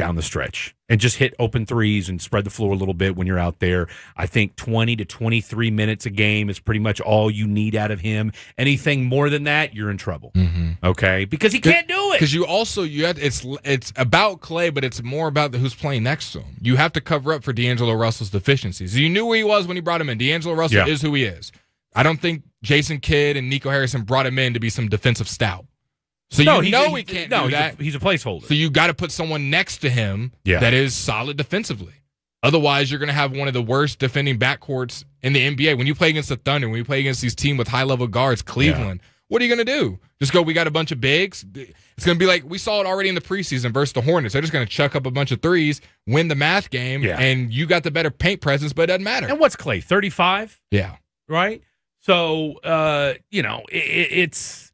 down the stretch and just hit open threes and spread the floor a little bit when you're out there. I think 20 to 23 minutes a game is pretty much all you need out of him. Anything more than that, you're in trouble. Okay? Because he can't do it. Because it's about Clay, but it's more about who's playing next to him. You have to cover up for D'Angelo Russell's deficiencies. You knew who he was when you brought him in. D'Angelo Russell is who he is. I don't think Jason Kidd and Nico Harrison brought him in to be some defensive stout. So he can't do that. He's a placeholder. So you got to put someone next to him that is solid defensively. Otherwise, you're going to have one of the worst defending backcourts in the NBA. When you play against the Thunder, when you play against these teams with high-level guards, Cleveland, what are you going to do? Just go, we got a bunch of bigs? It's going to be like we saw it already in the preseason versus the Hornets. They're just going to chuck up a bunch of threes, win the math game, and you got the better paint presence, but it doesn't matter. And what's Clay, 35? Yeah. Right? So, it's...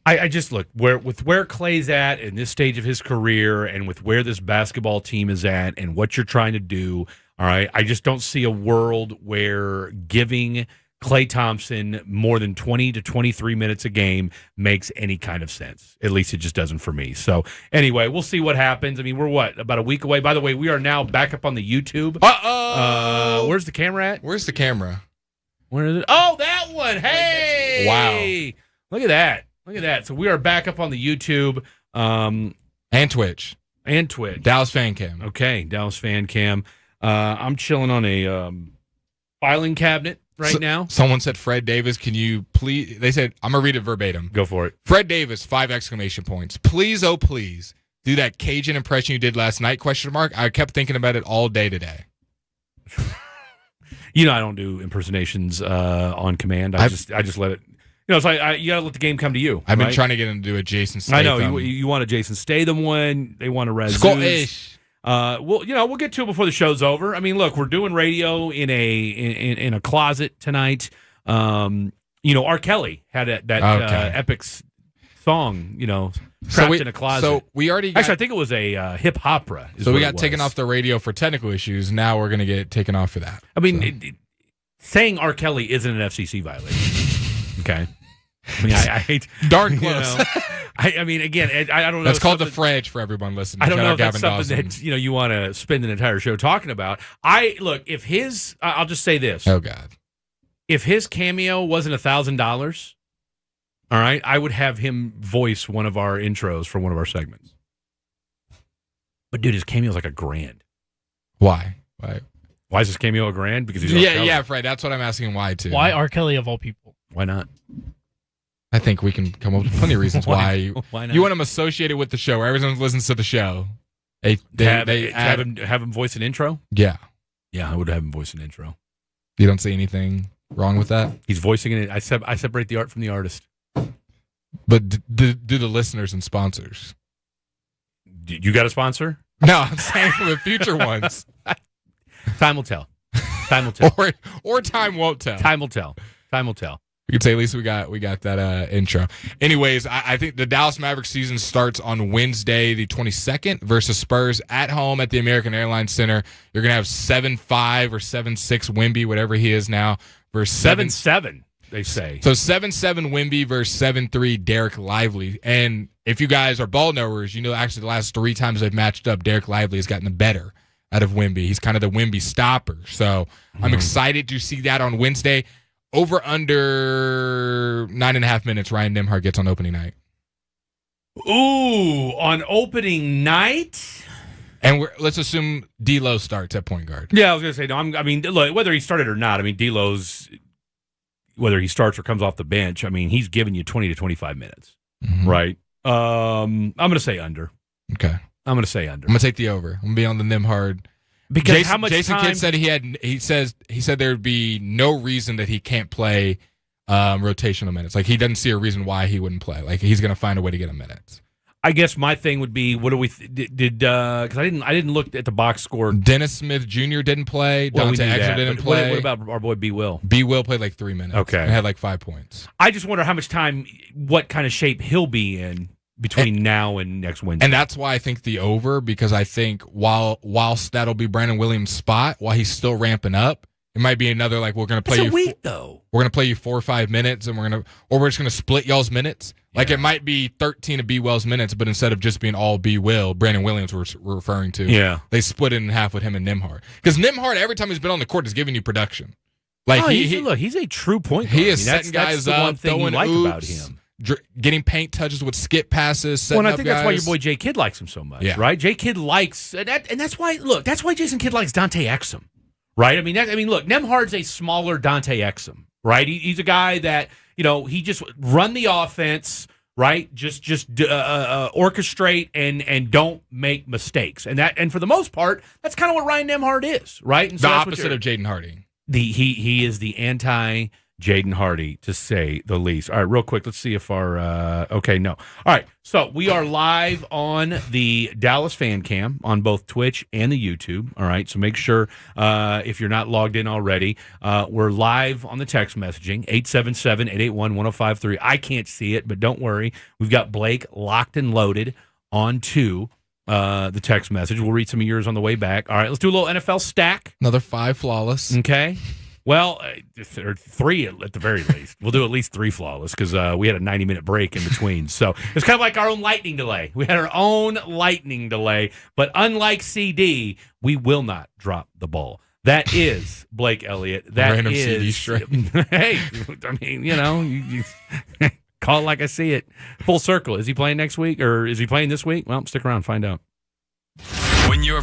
I just look where Clay's at in this stage of his career and with where this basketball team is at and what you're trying to do. All right. I just don't see a world where giving Klay Thompson more than 20 to 23 minutes a game makes any kind of sense. At least it just doesn't for me. So anyway, we'll see what happens. I mean, we're about a week away. By the way, we are now back up on the YouTube. Where's the camera at? Where's the camera? Where is it? Oh, that one. Hey. Wow. Look at that. Look at that. So we are back up on the YouTube. And Twitch. Dallas Fan Cam. Okay, Dallas Fan Cam. I'm chilling on a filing cabinet now. Someone said, Fred Davis, can you please... They said, I'm going to read it verbatim. Go for it. Fred Davis, 5 exclamation points. Please, oh please, do that Cajun impression you did last night, ? I kept thinking about it all day today. I don't do impersonations on command. I just let it... it's like you got to let the game come to you. I've been trying to get him to do a Jason Statham. I know you want a Jason Statham one. They want a Red Scottish. We'll get to it before the show's over. I mean, look, we're doing radio in a closet tonight. R. Kelly had that epic song. Trapped in a closet. So we already actually, I think it was a hip opera. So we got taken off the radio for technical issues. Now we're going to get taken off for that. I mean, saying R. Kelly isn't an FCC violation. Okay. I mean, I hate... Darn close. I mean, again, I don't know. That's called the fridge for everyone listening. I don't know if that's something that, you want to spend an entire show talking about. If his... I'll just say this. Oh, God. If his cameo wasn't $1,000, all right, I would have him voice one of our intros for one of our segments. But, dude, his cameo is like $1,000. Why? Why is his cameo $1,000? Because he's R. Kelly. Yeah, Fred, that's what I'm asking why, too. Why R. Kelly of all people? Why not? I think we can come up with plenty of reasons why not? You want him associated with the show, where everyone listens to the show. They have him voice an intro? Yeah. Yeah, I would have him voice an intro. You don't see anything wrong with that? He's voicing it. I separate the art from the artist. But do the listeners and sponsors? You got a sponsor? No, I'm saying for the future ones. Time will tell. Time will tell. Or time won't tell. Time will tell. Time will tell. We could say at least we got that intro. Anyways, I think the Dallas Mavericks season starts on Wednesday, the 22nd, versus Spurs at home at the American Airlines Center. You're gonna have 7-5 or 7-6 Wemby, whatever he is now, versus 7-7. They say so. 7-7 Wemby versus 7-3 Derek Lively. And if you guys are ball knowers, actually the last 3 times they've matched up, Derek Lively has gotten the better out of Wemby. He's kind of the Wemby stopper. So I'm excited to see that on Wednesday. Over under 9.5 minutes, Ryan Nembhard gets on opening night. Ooh, on opening night? And let's assume D'Lo starts at point guard. Yeah, I was going to say, no. Look, whether he started or not, D'Lo's, whether he starts or comes off the bench, he's giving you 20 to 25 minutes, right? I'm going to say under. Okay. I'm going to say under. I'm going to take the over. I'm going to be on the Nembhard. Because how much Jason time? Kidd said he said there would be no reason that he can't play rotational minutes. Like, he doesn't see a reason why he wouldn't play. Like, he's going to find a way to get him minutes. I guess my thing would be, what do we because I didn't look at the box score. Dennis Smith Jr. didn't play. Dante Exum didn't play. What about our boy B. Will? B. Will played like 3 minutes. Okay, and had like 5 points. I just wonder how much time, what kind of shape he'll be in between now and next Wednesday. And that's why I think the over, because I think whilst that'll be Brandon Williams' spot, while he's still ramping up, It might be another like we're gonna play It's you a week though. We're gonna play you 4 or 5 minutes, and we're just gonna split y'all's minutes. Like it might be 13 of B. Will's minutes, but instead of just being all B. Will, Brandon Williams we're referring to. Yeah, they split it in half with him and Nembhard. Because Nembhard, every time he's been on the court, is giving you production. Like he's a true point guard. He is setting guys up, one thing throwing you like oops, about him. Getting paint touches with skip passes, setting I up think guys. that's why your boy J. Kidd likes him so much, right? J. Kidd likes and that's why. Look, that's why Jason Kidd likes Dante Exum, right? I mean, look, Nembhard's a smaller Dante Exum, right? He's a guy that he just run the offense, right? Just orchestrate and don't make mistakes, and for the most part, that's kind of what Ryan Nembhard is, right? And so the opposite of Jaden Hardy. He is the anti Jayden Hardy, to say the least. All right, real quick, let's see if our okay, no. All right, so we are live on the Dallas Fan Cam on both Twitch and the YouTube. All right, so make sure if you're not logged in already, we're live on the text messaging 877-881-1053. I can't see it, but don't worry, we've got Blake locked and loaded onto the text message. We'll read some of yours on the way back. All right, let's do a little NFL stack. Another 5 flawless. Okay. Well, or 3 at the very least. We'll do at least 3 flawless because we had a 90-minute break in between. So it's kind of like our own lightning delay. We had our own lightning delay. But unlike CD, we will not drop the ball. That is Blake Elliott. That Random is CD straight. Hey, I mean, you call it like I see it. Full circle. Is he playing next week or is he playing this week? Well, stick around, find out. When you're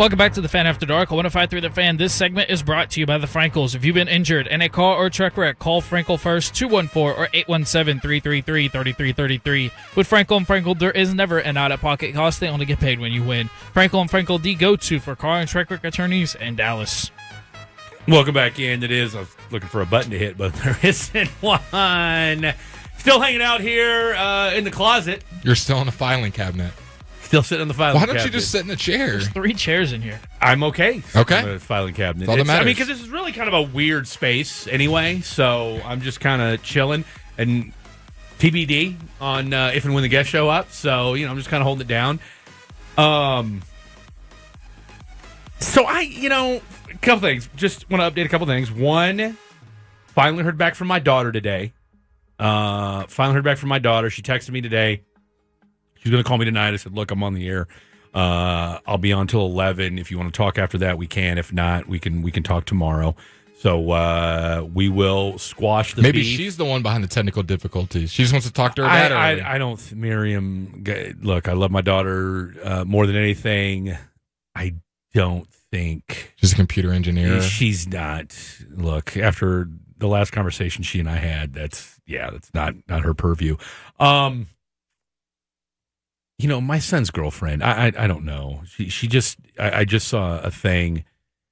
Welcome back to the Fan After Dark. 105.3 The Fan. This segment is brought to you by the Frankels. If you've been injured in a car or truck wreck, call Frankel first, 214 or 817-333-3333. With Frankel and Frankel, there is never an out-of-pocket cost. They only get paid when you win. Frankel and Frankel, the go-to for car and truck wreck attorneys in Dallas. Welcome back in. I was looking for a button to hit, but there isn't one. Still hanging out here in the closet. You're still in the filing cabinet. Still sitting on the filing cabinet. Why don't you just sit in a chair? There's 3 chairs in here. I'm okay. Okay. In the filing cabinet. That's all that matters. I mean, because this is really kind of a weird space anyway, so I'm just kind of chilling. And TBD on if and when the guests show up, so, I'm just kind of holding it down. So a couple things. Just want to update a couple things. One, finally heard back from my daughter today. She texted me today. She's going to call me tonight. I said, look, I'm on the air. I'll be on till 11. If you want to talk after that, we can. If not, we can talk tomorrow. So we will squash the Maybe beef. she's the one behind the technical difficulties. She just wants to talk to her dad. I don't, Miriam, look, I love my daughter more than anything. I don't think. She's a computer engineer. She's not. Look, after the last conversation she and I had, that's not her purview. My son's girlfriend, I don't know. She just, I just saw a thing.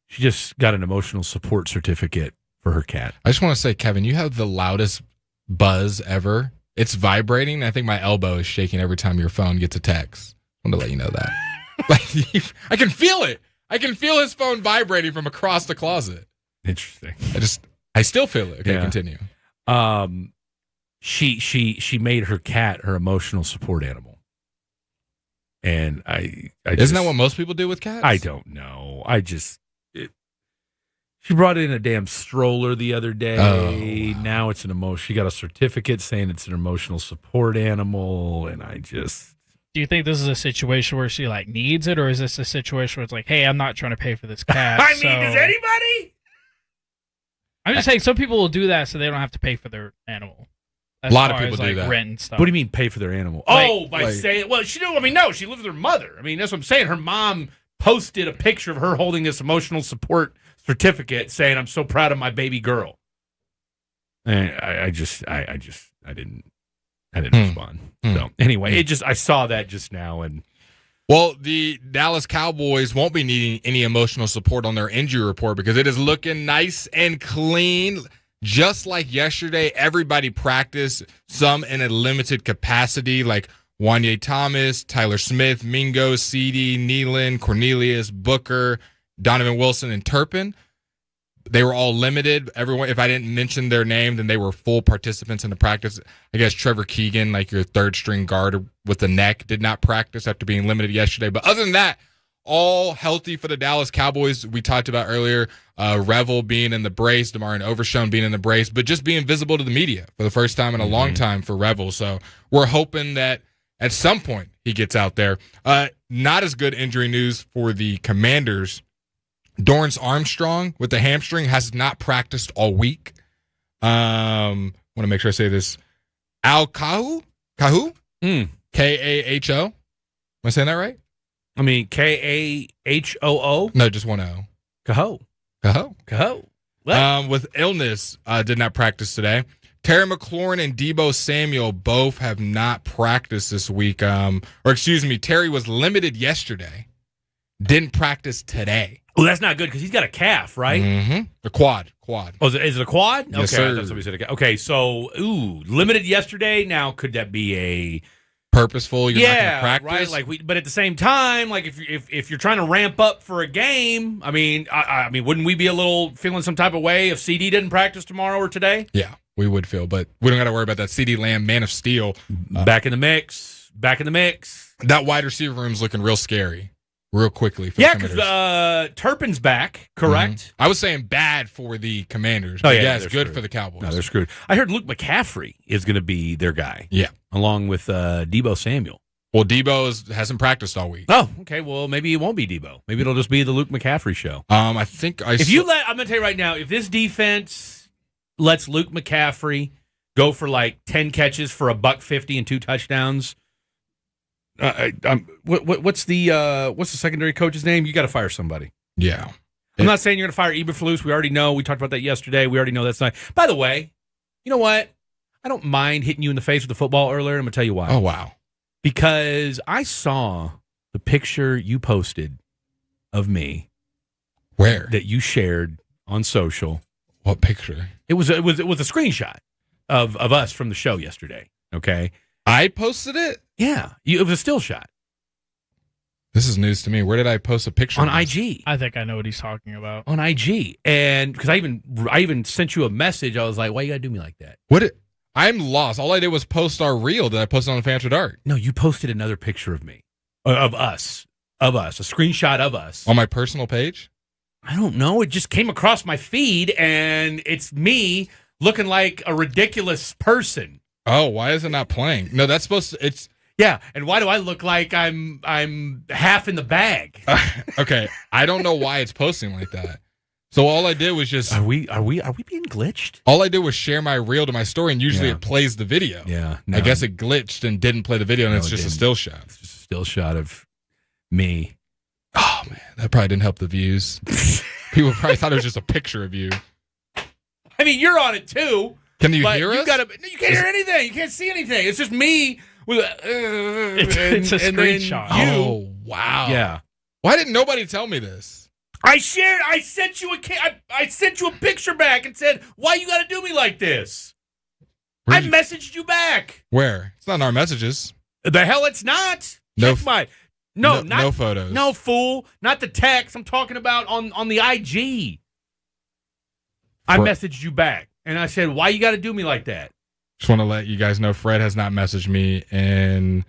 She just got an emotional support certificate for her cat. I just want to say, Kevin, you have the loudest buzz ever. It's vibrating. I think my elbow is shaking every time your phone gets a text. I want to let you know that. I can feel it. I can feel his phone vibrating from across the closet. Interesting. I still feel it. Okay, Yeah. Continue. She made her cat her emotional support animal. And I isn't that what most people do with cats? I don't know. She brought in a damn stroller the other day. Oh, wow. Now it's an emotion. She got a certificate saying it's an emotional support animal, and Do you think this is a situation where she needs it, or is this a situation where it's like, hey, I'm not trying to pay for this cat? does anybody? I'm just saying some people will do that so they don't have to pay for their animal. A lot of people do that. Rent and stuff. What do you mean pay for their animal? Saying, well, she lives with her mother. I mean, that's what I'm saying. Her mom posted a picture of her holding this emotional support certificate saying, I'm so proud of my baby girl. And I didn't respond. So anyway, I saw that just now. And well, the Dallas Cowboys won't be needing any emotional support on their injury report because it is looking nice and clean. Just like yesterday, everybody practiced, some in a limited capacity, like Wanye Thomas, Tyler Smith, Mingo, CD, Nealon, Cornelius, Booker, Donovan Wilson, and Turpin. They were all limited. Everyone, if I didn't mention their name, then they were full participants in the practice. I guess Trevor Keegan, like your third-string guard with the neck, did not practice after being limited yesterday. But other than that, all healthy for the Dallas Cowboys. We talked about earlier, Revel being in the brace, DeMar Overshown being in the brace, but just being visible to the media for the first time in a long time for Revel. So we're hoping that at some point he gets out there. Not as good injury news for the Commanders. Dorrance Armstrong with the hamstring has not practiced all week. Want to make sure I say this. Kahu? Kahoo? K-A-H-O. Am I saying that right? I mean, K-A-H-O-O? No, just one O. Caho. With illness, did not practice today. Terry McLaurin and Deebo Samuel both have not practiced this week. Terry was limited yesterday. Didn't practice today. Oh, that's not good because he's got a calf, right? Mm-hmm. A quad. Oh, is it a quad? Yes, okay, sir. I thought somebody said a calf. Okay, so, limited yesterday. Now, could that be a purposeful? You're not going to practice, right? But at the same time, if you're trying to ramp up for a game, I mean, wouldn't we be a little feeling some type of way if CD didn't practice tomorrow or today? Yeah, we would feel, but we don't got to worry about that. CD Lamb, Man of Steel, back in the mix. That wide receiver room's looking real scary. Real quickly. For because Turpin's back, correct? Mm-hmm. I was saying bad for the Commanders. But it's good screwed for the Cowboys. No, they're screwed. I heard Luke McCaffrey is going to be their guy. Yeah. Along with Deebo Samuel. Well, Deebo hasn't practiced all week. Oh, okay. Well, maybe it won't be Deebo. Maybe it'll just be the Luke McCaffrey show. I'm going to tell you right now, if this defense lets Luke McCaffrey go for 10 catches for $150 and 2 touchdowns, what's the secondary coach's name? You got to fire somebody. Yeah. I'm not saying you're going to fire Eberflus. We already know. We talked about that yesterday. We already know that's not. By the way, you know what? I don't mind hitting you in the face with the football earlier. I'm going to tell you why. Oh, wow. Because I saw the picture you posted of me. Where? That you shared on social. What picture? It was a screenshot of us from the show yesterday. Okay. I posted it? Yeah. It was a still shot. This is news to me. Where did I post a picture? On IG. I think I know what he's talking about. On IG. And because I even sent you a message. I was like, why you got to do me like that? I'm lost. All I did was post our reel that I posted on the Fan After Dark. No, you posted another picture of me. Of us. A screenshot of us. On my personal page? I don't know. It just came across my feed, and it's me looking like a ridiculous person. Oh, why is it not playing? No, that's supposed to. It's yeah. And why do I look like I'm half in the bag? Okay, I don't know why it's posting like that. So all I did was just are we being glitched? All I did was share my reel to my story, and usually it plays the video. Yeah, I guess it glitched and didn't play the video, and it's just a still shot. It's just a still shot of me. Oh man, that probably didn't help the views. People probably thought it was just a picture of you. I mean, you're on it too. Can you hear us? You can't hear anything. You can't see anything. It's just me with it's a screenshot. Oh wow. Yeah. Why didn't nobody tell me this? I sent you a picture back and said, "Why you got to do me like this?" I messaged you back. Where? It's not in our messages. The hell, it's not. No. No photos. No, fool. Not the text. I'm talking about on the IG. I messaged you back, and I said, "Why you got to do me like that?" Just want to let you guys know Fred has not messaged me in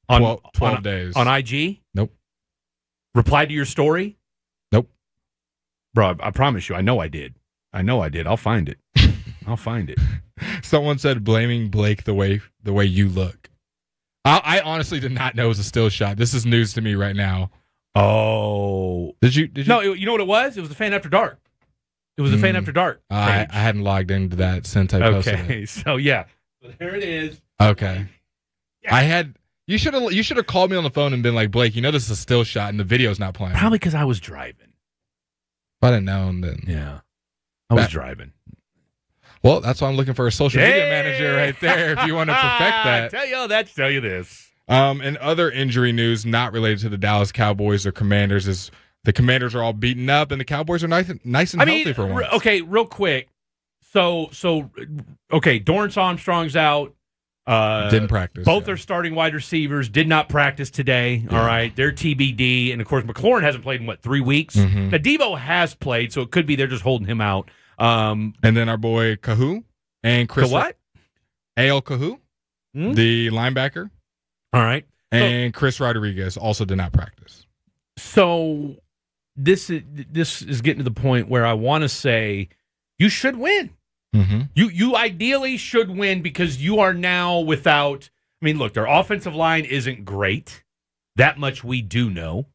12 days. On IG? Nope. Replied to your story? Nope. Bro, I promise you, I know I did. I'll find it. I'll find it. Someone said blaming Blake the way you look. I honestly did not know it was a still shot. This is news to me right now. Oh. Did you? No, you know what it was? It was the Fan After Dark. It was the Fan After Dark. I hadn't logged into that since I posted it. Okay, so yeah. So there it is. Okay. Yeah. You should have called me on the phone and been like, Blake, you know this is a still shot and the video's not playing. Probably because I was driving. If I didn't know, then yeah. I was driving. Well, that's why I'm looking for a social media manager right there if you want to perfect that. Tell you this. And other injury news not related to the Dallas Cowboys or Commanders is the Commanders are all beaten up and the Cowboys are nice and healthy for once. Okay, real quick. So Dorrance Armstrong's out. Didn't practice. Both their starting wide receivers did not practice today. Yeah. All right. They're TBD. And, of course, McLaurin hasn't played in, 3 weeks? Mm-hmm. Now, Devo has played, so it could be they're just holding him out. And then our boy Kahu and Chris. The what? A.L. Kahu, the linebacker. All right. And Chris Rodriguez also did not practice. So this is getting to the point where I want to say you should win. Mm-hmm. You ideally should win because you are now without. I mean, look, their offensive line isn't great. That much we do know.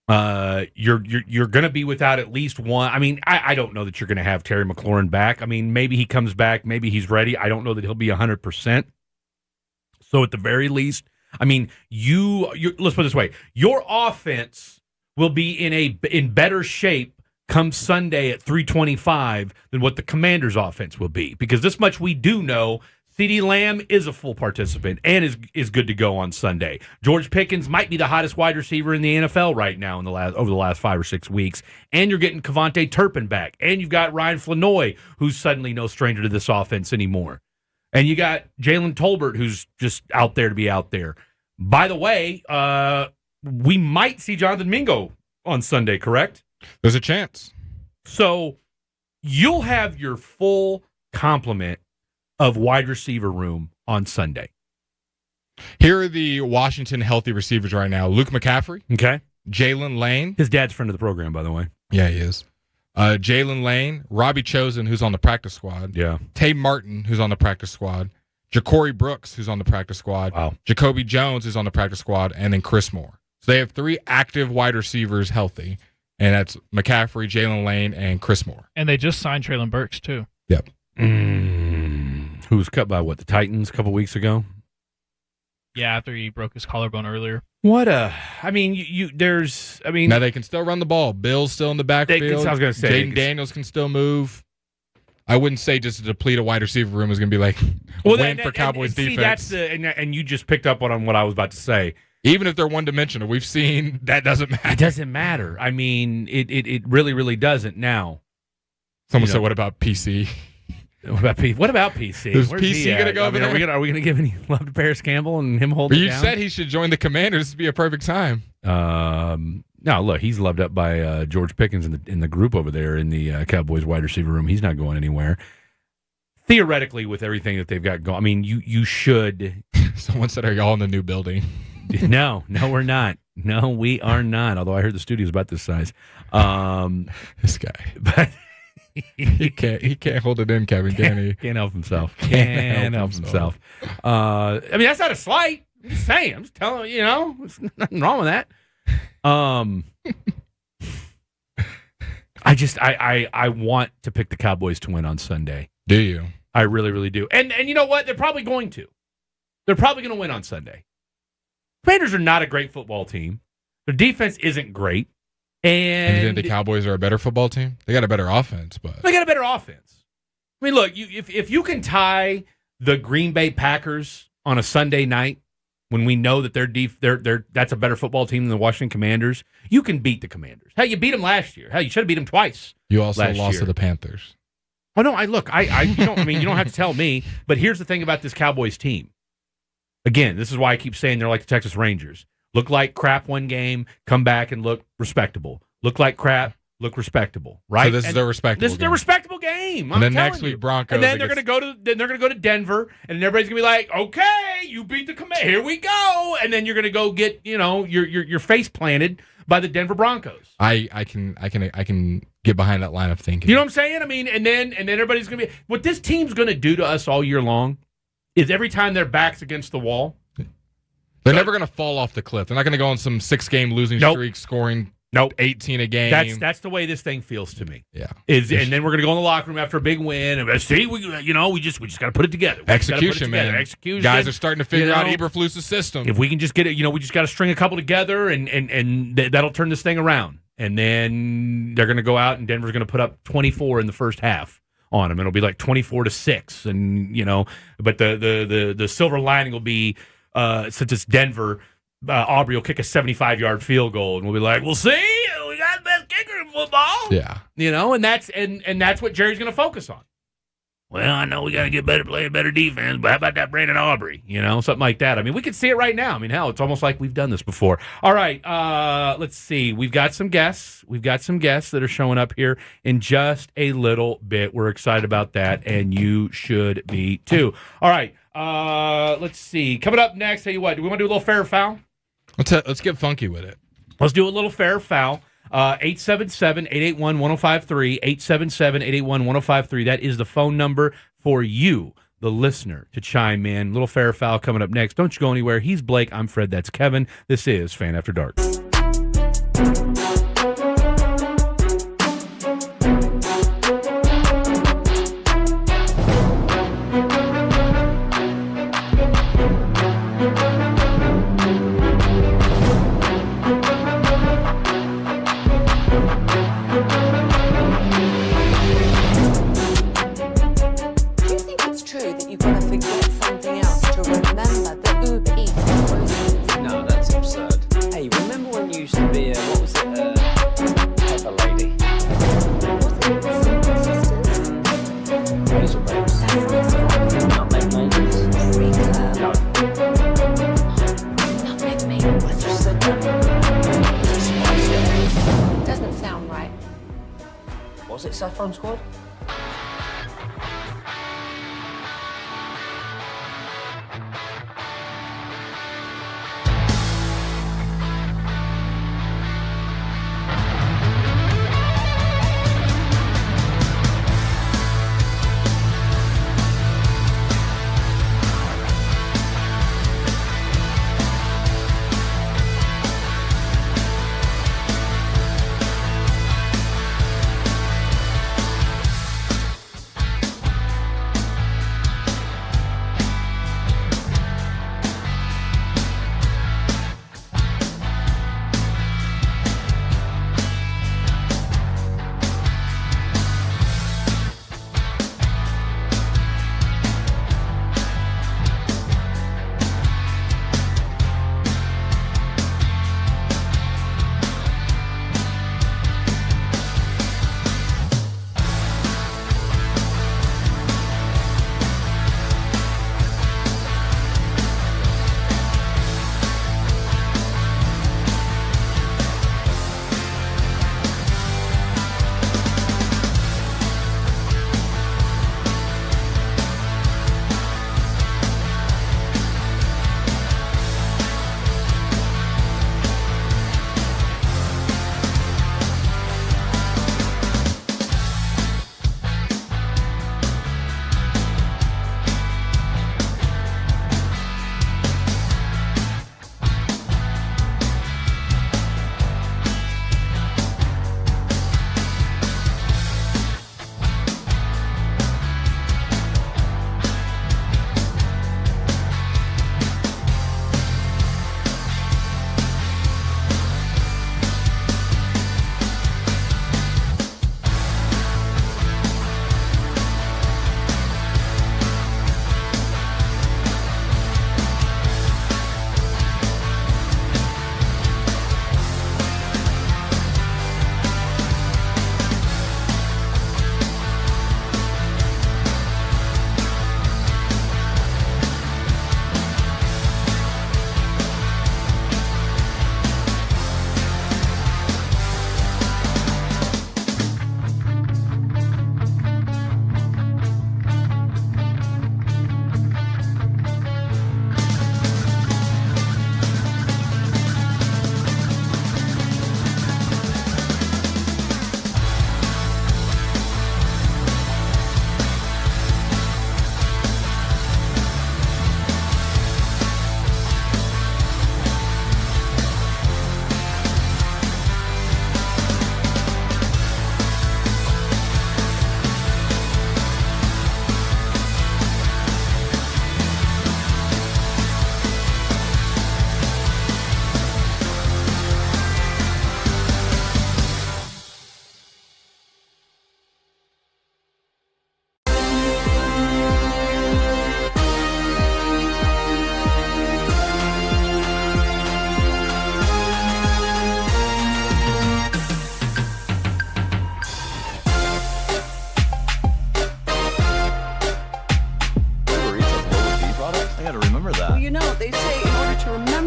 You're going to be without at least one. I mean, I don't know that you're going to have Terry McLaurin back. I mean, maybe he comes back. Maybe he's ready. I don't know that he'll be 100%. So at the very least, I mean, let's put it this way: your offense will be in better shape come Sunday at 3:25 than what the Commanders' offense will be, because this much we do know. CeeDee Lamb is a full participant and is good to go on Sunday. George Pickens might be the hottest wide receiver in the NFL right now over the last 5 or 6 weeks. And you're getting Kevontae Turpin back. And you've got Ryan Flanoy, who's suddenly no stranger to this offense anymore. And you got Jalen Tolbert, who's just out there to be out there. By the way, we might see Jonathan Mingo on Sunday, correct? There's a chance. So you'll have your full complement of wide receiver room on Sunday. Here are the Washington healthy receivers right now. Luke McCaffrey. Okay. Jalen Lane. His dad's friend of the program, by the way. Yeah, he is. Jalen Lane. Robbie Chosen, who's on the practice squad. Yeah. Tay Martin, who's on the practice squad. Ja'Cory Brooks, who's on the practice squad. Wow. Jacoby Jones, who's on the practice squad. And then Chris Moore. So they have 3 active wide receivers healthy. And that's McCaffrey, Jalen Lane, and Chris Moore. And they just signed Treylon Burks, too. Yep. Who was cut by, the Titans a couple weeks ago? Yeah, after he broke his collarbone earlier. Now they can still run the ball. Bill's still in the backfield. I was going to say. Jayden Daniels can still move. I wouldn't say just to deplete a wide receiver room is going to be like win for Cowboys defense. See, and you just picked up on what I was about to say. Even if they're one-dimensional, we've seen that doesn't matter. It doesn't matter. I mean, it really, really doesn't now. Someone said, what about PC? What about PC? Is Where's PC going to go over there? Are we going to give any love to Paris Campbell and him holding it down? You said he should join the Commanders. This would be a perfect time. No, look, he's loved up by George Pickens in the group over there in the Cowboys wide receiver room. He's not going anywhere. Theoretically, with everything that they've got going, I mean, you should. Someone said, are y'all in the new building? No, we're not. No, we are not. Although I heard the studio's about this size. This guy. But he can't hold it in, Kevin, can he? Can't help himself. Can't help himself. I mean, that's not a slight. I'm just saying. I'm just telling you, there's nothing wrong with that. I want to pick the Cowboys to win on Sunday. Do you? I really, really do. And you know what? They're probably going to. They're probably going to win on Sunday. Commanders are not a great football team. Their defense isn't great. And you think the Cowboys are a better football team? They got a better offense, but they got a better offense. I mean, look, if you can tie the Green Bay Packers on a Sunday night when we know that that's a better football team than the Washington Commanders, you can beat the Commanders. Hell, you beat them last year. Hell, you should have beat them twice. You also lost to the Panthers. Oh no, you don't have to tell me. But here's the thing about this Cowboys team. Again, this is why I keep saying they're like the Texas Rangers. Look like crap one game, come back and look respectable. Look like crap, look respectable. Right? So this is their respectable. This is their respectable game. And then next week, Broncos. And then they're going to go to Denver, and everybody's going to be like, "Okay, you beat the Commanders. Here we go." And then you're going to go get your face planted by the Denver Broncos. I can get behind that line of thinking. You know what I'm saying? I mean, and then everybody's going to be what this team's going to do to us all year long is every time their back's against the wall. They're never going to fall off the cliff. They're not going to go on some 6-game losing streak, scoring 18 a game. That's the way this thing feels to me. Yeah. And then we're going to go in the locker room after a big win and see, we just got to put it together. Execution, man. Execution. Guys are starting to figure out Eberflus's system. If we can just get it, we just got to string a couple together and that'll turn this thing around. And then they're going to go out and Denver's going to put up 24 in the first half on them. It'll be like 24-6, and but the silver lining will be since it's Denver, Aubrey will kick a 75-yard field goal, and we'll be like, "We'll see, we got the best kicker in football." Yeah, and that's what Jerry's going to focus on. Well, I know we got to get better, play better defense, but how about that Brandon Aubrey? Something like that. I mean, we could see it right now. I mean, hell, it's almost like we've done this before. All right, let's see. We've got some guests. We've got some guests that are showing up here in just a little bit. We're excited about that, and you should be too. All right, let's see. Coming up next, tell you what, do we want to do a little fair or foul? Let's get funky with it. Let's do a little fair or foul. 877-881-1053, 877-881-1053. That is the phone number for you, the listener, to chime in. Little fair or foul coming up next. Don't you go anywhere. He's Blake. I'm Fred. That's Kevin. This is Fan After Dark. Saffron Squad?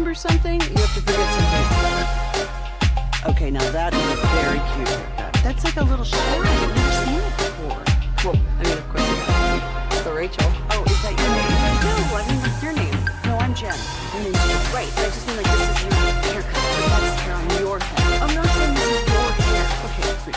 remember something? You have to forget something. Okay, now that is a very cute haircut. That's like a little shy. I've never seen it before. Well, I mean, of course you have. It's the Rachel. Oh, is that your name? No, I mean, what's your name? No, I'm Jen. Your name's Jen. Right, but I just mean like this is your haircut. But that's hair on your head. I'm not saying this is your hair. Okay, great.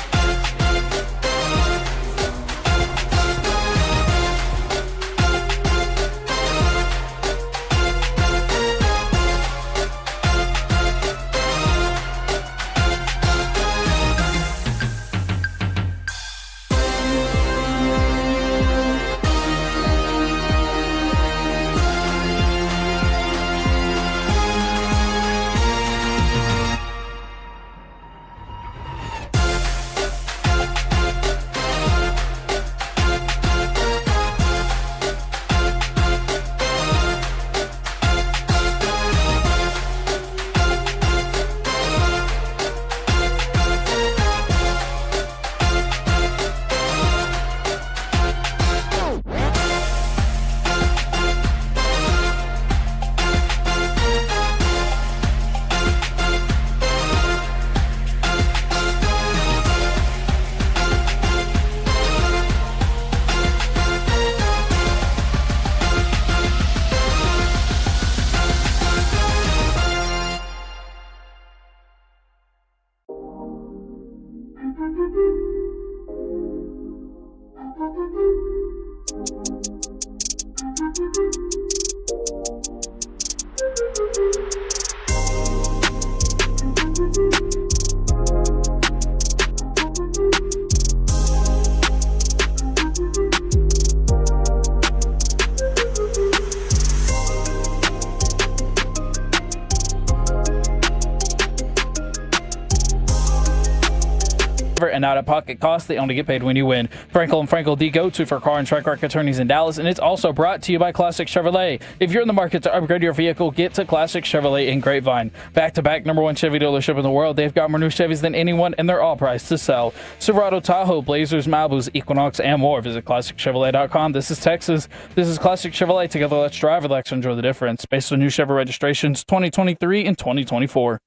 And out-of-pocket costs. They only get paid when you win. Frankel and Frankel, the go-to for car and truck wreck attorneys in Dallas, and it's also brought to you by Classic Chevrolet. If you're in the market to upgrade your vehicle, get to Classic Chevrolet in Grapevine. Back-to-back #1 Chevy dealership in the world. They've got more new Chevys than anyone, and they're all priced to sell. Silverado, Tahoe, Blazers, Malibus, Equinox, and more. Visit ClassicChevrolet.com. This is Texas. This is Classic Chevrolet. Together, let's drive, relax, and enjoy the difference. Based on new Chevy registrations 2023 and 2024.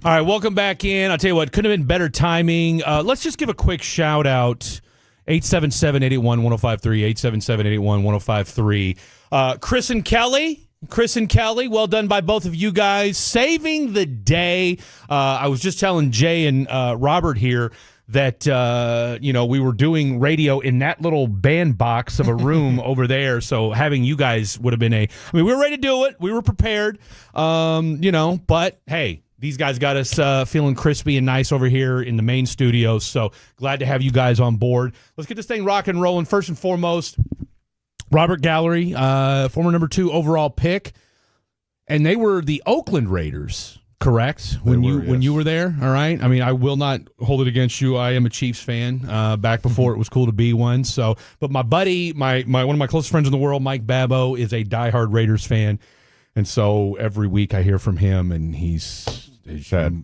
All right, welcome back in. I'll tell you what, couldn't have been better timing. Let's just give a quick shout out. 877-881-1053, 877-881-1053. Chris and Kelly, well done by both of you guys. Saving the day. I was just telling Jay and Robert here that, we were doing radio in that little bandbox of a room over there. So having you guys would have been we were ready to do it. We were prepared, but hey, these guys got us feeling crispy and nice over here in the main studio, so glad to have you guys on board. Let's get this thing rock and rolling. First and foremost, Robert Gallery, former number 2 overall pick, and they were the Oakland Raiders, correct? When you were there, all right? I mean, I will not hold it against you. I am a Chiefs fan, back before it was cool to be one. So, but my buddy, my one of my closest friends in the world, Mike Babbo, is a diehard Raiders fan. And so every week I hear from him, and he's sad.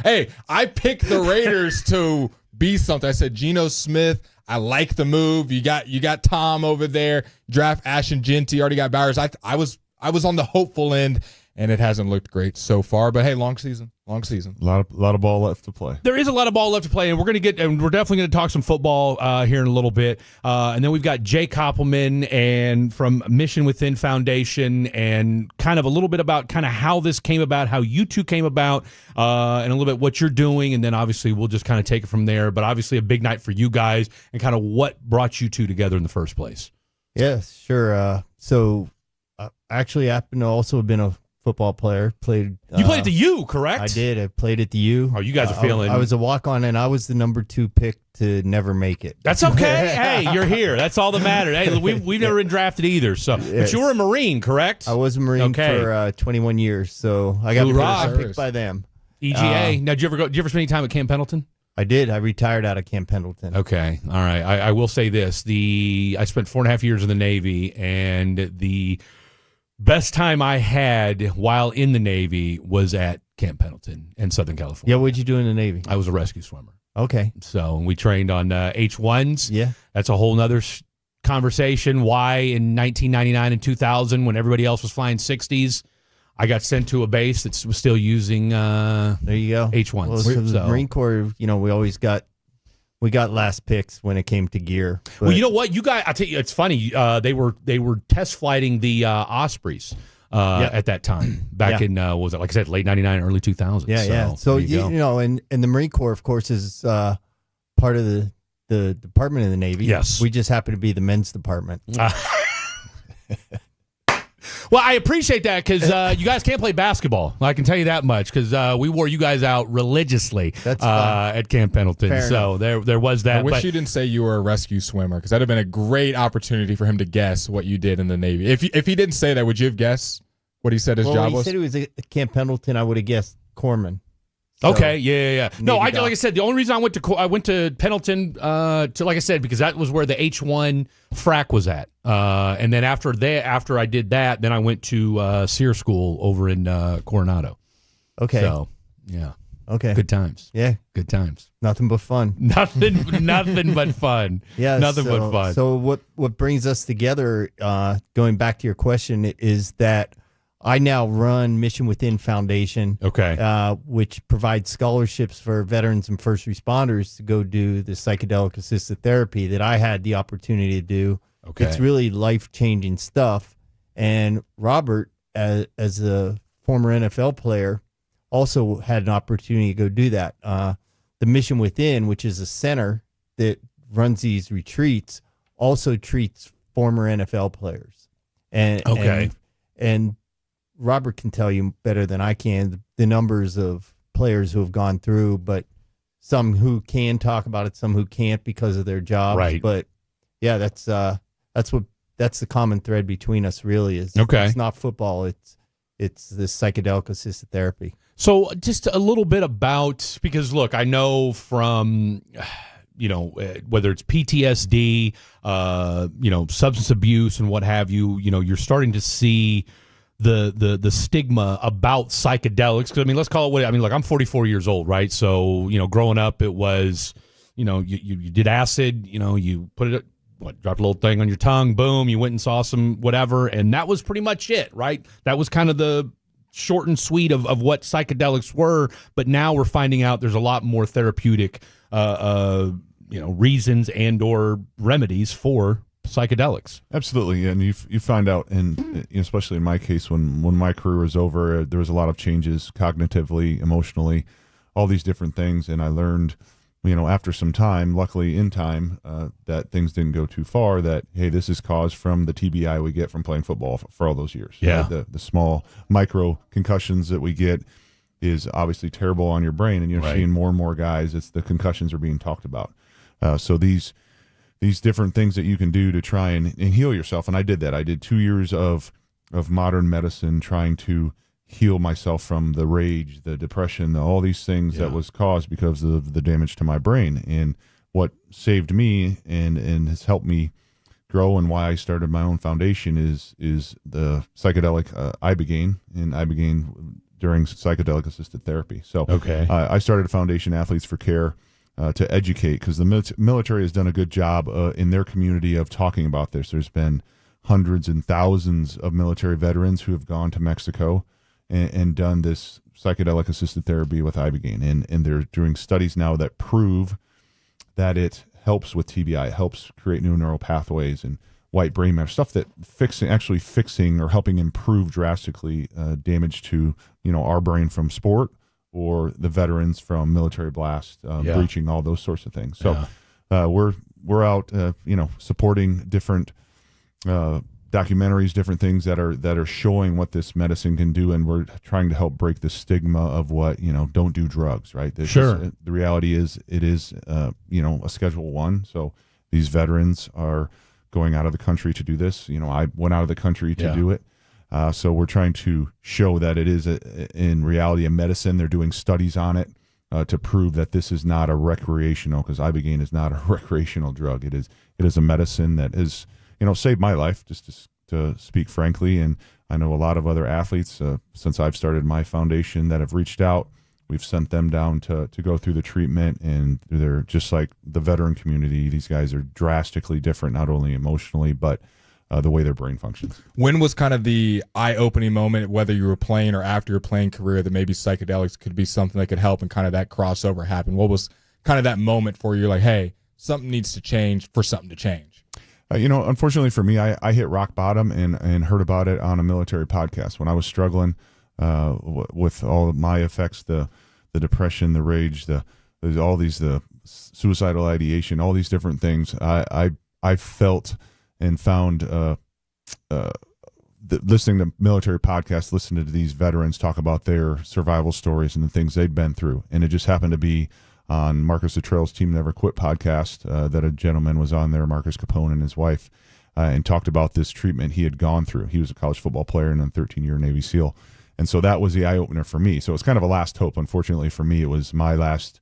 Hey, I picked the Raiders to be something. I said Geno Smith. I like the move. You got Tom over there. Draft Ashton Genty. Already got Bowers. I was on the hopeful end, and it hasn't looked great so far. But hey, long season. A lot of ball left to play. There is a lot of ball left to play, and we're definitely going to talk some football here in a little bit. And then we've got Jay Koppelman and from Mission Within Foundation, and kind of a little bit about kind of how this came about, how you two came about, and a little bit what you're doing, and then obviously we'll just kind of take it from there. But obviously a big night for you guys, and kind of what brought you two together in the first place. Yes, sure. Actually, I happen to also have been a football player. You played at the U, correct? I did. I played at the U. Oh, you guys are feeling. I was a walk-on, and I was the number 2 pick to never make it. That's okay. Hey, you're here. That's all that matters. Hey, we've never been drafted either. So, yes. But you were a Marine, correct? I was a Marine for 21 years, so I got picked by them. EGA. Now, did you ever spend any time at Camp Pendleton? I did. I retired out of Camp Pendleton. Okay. All right. I will say this. I spent 4.5 years in the Navy, and the best time I had while in the Navy was at Camp Pendleton in Southern California. Yeah, what'd you do in the Navy? I was a rescue swimmer. Okay. So we trained on H1s. Yeah. That's a whole nother conversation why in 1999 and 2000, when everybody else was flying 60s, I got sent to a base that was still using there you go H1s. Well, the Marine Corps, we always got last picks when it came to gear. Well, you know what? You guys, I'll tell you, it's funny. They were test flighting the Ospreys at that time, back in what was it, like I said, late 99, early 2000s. Yeah. So and the Marine Corps, of course, is part of the Department of the Navy. Yes, we just happen to be the men's department. Well, I appreciate that because you guys can't play basketball. I can tell you that much because we wore you guys out religiously at Camp Pendleton. Fair so there was that. I wish you didn't say you were a rescue swimmer because that'd have been a great opportunity for him to guess what you did in the Navy. If he didn't say that, would you have guessed what he said his job was? He said he was at Camp Pendleton. I would have guessed corpsman. So, okay, yeah. No, like I said, the only reason I went to Pendleton like I said, because that was where the H1 frac was at. And then after I did that, then I went to SEER school over in Coronado. Okay. So, yeah. Okay. Good times. Yeah. Good times. Nothing but fun. Nothing but fun. Yeah. Nothing but fun. So what brings us together, going back to your question, is that I now run Mission Within Foundation, which provides scholarships for veterans and first responders to go do the psychedelic assisted therapy that I had the opportunity to do. Okay. It's really life-changing stuff. And Robert, as a former NFL player, also had an opportunity to go do that. The Mission Within, which is a center that runs these retreats, also treats former NFL players. And Robert can tell you better than I can the numbers of players who have gone through, but some who can talk about it, some who can't because of their jobs. Right. But yeah, that's the common thread between us. Really, is it's not football. It's this psychedelic assisted therapy. So just a little bit about, because look, I know from whether it's PTSD, substance abuse and what have you, you're starting to see the stigma about psychedelics. Because let's call it what I'm 44 years old, right? So growing up, it was you did acid, you put it dropped a little thing on your tongue, boom, you went and saw some whatever, and that was pretty much it, right? That was kind of the short and sweet of what psychedelics were. But now we're finding out there's a lot more therapeutic reasons and or remedies for psychedelics. Absolutely. And you find out, and especially in my case, when my career was over, there was a lot of changes cognitively, emotionally, all these different things. And I learned, after some time, luckily in time, that things didn't go too far, that, hey, this is caused from the TBI we get from playing football for all those years. Yeah. Right? The small micro concussions that we get is obviously terrible on your brain. And you're seeing more and more guys, the concussions are being talked about. So these different things that you can do to try and heal yourself. And I did that. I did 2 years of modern medicine trying to heal myself from the rage, the depression, all these things that was caused because of the damage to my brain. And what saved me and has helped me grow and why I started my own foundation is the psychedelic Ibogaine, and Ibogaine during psychedelic assisted therapy. So I started a foundation, Athletes for Care, to educate, because the military has done a good job in their community of talking about this. There's been hundreds and thousands of military veterans who have gone to Mexico and done this psychedelic assisted therapy with Ibogaine, and they're doing studies now that prove that it helps with TBI, it helps create new neural pathways and white brain matter, stuff that fixing or helping improve drastically damage to our brain from sport, or the veterans from military blast, breaching, all those sorts of things. So we're out, supporting different documentaries, different things that are showing what this medicine can do, and we're trying to help break the stigma of what don't do drugs. Right? The reality is it is a Schedule I. So these veterans are going out of the country to do this. I went out of the country to do it. So we're trying to show that it is in reality a medicine. They're doing studies on it to prove that this is not a recreational, because Ibogaine is not a recreational drug. It is a medicine that has saved my life, just to speak frankly. And I know a lot of other athletes since I've started my foundation that have reached out We've sent them down to go through the treatment, and they're just like the veteran community. These guys are drastically different, not only emotionally, but the way their brain functions. When was kind of the eye-opening moment, whether you were playing or after your playing career, that maybe psychedelics could be something that could help and kind of that crossover happen? What was kind of that moment for you, like, hey, something needs to change for something to change? Unfortunately for me, I hit rock bottom and heard about it on a military podcast when I was struggling with all of my effects, the depression, the rage, the suicidal ideation, all these different things. I felt and found listening to military podcasts, listening to these veterans talk about their survival stories and the things they'd been through. And it just happened to be on Marcus Luttrell's Team Never Quit podcast that a gentleman was on there, Marcus Capone and his wife, and talked about this treatment he had gone through. He was a college football player and a 13-year Navy SEAL. And so that was the eye-opener for me. So it's kind of a last hope. Unfortunately for me, it was my last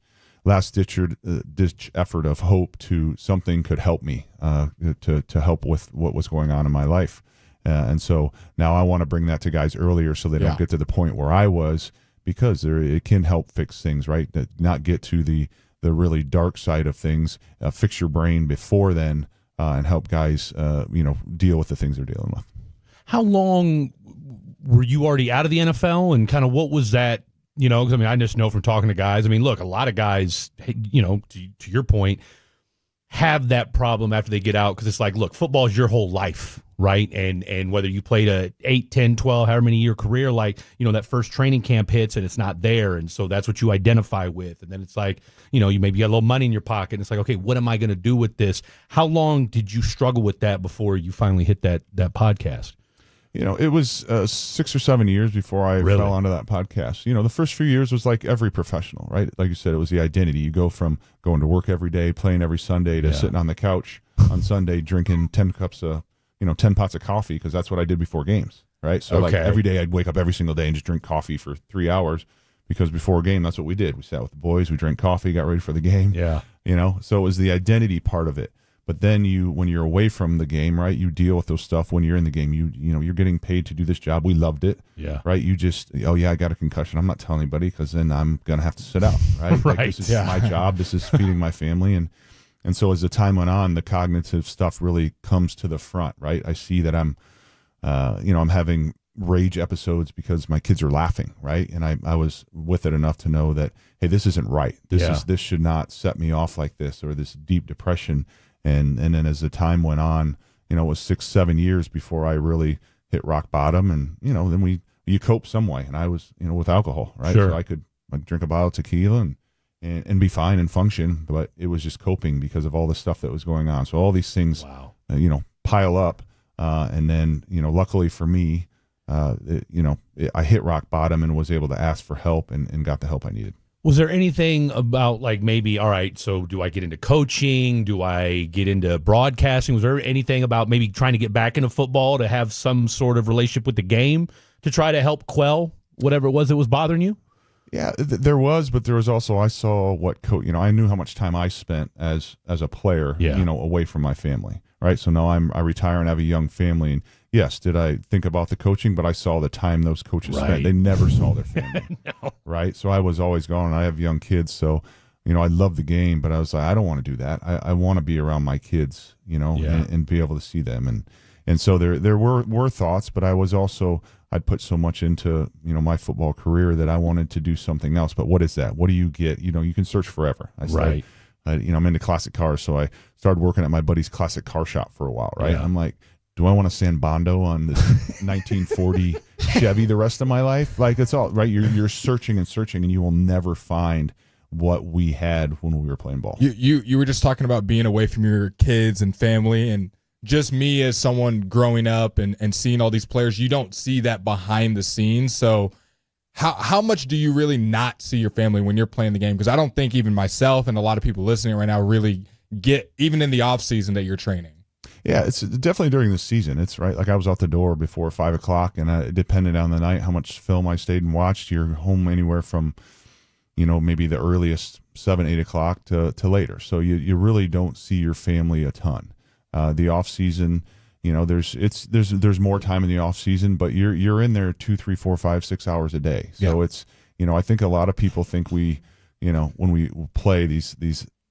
ditch effort of hope to something could help me to help with what was going on in my life. And so now I want to bring that to guys earlier so they don't get to the point where I was, because it can help fix things, right? Not get to the really dark side of things, fix your brain before then, and help guys, deal with the things they're dealing with. How long were you already out of the NFL, and kind of what was that? Because I just know from talking to guys. Look, a lot of guys, to your point, have that problem after they get out, because it's like, look, football is your whole life, right? And whether you played a 8, 10, 12, however many year career, like, that first training camp hits and it's not there, and so that's what you identify with. And then it's like, you maybe got a little money in your pocket, and it's like, okay, what am I going to do with this? How long did you struggle with that before you finally hit that podcast? It was 6 or 7 years before I fell onto that podcast. The first few years was like every professional, right? Like you said, it was the identity. You go from going to work every day, playing every Sunday, to sitting on the couch on Sunday drinking 10 pots of coffee, because that's what I did before games, right? So like every day I'd wake up every single day and just drink coffee for 3 hours, because before a game, that's what we did. We sat with the boys, we drank coffee, got ready for the game. Yeah. So it was the identity part of it. But then when you're away from the game, right, you deal with those stuff. When you're in the game, you're getting paid to do this job. We loved it. Yeah. Right. You just, I got a concussion. I'm not telling anybody, because then I'm going to have to sit out. Right. Right. Like, this is my job. This is feeding my family. And so as the time went on, the cognitive stuff really comes to the front. Right. I see that I'm having rage episodes because my kids are laughing. Right. And I was with it enough to know that, hey, this isn't right. This should not set me off like this, or this deep depression. And then as the time went on, it was 6, 7 years before I really hit rock bottom. And, then you cope some way. And I was, with alcohol, right? Sure. So I'd drink a bottle of tequila and be fine and function, but it was just coping because of all the stuff that was going on. So all these things, pile up. And then, luckily for me, I hit rock bottom and was able to ask for help and got the help I needed. Was there anything about, like, maybe, all right, so do I get into coaching? Do I get into broadcasting? Was there anything about maybe trying to get back into football to have some sort of relationship with the game to try to help quell whatever it was that was bothering you? Yeah, there was, but there was also, I saw what I knew how much time I spent as a player, away from my family, right? So now I retire and have a young family, and yes, did I think about the coaching, but I saw the time those coaches spent. They never saw their family, right? So I was always gone, and I have young kids, so, I love the game, but I was like, I don't want to do that. I want to be around my kids, and be able to see them. And so there were thoughts, but I was also, I'd put so much into, my football career that I wanted to do something else. But what is that? What do you get? You can search forever. I'm into classic cars, so I started working at my buddy's classic car shop for a while, right? Yeah. I'm like, do I want to sand Bondo on this 1940 Chevy the rest of my life? Like, it's all right. You're searching and searching, and you will never find what we had when we were playing ball. You were just talking about being away from your kids and family, and just me as someone growing up and seeing all these players, you don't see that behind the scenes. So how much do you really not see your family when you're playing the game? Because I don't think even myself and a lot of people listening right now really get, even in the off season, that you're training. Yeah, it's definitely during the season. It's right. Like, I was out the door before 5 o'clock, and depending on the night, how much film I stayed and watched, you're home anywhere from, maybe the earliest 7, 8 o'clock to later. So you really don't see your family a ton. The off season, there's more time in the off season, but you're in there 2, 3, 4, 5, 6 hours a day. So it's I think a lot of people think when we play these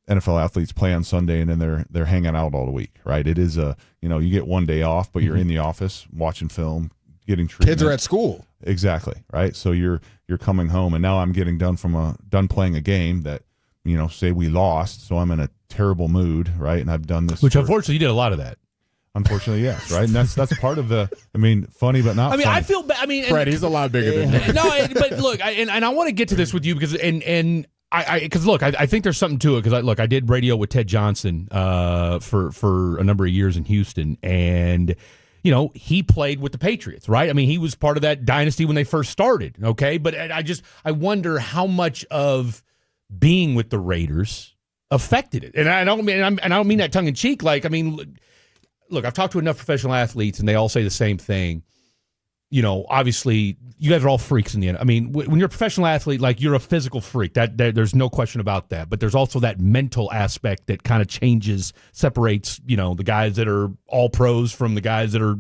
NFL athletes play on Sunday and then they're hanging out all the week, right? It is you get one day off, but you're in the office watching film, getting treatment. Kids are at school. Exactly, right? So you're coming home, and now I'm getting done playing a game that, say we lost, so I'm in a terrible mood, right? And I've done this. Which unfortunately you did a lot of that. Unfortunately, yes, right? And that's part of funny but not funny. I feel bad. Fred, he's a lot bigger than me. No, but look, I want to get to this with you because I think there's something to it because I did radio with Ted Johnson for a number of years in Houston, and he played with the Patriots, right? I mean, he was part of that dynasty when they first started, okay? But I wonder how much of being with the Raiders affected it, and I don't mean that tongue in cheek. Look, I've talked to enough professional athletes, and they all say the same thing. Obviously, you guys are all freaks in the end. I mean, when you're a professional athlete, you're a physical freak. That there's no question about that. But there's also that mental aspect that kind of separates, the guys that are all pros from the guys that are,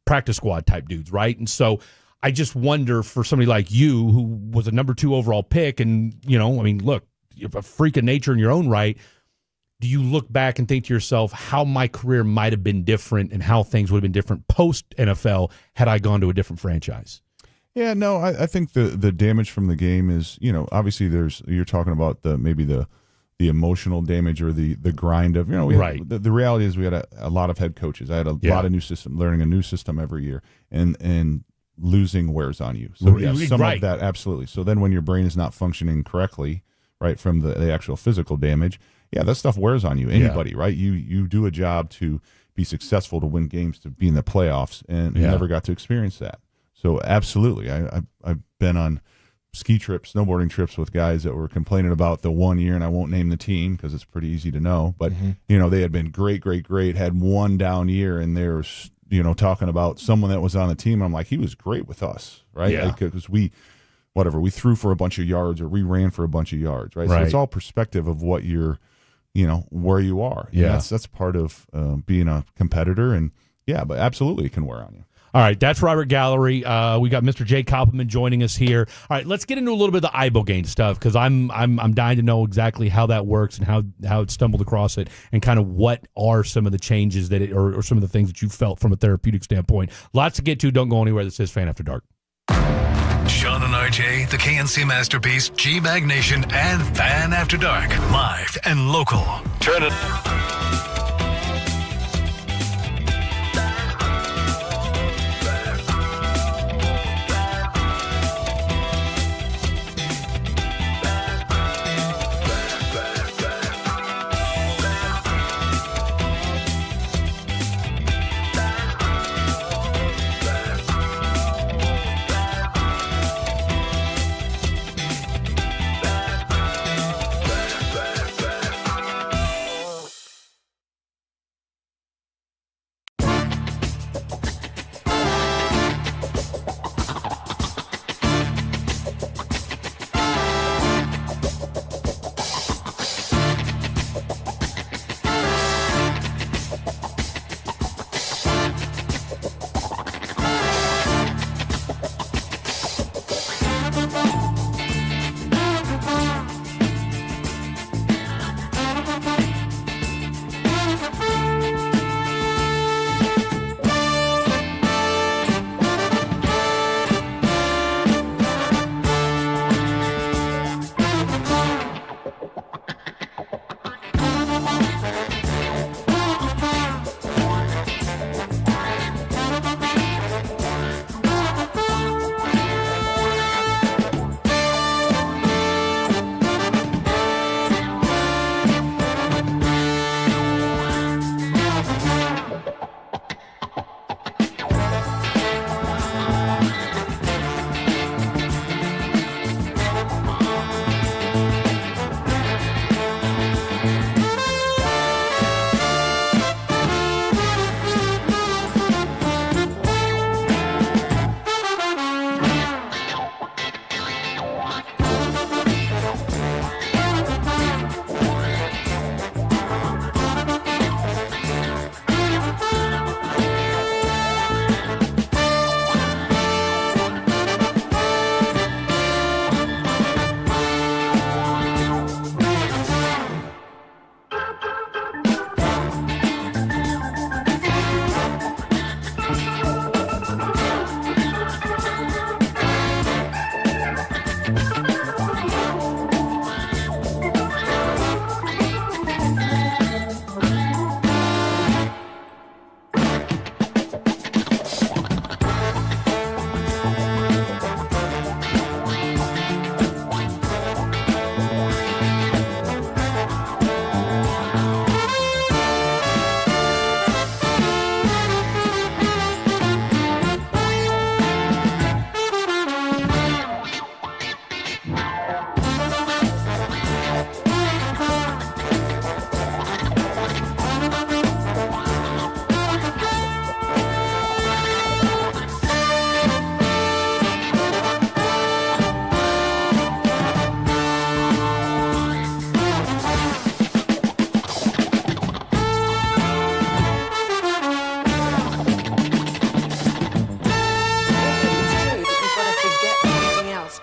practice squad type dudes, right? And so I just wonder for somebody like you, who was a number 2 overall pick, and look, you're a freak of nature in your own right. Do you look back and think to yourself how my career might have been different and how things would have been different post NFL had I gone to a different franchise? Yeah, no, I think the damage from the game is, obviously you're talking about the emotional damage or the grind of, right. The reality is we had a lot of head coaches. I had a lot of new system, learning a new system every year, and losing wears on you. So yeah, some of that, absolutely. So then when your brain is not functioning correctly, right, from the actual physical damage, yeah, that stuff wears on you. Anybody, right? You do a job to be successful, to win games, to be in the playoffs, and never got to experience that. So absolutely, I've been on ski trips, snowboarding trips with guys that were complaining about the 1 year, and I won't name the team because it's pretty easy to know. But they had been great, had one down year, and they were talking about someone that was on the team. And I'm like, he was great with us, right? Yeah. Because we threw for a bunch of yards or we ran for a bunch of yards, right? So it's all perspective of what you're. Where you are. Yeah. And that's part of being a competitor. And but absolutely it can wear on you. All right, that's Robert Gallery. We got Mr. Jay Koppelman joining us here. All right, let's get into a little bit of the ibogaine stuff because I'm dying to know exactly how that works and how it stumbled across it and kind of what are some of the changes that or some of the things that you felt from a therapeutic standpoint. Lots to get to. Don't go anywhere. This is Fan After Dark. Sean and RJ, the KNC Masterpiece, G-Bag Nation, and Fan After Dark. Live and local. Turn it.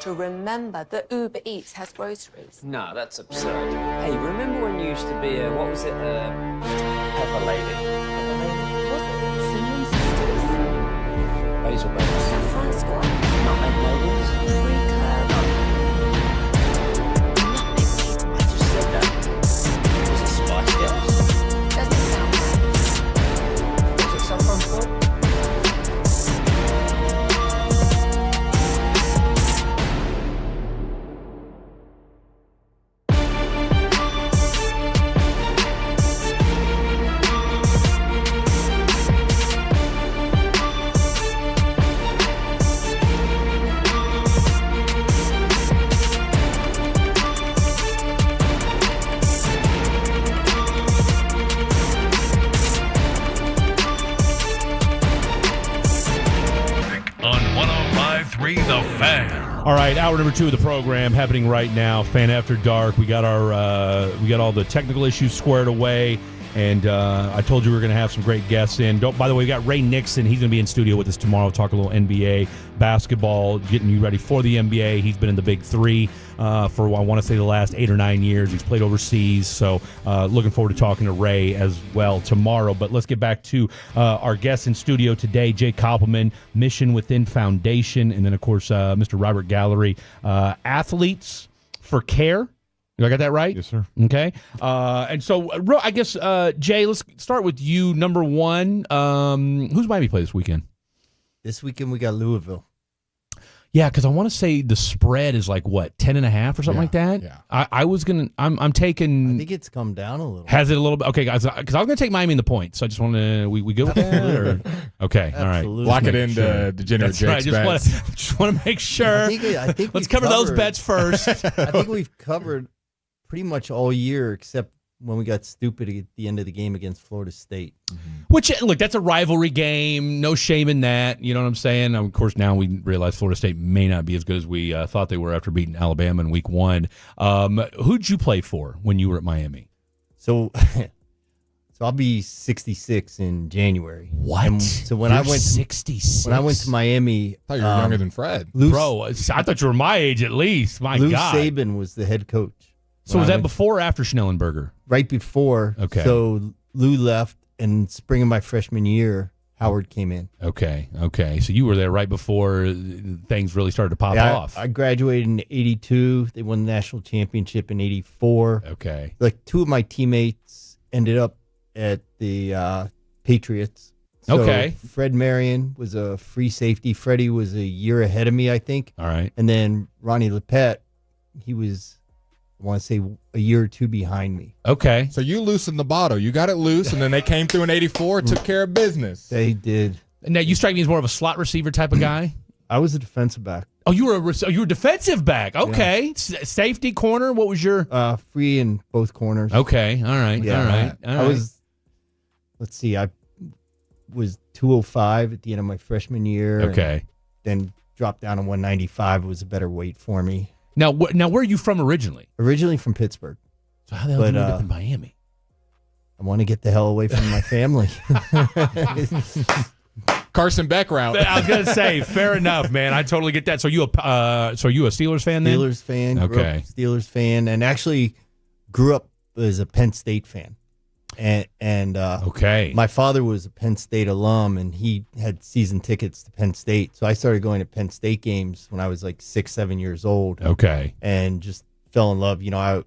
to remember that Uber Eats has groceries. No, that's absurd. Hey, remember when you used to be a, what was it, Pepper Lady? Pepper Lady? Was it Cinnamon Sisters? Basil Brothers. Saffron Squad? Nutmeg Ladies? Free Club? I just said that. Was it Spice Girls? Doesn't sound right. Was it Saffron Squad? On 105.3 The Fan. All right, hour number 2 of the program happening right now. Fan After Dark. We got all the technical issues squared away, and I told you we were going to have some great guests in. By the way, we got Ray Nixon. He's going to be in studio with us tomorrow. Talk a little NBA basketball, getting you ready for the NBA. He's been in the Big Three for I want to say the last 8 or 9 years. He's played overseas, so looking forward to talking to Ray as well tomorrow. But let's get back to our guests in studio today: Jay Koppelman, Mission Within Foundation, and then of course Mr. Robert Gallery, Athletes for Care. I got that right? Yes, sir. Okay. And so I guess Jay, let's start with you. Number one, who's Miami play this weekend? This weekend we got Louisville. Yeah, because I want to say the spread is like what, 10.5 or something like that. Yeah. I'm taking. I think it's come down a little. Has it a little bit? Okay, guys, because I was going to take Miami in the points. So I just want to. We good with that? Or? Okay, all right. Absolutely. Lock it into degenerate That's Jake's right. bets. Just want to make sure. I think Let's we've cover those covered- bets first. I think we've covered pretty much all year except when we got stupid at the end of the game against Florida State. Which, look, that's a rivalry game. No shame in that. You know what I'm saying? Of course, now we realize Florida State may not be as good as we thought they were after beating Alabama in week 1. Who'd you play for when you were at Miami? So I'll be 66 in January. What? And so when I went 66. when I went to Miami, I thought you were younger than Fred. Lou, I thought you were my age at least. My Lou God. Saban was the head coach. So was that before or after Schnellenberger? Right before. Okay. So Lou left, and spring of my freshman year, Howard came in. Okay. So you were there right before things really started to pop off. I graduated in 82. They won the national championship in 84. Okay. Like 2 of my teammates ended up at the Patriots. So Okay. Fred Marion was a free safety. Freddie was a year ahead of me, I think. All right. And then Ronnie Lepet, he was, I want to say, a year or 2 behind me. Okay. So you loosened the bottle. You got it loose, and then they came through in 84, took care of business. They did. Now you strike me as more of a slot receiver type of guy. I was a defensive back. Oh, you were a defensive back. Okay. Safety, corner. What was your? Free in both corners. Okay. All right. Yeah. All right. I was, let's see, I was 205 at the end of my freshman year. Okay. Then dropped down to 195. It was a better weight for me. Now, where are you from originally? Originally from Pittsburgh. So how the hell did you end up in Miami? I want to get the hell away from my family. Carson Beck route. I was gonna say, fair enough, man. I totally get that. So you a Steelers fan then? Steelers fan. Okay. Steelers fan, and actually grew up as a Penn State fan. And okay. My father was a Penn State alum, and he had season tickets to Penn State. So I started going to Penn State games when I was like 6, 7 years old. Okay. And just fell in love. You know,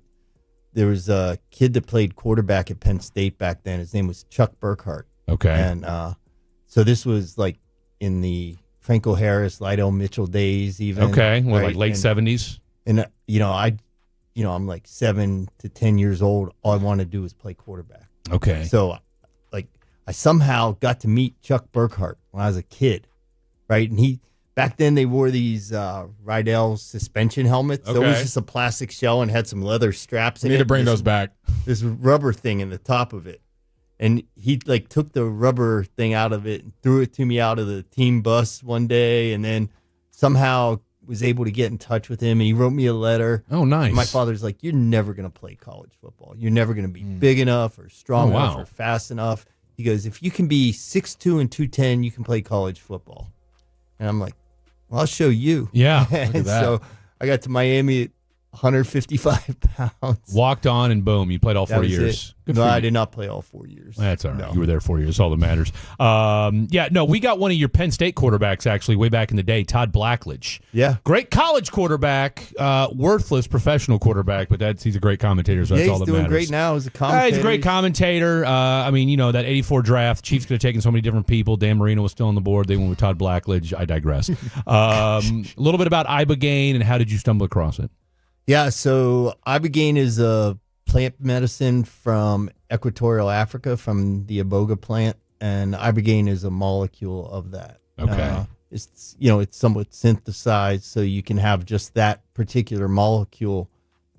there was a kid that played quarterback at Penn State back then. His name was Chuck Burkhart. Okay. And so this was like in the Franco Harris, Lydell Mitchell days, even. Okay. Well, right? like late 70s. And I'm like 7 to 10 years old. All I wanted to do was play quarterback. Okay. So, like, I somehow got to meet Chuck Burkhart when I was a kid, right? And back then they wore these Rydell suspension helmets. So it was just a plastic shell and had some leather straps in it. We need to bring those back. This rubber thing in the top of it. And he like took the rubber thing out of it and threw it to me out of the team bus one day, and then somehow was able to get in touch with him, and he wrote me a letter. Oh, nice. And my father's like, "You're never going to play college football. You're never going to be big enough or strong enough or fast enough." He goes, "If you can be 6'2" and 210, you can play college football." And I'm like, "Well, I'll show you." Yeah. And so I got to Miami at 155 pounds. Walked on and boom, you played all 4 years. No, I did not play all 4 years. That's all right. No. You were there 4 years. All that matters. We got one of your Penn State quarterbacks actually way back in the day, Todd Blackledge. Yeah. Great college quarterback, worthless professional quarterback, but he's a great commentator, so that's all that matters. He's doing great now as a commentator. He's a great commentator. That 84 draft, Chiefs could have taken so many different people. Dan Marino was still on the board. They went with Todd Blackledge. I digress. A little bit about ibogaine and how did you stumble across it? Yeah, so ibogaine is a plant medicine from Equatorial Africa, from the iboga plant, and ibogaine is a molecule of that. Okay. It's somewhat synthesized, so you can have just that particular molecule.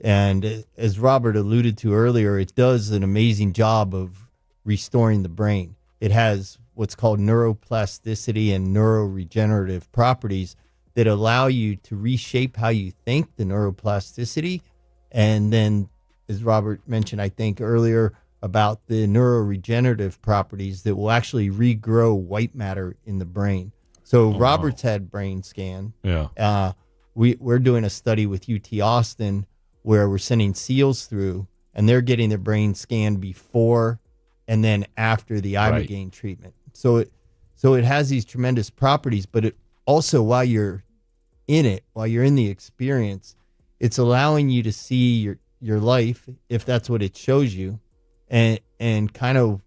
And as Robert alluded to earlier, it does an amazing job of restoring the brain. It has what's called neuroplasticity and neuroregenerative properties that allow you to reshape how you think, the neuroplasticity. And then, as Robert mentioned, I think earlier, about the neuroregenerative properties that will actually regrow white matter in the brain. So Robert's had brain scan. Yeah. We're doing a study with UT Austin where we're sending SEALs through, and they're getting their brain scanned before and then after the ibogaine treatment. So it has these tremendous properties, but it also, while you're in the experience, it's allowing you to see your life, if that's what it shows you, and kind of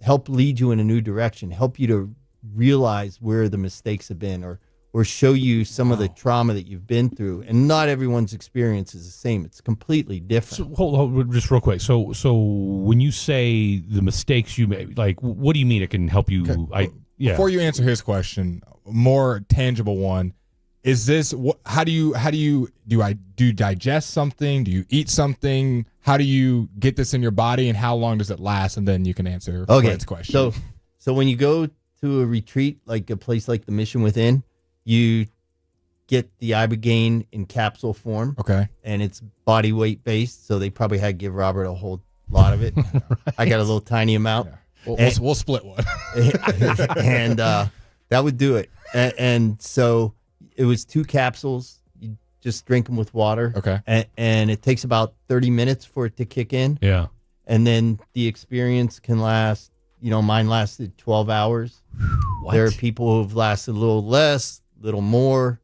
help lead you in a new direction, help you to realize where the mistakes have been, or show you some of the trauma that you've been through. And not everyone's experience is the same. It's completely different. So hold just real quick. So when you say the mistakes you made, like, what do you mean it can help you? Okay. Before you answer his question, more tangible one, is this, how do you digest something? Do you eat something? How do you get this in your body, and how long does it last? And then you can answer Fred's question. So when you go to a retreat, like a place like the Mission Within, you get the ibogaine in capsule form. Okay. And it's body weight based, so they probably had to give Robert a whole lot of it. Right. I got a little tiny amount. Yeah. We'll split one. And that would do it. And so it was 2 capsules. You just drink them with water. Okay. And it takes about 30 minutes for it to kick in. Yeah. And then the experience can last, mine lasted 12 hours. What? There are people who've lasted a little less, a little more,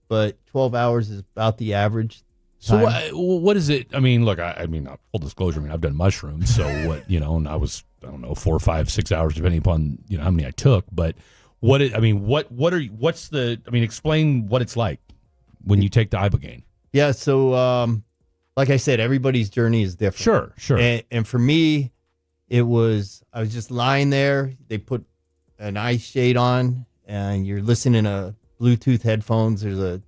but 12 hours is about the average time. So what is it? I mean, look, full disclosure, I've done mushrooms, so what, and I was, 4, 5, 6 hours, depending upon, how many I took, but explain what it's like when you take the ibogaine. Yeah. So, like I said, everybody's journey is different. Sure. And for me, I was just lying there. They put an eye shade on, and you're listening to Bluetooth headphones. There's a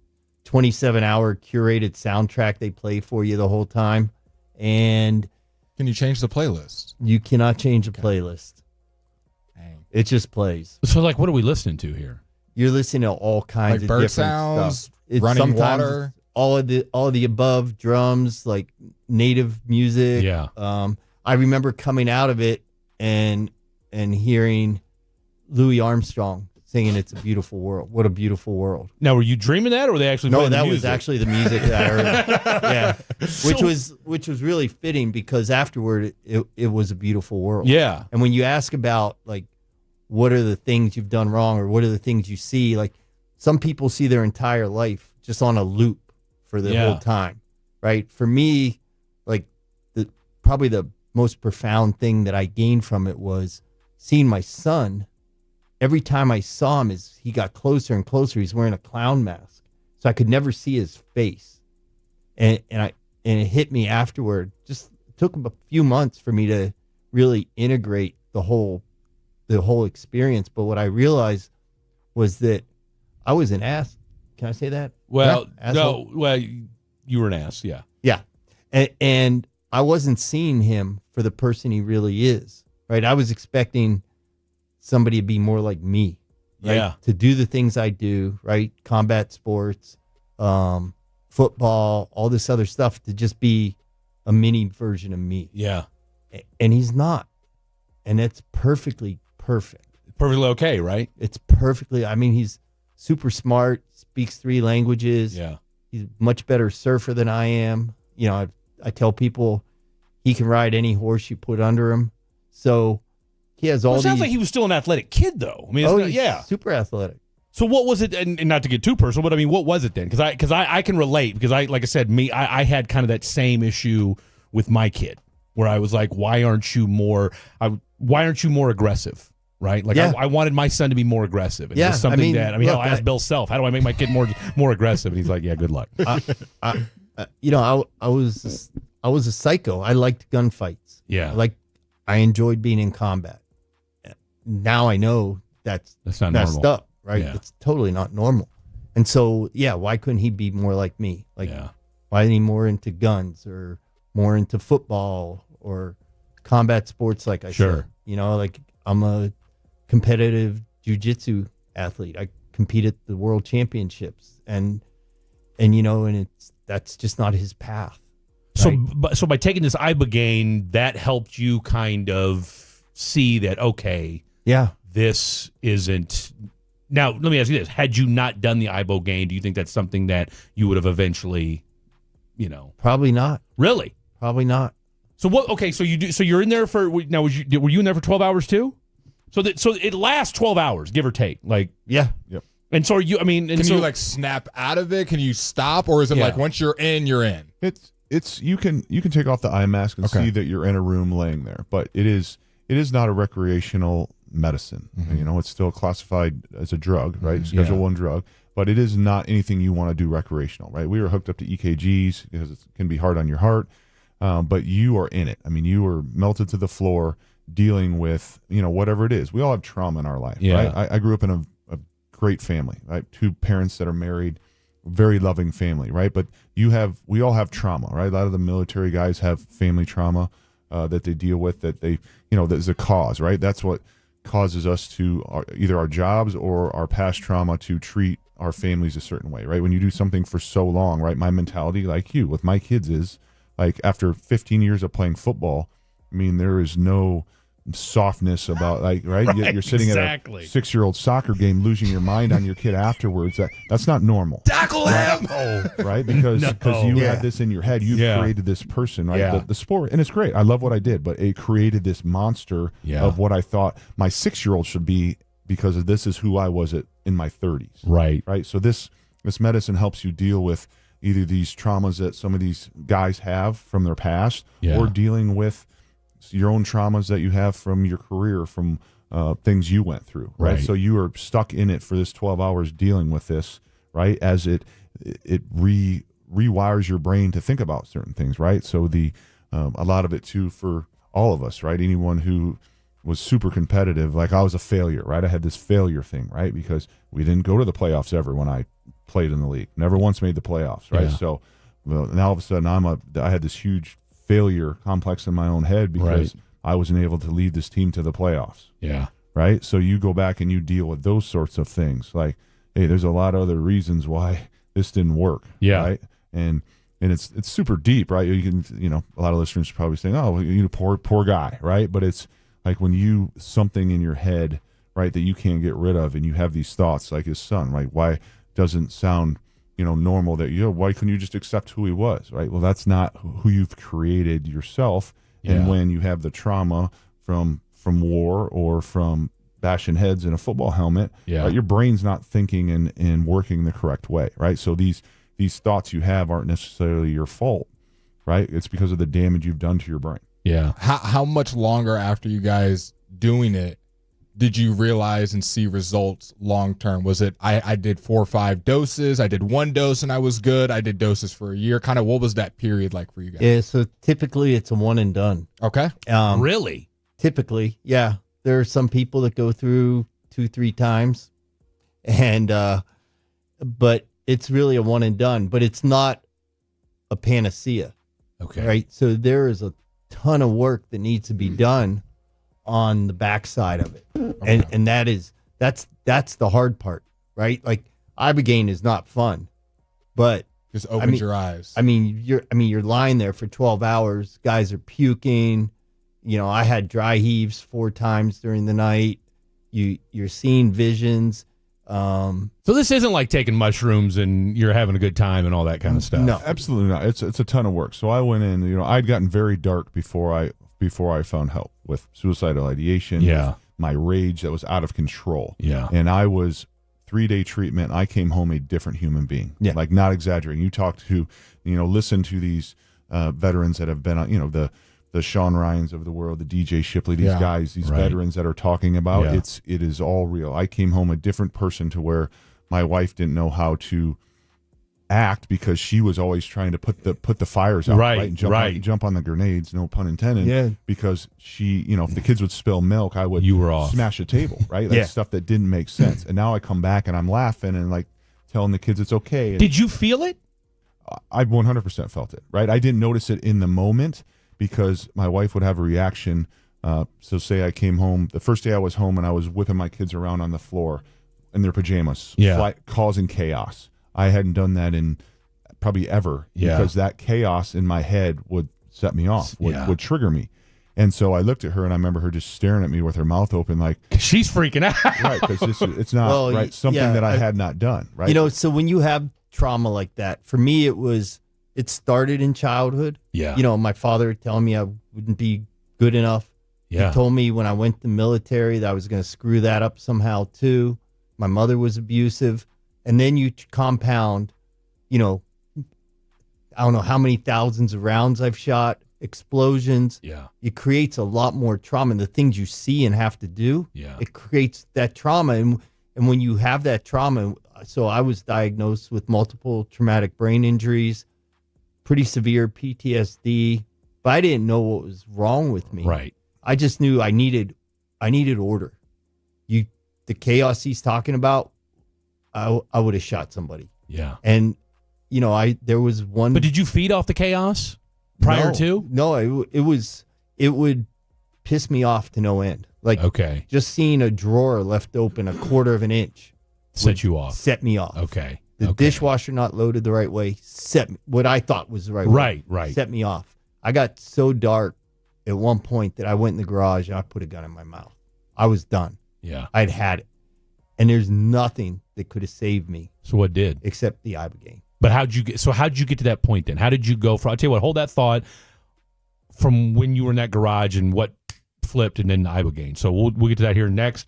27-hour curated soundtrack they play for you the whole time. And can you change the playlist? You cannot change the playlist. Dang. It just plays. So, like, what are we listening to here? You're listening to all kinds of bird different sounds, stuff. It's running water, all of the above, drums, like native music. Yeah. I remember coming out of it and hearing Louis Armstrong singing "It's a Beautiful World." What a beautiful world! Now, were you dreaming that, or were they actually? No, playing that the was actually the music that I heard. Yeah, which was really fitting, because afterward it was a beautiful world. Yeah. And when you ask about, like, what are the things you've done wrong, or what are the things you see, like, some people see their entire life just on a loop for the whole time, right? For me, like, probably the most profound thing that I gained from it was seeing my son. Every time I saw him, as he got closer and closer, he's wearing a clown mask, so I could never see his face. And it hit me afterward. Just took a few months for me to really integrate the whole experience. But what I realized was that I was an ass. Can I say that? Well, yeah, no. Well, you were an ass. Yeah. Yeah. And I wasn't seeing him for the person he really is. Right. I was expecting somebody to be more like me. Right? Yeah. To do the things I do. Right. Combat sports, football, all this other stuff, to just be a mini version of me. Yeah. And he's not. And it's perfectly perfect. Perfectly okay, right? It's perfectly. I mean, he's super smart, speaks 3 languages. Yeah. He's a much better surfer than I am. You know, I tell people he can ride any horse you put under him. So he has all It sounds like he was still an athletic kid, though. I mean, he's super athletic. So what was it, and not to get too personal, but I mean, what was it then? Because I can relate, because like I said, I had kind of that same issue with my kid, where I was like, why aren't you more aggressive? Right? Like I wanted my son to be more aggressive. And it was something I'll ask Bill Self, how do I make my kid more aggressive? And he's like, yeah, good luck. You know, I was a psycho. I liked gunfights. Yeah. I enjoyed being in combat. Now I know that's not messed normal. up, right? Yeah. It's totally not normal. And so, why couldn't he be more like me? Why isn't he more into guns or more into football or combat sports, like I said? You know, like I'm a competitive jiu-jitsu athlete. I compete at the world championships, and you know, and that's just not his path. Right? So by taking this ibogaine, that helped you kind of see that, okay, this isn't. Now, let me ask you this: had you not done the ibogaine, do you think that's something that you would have eventually, you know? Probably not. Really? Probably not. So what? Okay, so you do. So you're in there for now. Were you in there for 12 hours too? So it lasts 12 hours, give or take. Like, yeah. Yep. And so you, I mean, and can so, you like snap out of it? Can you stop, or is it like once you're in, you're in? It's you can take off the eye mask and see that you're in a room laying there, but it is not a recreational medicine. You know, it's still classified as a drug, right? Schedule 1 drug, but it is not anything you want to do recreational, right? We were hooked up to EKGs because it can be hard on your heart, but you are in it. I mean, you are melted to the floor, dealing with, you know, whatever it is. We all have trauma in our life, right? I grew up in a great family, right? 2 parents that are married, very loving family, right? But we all have trauma, right? A lot of the military guys have family trauma that they deal with, that they, you know, there's a cause, right? That's what causes us to either our jobs or our past trauma to treat our families a certain way, right? When you do something for so long, right? My mentality, like you, with my kids, is like after 15 years of playing football, I mean, there is no softness about, like, right? You're sitting at a 6-year-old soccer game, losing your mind on your kid afterwards. That's not normal. Tackle him, right? Because you had this in your head. You've created this person, right? The sport, and it's great. I love what I did, but it created this monster of what I thought my 6-year-old should be, because this is who I was in my 30s. Right. So this medicine helps you deal with either these traumas that some of these guys have from their past, or dealing with your own traumas that you have from your career, from things you went through, right? So you are stuck in it for this 12 hours dealing with this, right? As it rewires your brain to think about certain things, right? So a lot of it too for all of us, right? Anyone who was super competitive, like I was a failure, right? I had this failure thing, right? Because we didn't go to the playoffs ever when I played in the league. Never once made the playoffs, right? So now all of a sudden I had this huge failure complex in my own head because I wasn't able to lead this team to the playoffs. Right. So you go back and you deal with those sorts of things. Like, hey, there's a lot of other reasons why this didn't work. Right. And it's super deep, right? You can, you know, a lot of listeners are probably saying, oh, you poor guy, right? But it's like when something in your head, right, that you can't get rid of, and you have these thoughts like his son, right? Why doesn't sound, you know, normal that, you know, why couldn't you just accept who he was, right? Well, that's not who you've created yourself. And when you have the trauma from war or from bashing heads in a football helmet, right, your brain's not thinking and working the correct way, right? So these thoughts you have aren't necessarily your fault, right? It's because of the damage you've done to your brain. How much longer after you guys doing it did you realize and see results long term? Was it I did 4 or 5 doses, I did 1 dose and I was good, I did doses for a year? Kind of what was that period like for you guys? So typically it's a one and done. Okay. Really? Typically, yeah. There are some people that go through 2-3 times, and but it's really a one and done. But it's not a panacea. Okay. Right. So there is a ton of work that needs to be done on the backside of it, and that's the hard part, right? Like ibogaine is not fun, but just opens your eyes. I mean, you're lying there for 12 hours. Guys are puking. You know, I had dry heaves 4 times during the night. You're seeing visions. So this isn't like taking mushrooms and you're having a good time and all that kind of stuff. No, absolutely not. It's a ton of work. So I went in. I'd gotten very dark before I found help with suicidal ideation. Yeah. With my rage that was out of control. Yeah. And I was 3-day treatment. I came home a different human being. Yeah. Like, not exaggerating. You talk to, listen to these veterans that have been on, the Sean Ryans of the world, the DJ Shipley, these guys, these veterans that are talking about it is all real. I came home a different person to where my wife didn't know how to act because she was always trying to put the fires out, right? And jump on the grenades, no pun intended. Yeah. Because she, if the kids would spill milk, I would smash a table, right? That's stuff that didn't make sense. And now I come back and I'm laughing and like telling the kids it's okay. And did you feel it? I 100% felt it, right? I didn't notice it in the moment because my wife would have a reaction. So say I came home, the first day I was home and I was whipping my kids around on the floor in their pajamas, causing chaos. I hadn't done that in probably ever because that chaos in my head would set me off, would trigger me. And so I looked at her and I remember her just staring at me with her mouth open like, she's freaking out. Right, because it's not something that I had not done, right? So when you have trauma like that, for me it started in childhood. Yeah. My father telling me I wouldn't be good enough. Yeah. He told me when I went to the military that I was going to screw that up somehow too. My mother was abusive. And then you compound, I don't know how many thousands of rounds I've shot, explosions. Yeah. It creates a lot more trauma. And the things you see and have to do, it creates that trauma. And when you have that trauma, so I was diagnosed with multiple traumatic brain injuries, pretty severe PTSD, but I didn't know what was wrong with me. Right. I just knew I needed order. The chaos he's talking about, I would have shot somebody. Yeah. And, there was one. But did you feed off the chaos prior to? No, it would piss me off to no end. Like, okay, just seeing a drawer left open a quarter of an inch set you off. Set me off. Okay. The dishwasher not loaded the right way set me, what I thought was the right way. Right. Set me off. I got so dark at one point that I went in the garage and I put a gun in my mouth. I was done. Yeah. I'd had it. And there's nothing that could have saved me. So what did? Except the Ibogaine. But how'd you get to that point then? How did you go from, I'll tell you what, hold that thought from when you were in that garage and what flipped and then Ibogaine. So we'll get to that here next.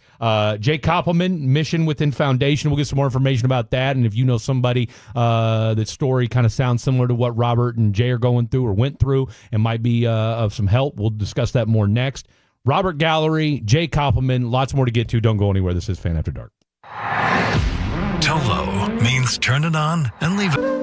Jay Koppelman, Mission Within Foundation. We'll get some more information about that. And if you know somebody that story kind of sounds similar to what Robert and Jay are going through or went through and might be of some help, we'll discuss that more next. Robert Gallery, Jay Koppelman, lots more to get to. Don't go anywhere. This is Fan After Dark. Tolo means turn it on and leave it.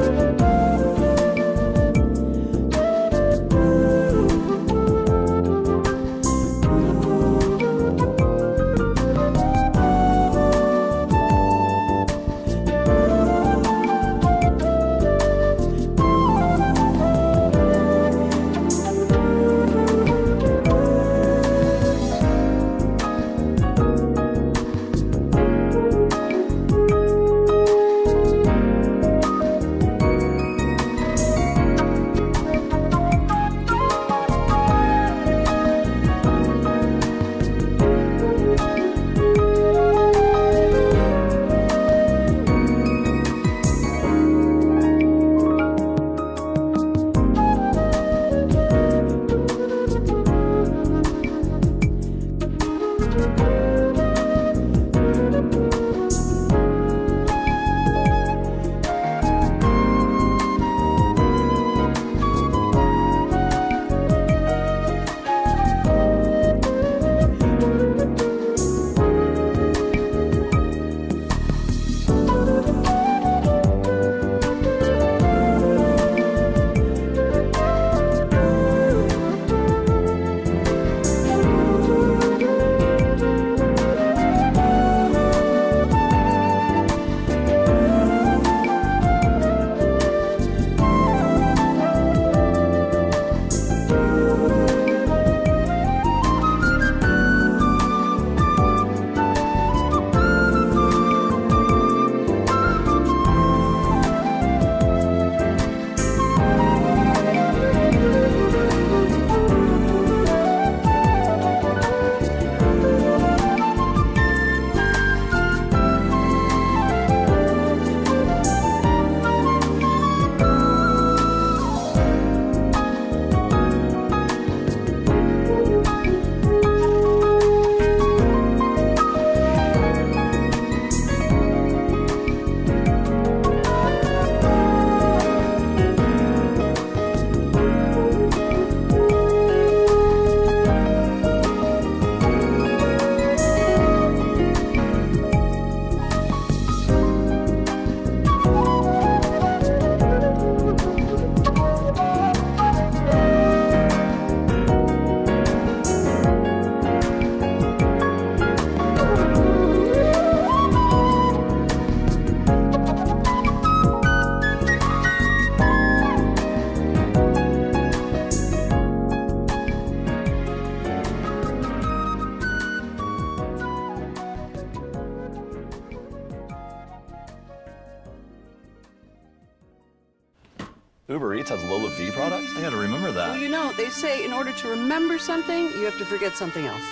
Uber Eats has Lola V products? I gotta remember that. Well, you know, they say in order to remember something, you have to forget something else.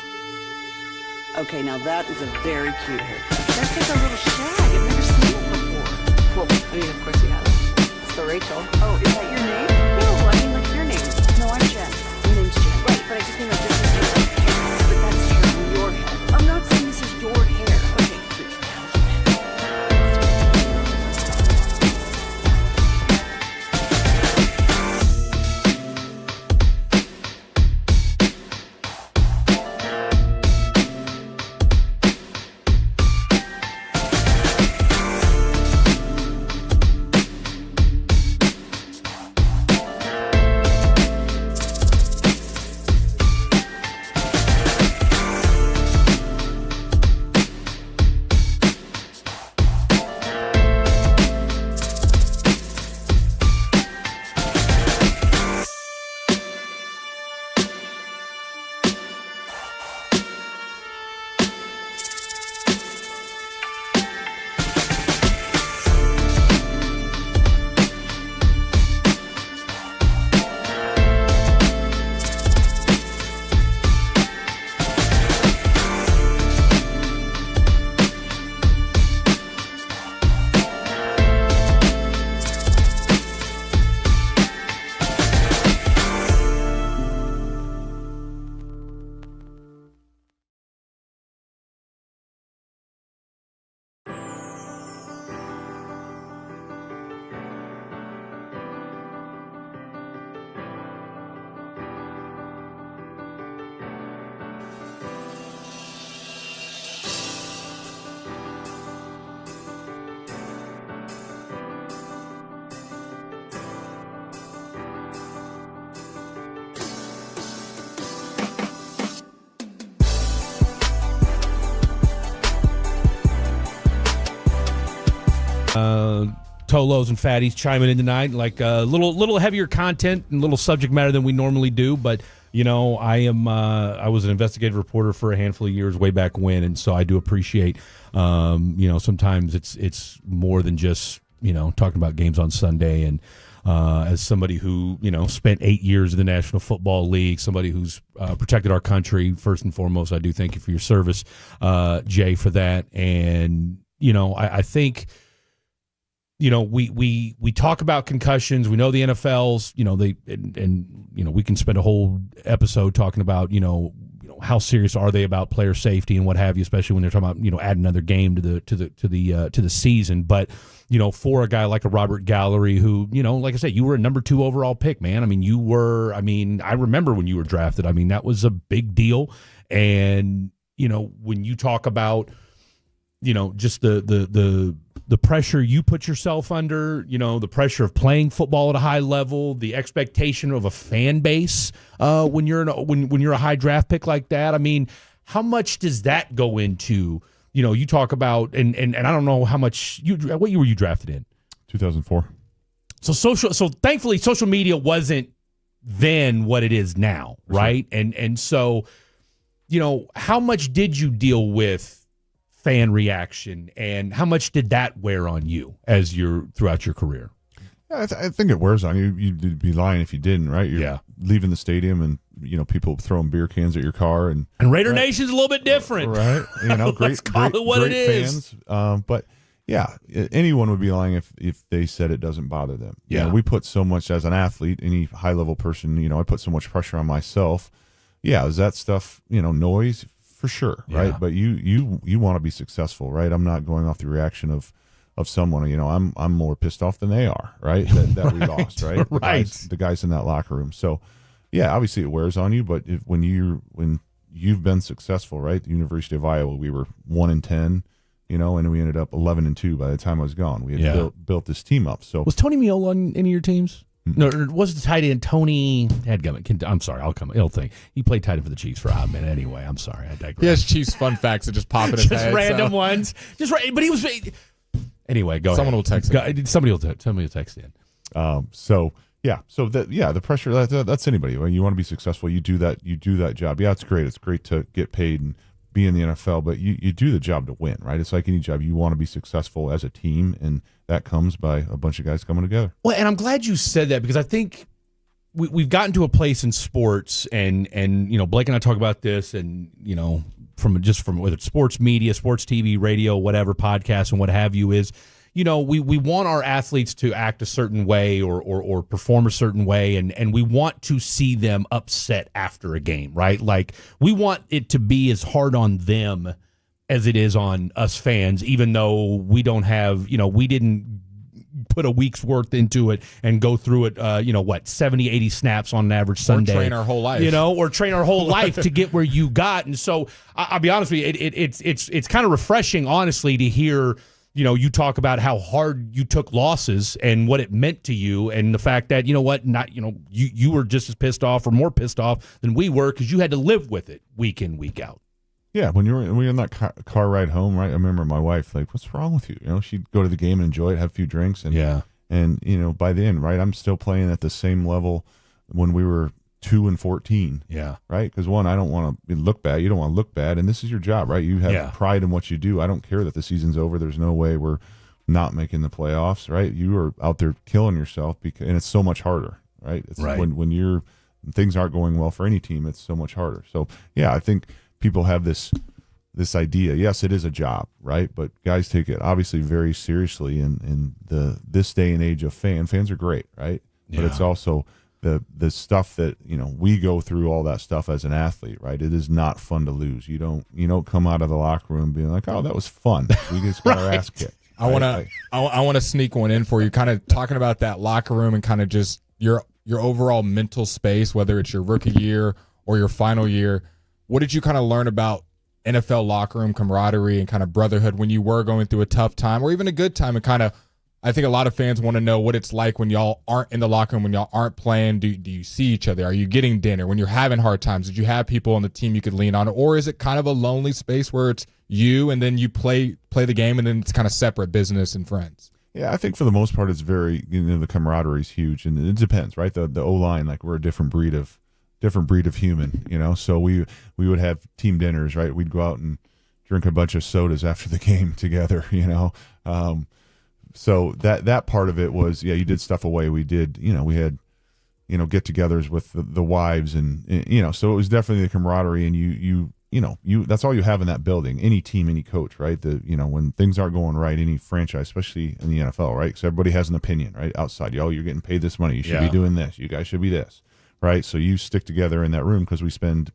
Okay, now that is a very cute haircut. That's like a little shag. I've never seen it before. Well, I mean, of course you have. It's the Rachel. Oh, is that your name? No, I mean like your name. No, I'm Jen. My name's Jen. Right, but I just mean like this is your hair. But that's hair on your head. I'm not saying this is your hair. Okay, please. Tolos and Fatties chiming in tonight, like a little heavier content and little subject matter than we normally do. But I was an investigative reporter for a handful of years way back when, and so I do appreciate. Sometimes it's more than just talking about games on Sunday. And as somebody who spent 8 years in the National Football League, somebody who's protected our country first and foremost, I do thank you for your service, Jay, for that. And I think. We talk about concussions. We know the NFL's, we can spend a whole episode talking about, how serious are they about player safety and what have you, especially when they're talking about, add another game to the season. But, for a guy like a Robert Gallery who, like I said, you were a number 2 overall pick, man. I remember when you were drafted. That was a big deal. And, when you talk about, just the pressure you put yourself under, the pressure of playing football at a high level, the expectation of a fan base when you're a high draft pick like that. How much does that go into? You talk about and I don't know how much what year were you drafted in? 2004. So thankfully social media wasn't then what it is now, right? Sure. And so how much did you deal with fan reaction, and how much did that wear on you throughout your career? Yeah, I think it wears on you. You'd be lying if you didn't, right? You're leaving the stadium and people throwing beer cans at your car, and Raider Nation's a little bit different, right? Let's call it what it is. Fans, but yeah, anyone would be lying if they said it doesn't bother them. Yeah, we put so much as an athlete, any high level person. I put so much pressure on myself. Yeah, is that stuff noise? For sure, right? Yeah. But you want to be successful, right? I'm not going off the reaction of someone. I'm more pissed off than they are, right? That we lost, right? Right. The guys in that locker room. So, yeah, obviously it wears on you. But when you've been successful, right? The University of Iowa, we were 1-10, and we ended up 11-2 by the time I was gone. We had built this team up. So was Tony Meola on any of your teams? No, it was the tight end Tony Headgummit. I'm sorry, He'll think he played tight end for the Chiefs for a hot minute. Anyway, I'm sorry, I digress. He has Chiefs fun facts that just pop in his head. Just random ones. But he was. Anyway, go Someone ahead. will text. Somebody will text in. The pressure that's anybody. When you want to be successful, you do that job. Yeah, it's great. It's great to get paid and be in the NFL, but you do the job to win, right? It's like any job. You want to be successful as a team, and that comes by a bunch of guys coming together. Well, and I'm glad you said that, because I think we've gotten to a place in sports, and Blake and I talk about this, and from whether it's sports media, sports TV, radio, whatever, podcasts and what have you, is we want our athletes to act a certain way or perform a certain way, and we want to see them upset after a game, right? Like, we want it to be as hard on them as it is on us fans, even though we don't have, we didn't put a week's worth into it and go through it, 70, 80 snaps on an average Sunday. Or train our whole life. Or train our whole life to get where you got. And so I'll be honest with you, it's kind of refreshing, honestly, to hear, you talk about how hard you took losses and what it meant to you, and the fact that, you were just as pissed off or more pissed off than we were, because you had to live with it week in, week out. Yeah, when you're in that car ride home, right? I remember my wife, like, what's wrong with you? She'd go to the game and enjoy it, have a few drinks, and by the end, right, I'm still playing at the same level when we were 2-14. Yeah, right. Because one, I don't want to look bad. You don't want to look bad, and this is your job, right? You have pride in what you do. I don't care that the season's over. There's no way we're not making the playoffs, right? You are out there killing yourself, and it's so much harder, right? It's right. When things aren't going well for any team, it's so much harder. So yeah, I think people have this idea. Yes, it is a job, right? But guys take it obviously very seriously. In this day and age of fans are great, right? Yeah. But it's also the stuff that we go through, all that stuff as an athlete, right? It is not fun to lose. You don't come out of the locker room being like, oh, that was fun. We just got our ass kicked. I want to sneak one in for you, kind of talking about that locker room and kind of just your overall mental space, whether it's your rookie year or your final year. What did you kind of learn about NFL locker room camaraderie and kind of brotherhood when you were going through a tough time or even a good time? And kind of, I think a lot of fans want to know what it's like when y'all aren't in the locker room, when y'all aren't playing. Do you see each other? Are you getting dinner? When you're having hard times, did you have people on the team you could lean on? Or is it kind of a lonely space where it's you and then you play the game and then it's kind of separate, business and friends? Yeah, I think for the most part it's very, the camaraderie is huge, and it depends, right? The O-line, like, we're a different breed of human, so we would have team dinners, right? We'd go out and drink a bunch of sodas after the game together, so that part of it was, you did stuff away. We did, we had, get-togethers with the wives, and so it was definitely the camaraderie, and you that's all you have in that building, any team, any coach, right? When things aren't going right, any franchise, especially in the NFL, right? Because everybody has an opinion, right? Outside, you're getting paid this money, you should be doing this, you guys should be this. Right, so you stick together in that room because we spend,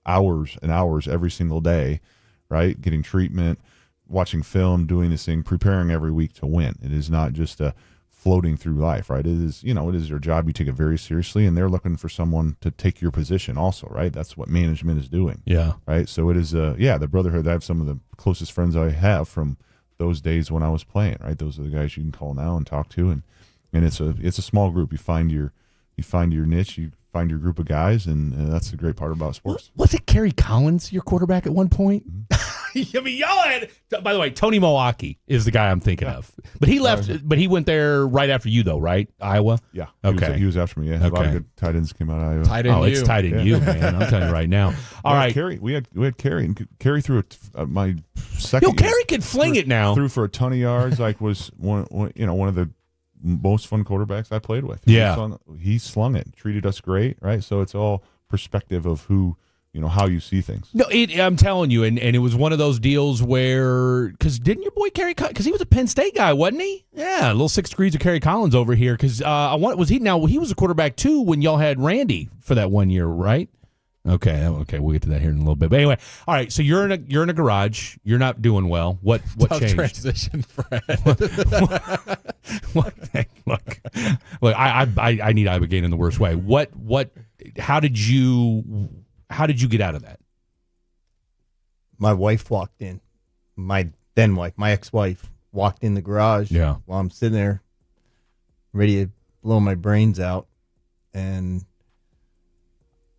hours and hours every single day, right, getting treatment, watching film, doing this thing, preparing every week to win. It is not just a floating through life, right? It is, it is your job. You take it very seriously, and they're looking for someone to take your position also, right? That's what management is doing. Yeah. Right. So it is, the brotherhood. I have some of the closest friends I have from those days when I was playing, right? Those are the guys you can call now and talk to, and it's a small group. You find your niche, you find your group of guys, and that's the great part about sports. Was it Kerry Collins, your quarterback, at one point? I mean, y'all had, by the way, Tony Milwaukee is the guy I'm thinking of. But he left, but he went there right after you, though, right? Iowa? Yeah. Okay. He was after me, yeah. A lot of good tight ends came out of Iowa. Tight end it's tight end you, man. I'm telling you right now. All right. Kerry, we had Kerry, and Kerry threw my second year. Kerry can fling it now. Threw for a ton of yards, was one of the most fun quarterbacks I played with. Yeah. He slung it, treated us great, right? So it's all perspective of who, how you see things. No, I'm telling you, and it was one of those deals where, because didn't your boy Kerry, because he was a Penn State guy, wasn't he? Yeah, a little 6 degrees of Kerry Collins over here, because he was a quarterback too when y'all had Randy for that 1 year, right? Okay, we'll get to that here in a little bit. But anyway, all right. So you're in a garage. You're not doing well. What Tough changed? Transition, Fred. Look. I need Ibogaine in the worst way. How did you get out of that? My wife walked in. My then wife, my ex-wife, walked in the garage. Yeah. While I'm sitting there, ready to blow my brains out, and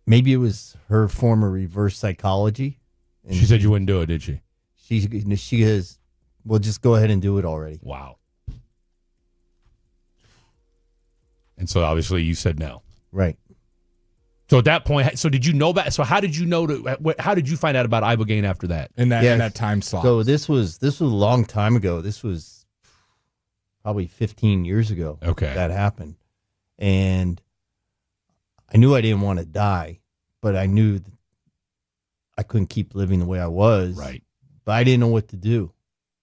maybe it was her form of reverse psychology. And she said you wouldn't do it, did she? She goes, well, just go ahead and do it already. Wow. And so obviously you said no. Right. So at that point, so did you know about? So how did you know? How did you find out about Ibogaine after that? In that time slot. So this was a long time ago. This was probably 15 years ago. Okay, that happened, and I knew I didn't want to die, but I knew that I couldn't keep living the way I was. Right. But I didn't know what to do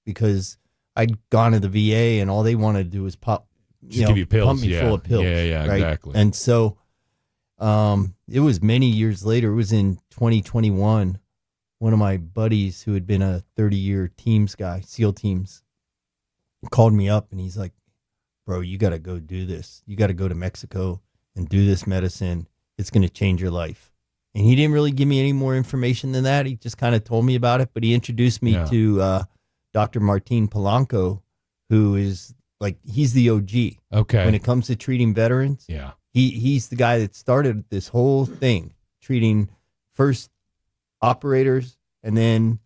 because I'd gone to the VA and all they wanted to do was give you pills, pump me full of pills. Yeah, right? Exactly. And so it was many years later. It was in 2021. One of my buddies who had been a 30-year teams guy, SEAL teams, called me up and he's like, bro, you got to go do this. You got to go to Mexico and do this medicine. It's going to change your life. And he didn't really give me any more information than that. He just kind of told me about it, but he introduced me to Dr. Martin Polanco, who is he's the OG. Okay. When it comes to treating veterans. Yeah. He's the guy that started this whole thing, treating first operators and then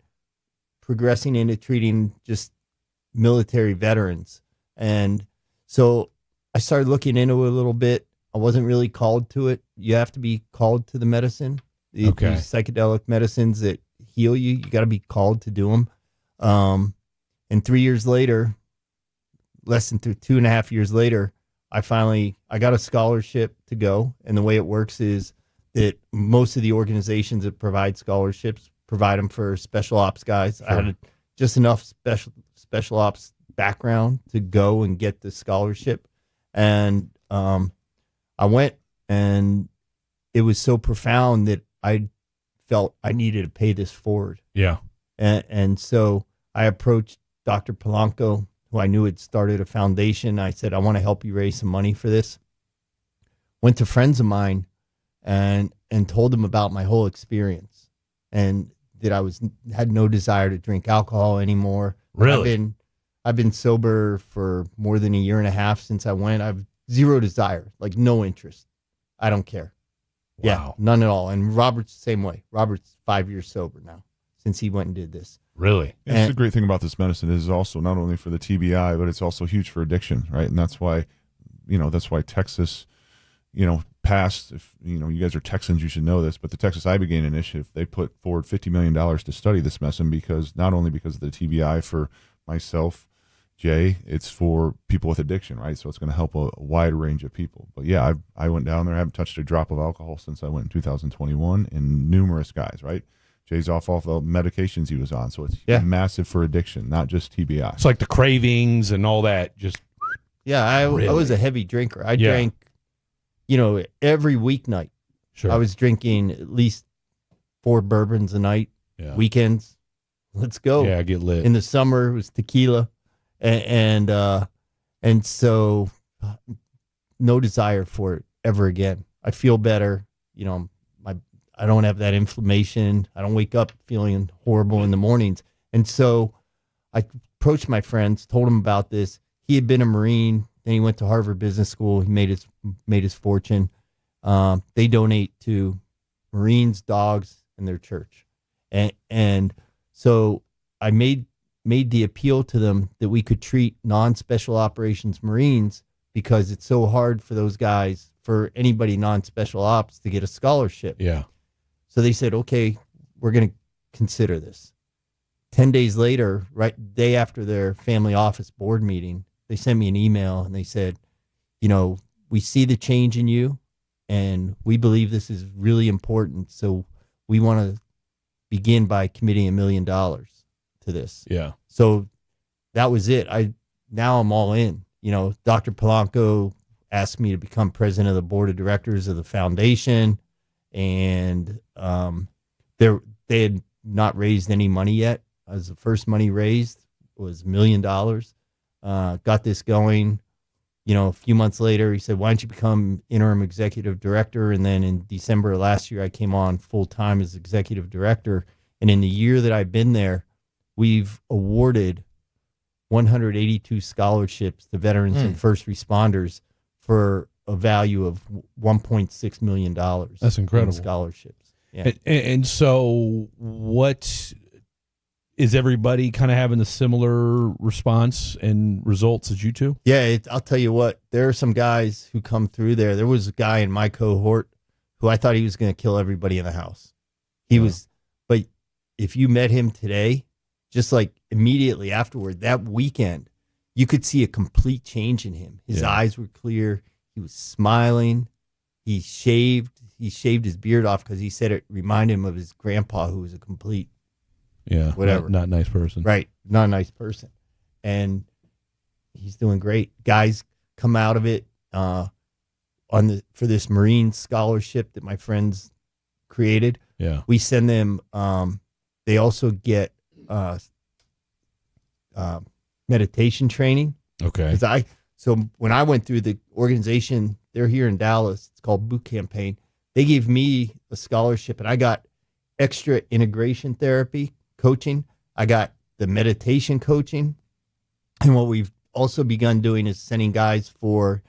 progressing into treating just military veterans. And so I started looking into it a little bit. I wasn't really called to it. You have to be called to the medicine. These psychedelic medicines that heal you, you got to be called to do them. And 3 years later, less than 2.5 years later, I got a scholarship to go. And the way it works is that most of the organizations that provide scholarships provide them for special ops guys. Sure. I had just enough special ops background to go and get the scholarship. And I went, and it was so profound that I felt I needed to pay this forward. Yeah. And so I approached Dr. Polanco, who I knew had started a foundation. I said, I want to help you raise some money for this. Went to friends of mine and told them about my whole experience and that I had no desire to drink alcohol anymore. Really? I've been sober for more than 1.5 years since I went. I've zero desire, no interest. I don't care. Wow. Yeah, none at all. And Robert's the same way. Robert's 5 years sober now since he went and did this. Really? And the great thing about this medicine is also not only for the TBI, but it's also huge for addiction, right? And that's why, Texas, passed. If you guys are Texans, you should know this. But the Texas Ibogaine Initiative, they put forward $50 million to study this medicine not only because of the TBI for myself, Jay, it's for people with addiction, right? So it's going to help a wide range of people. But yeah, I went down there. I haven't touched a drop of alcohol since I went in 2021, and numerous guys, right? Jay's off all the medications he was on. So it's massive for addiction, not just TBI. It's like the cravings and all that. Just I was a heavy drinker. I drank, every weeknight. Sure. I was drinking at least 4 bourbons a night. Yeah. Weekends, let's go. Yeah, get lit. In the summer, it was tequila. And so no desire for it ever again. I feel better. I don't have that inflammation. I don't wake up feeling horrible in the mornings. And so I approached my friends, told them about this. He had been a Marine. Then he went to Harvard Business School. He made his fortune. They donate to Marines, dogs, and their church. And so I made the appeal to them that we could treat non-special operations Marines because it's so hard for those guys, for anybody non-special ops, to get a scholarship. Yeah. So they said, okay, we're going to consider this. 10 days later, right day after their family office board meeting, they sent me an email and they said, we see the change in you and we believe this is really important. So we want to begin by committing $1 million to this. Yeah. So that was it. Now I'm all in. Dr. Polanco asked me to become president of the board of directors of the foundation, and they had not raised any money yet. As the first money raised was $1 million. Got this going. A few months later, he said, "Why don't you become interim executive director?" And then in December of last year, I came on full time as executive director. And in the year that I've been there, we've awarded 182 scholarships to veterans and first responders for a value of $1.6 million. That's incredible. Scholarships. Yeah. And so what is everybody kind of having a similar response and results as you two? Yeah, I'll tell you what, there are some guys who come through there. There was a guy in my cohort who I thought he was going to kill everybody in the house. He was, but if you met him today, just like immediately afterward, that weekend, you could see a complete change in him. His eyes were clear. He was smiling. He shaved his beard off because he said it reminded him of his grandpa, who was a complete whatever. Not a nice person. Right. Not a nice person. And he's doing great. Guys come out of it for this Marine scholarship that my friends created. Yeah. We send them they also get meditation training. Okay. So when I went through the organization, they're here in Dallas, it's called Boot Campaign. They gave me a scholarship and I got extra integration therapy coaching. I got the meditation coaching. And what we've also begun doing is sending guys for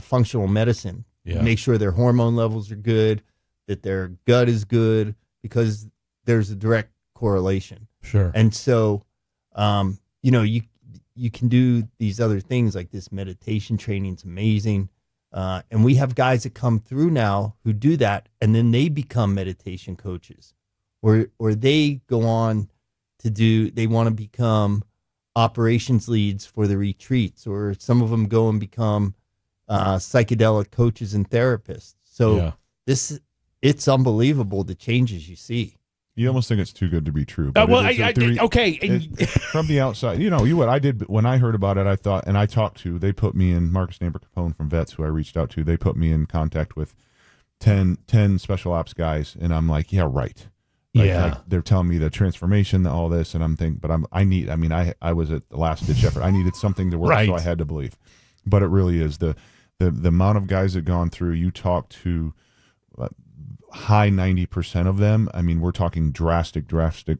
functional medicine. Make sure their hormone levels are good, that their gut is good, because there's a direct correlation. Sure. And so, you can do these other things like this meditation training. It's amazing. And we have guys that come through now who do that, and then they become meditation coaches, or they go on to they want to become operations leads for the retreats, or some of them go and become psychedelic coaches and therapists. So it's unbelievable the changes you see. You almost think it's too good to be true. From the outside, what I did when I heard about it, I thought, and I talked to, they put me in, Marcus Neighbor-Capone from Vets, who I reached out to, they put me in contact with 10 special ops guys, and I'm like, yeah, right. Like they're telling me the transformation, all this, and I'm thinking, but I was at the last ditch effort. I needed something to work, so I had to believe. But it really is the amount of guys that gone through. You talk to high 90% of them. I mean, we're talking drastic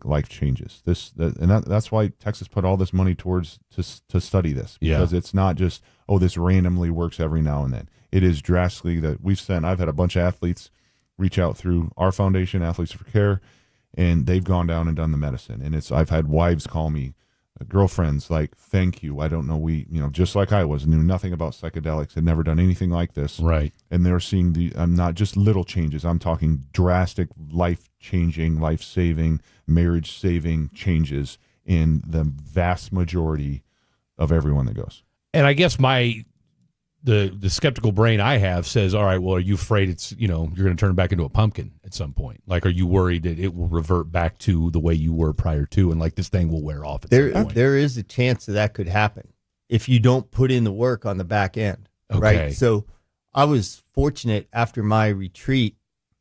life changes. That's why Texas put all this money towards to study this, because it's not just this randomly works every now and then. It is drastically that I've had a bunch of athletes reach out through our foundation, Athletes for Care, and they've gone down and done the medicine. And I've had wives call me, girlfriends, like, thank you. I don't know, just like I knew nothing about psychedelics, had never done anything like this. Right. And they're seeing I'm not just little changes. I'm talking drastic, life-changing, life-saving, marriage-saving changes in the vast majority of everyone that goes. And I guess the skeptical brain I have says, all right, well, are you afraid you're going to turn back into a pumpkin at some point? Like, are you worried that it will revert back to the way you were prior to, and like this thing will wear off at some point? There is a chance that could happen if you don't put in the work on the back end. Okay. Right. So I was fortunate after my retreat,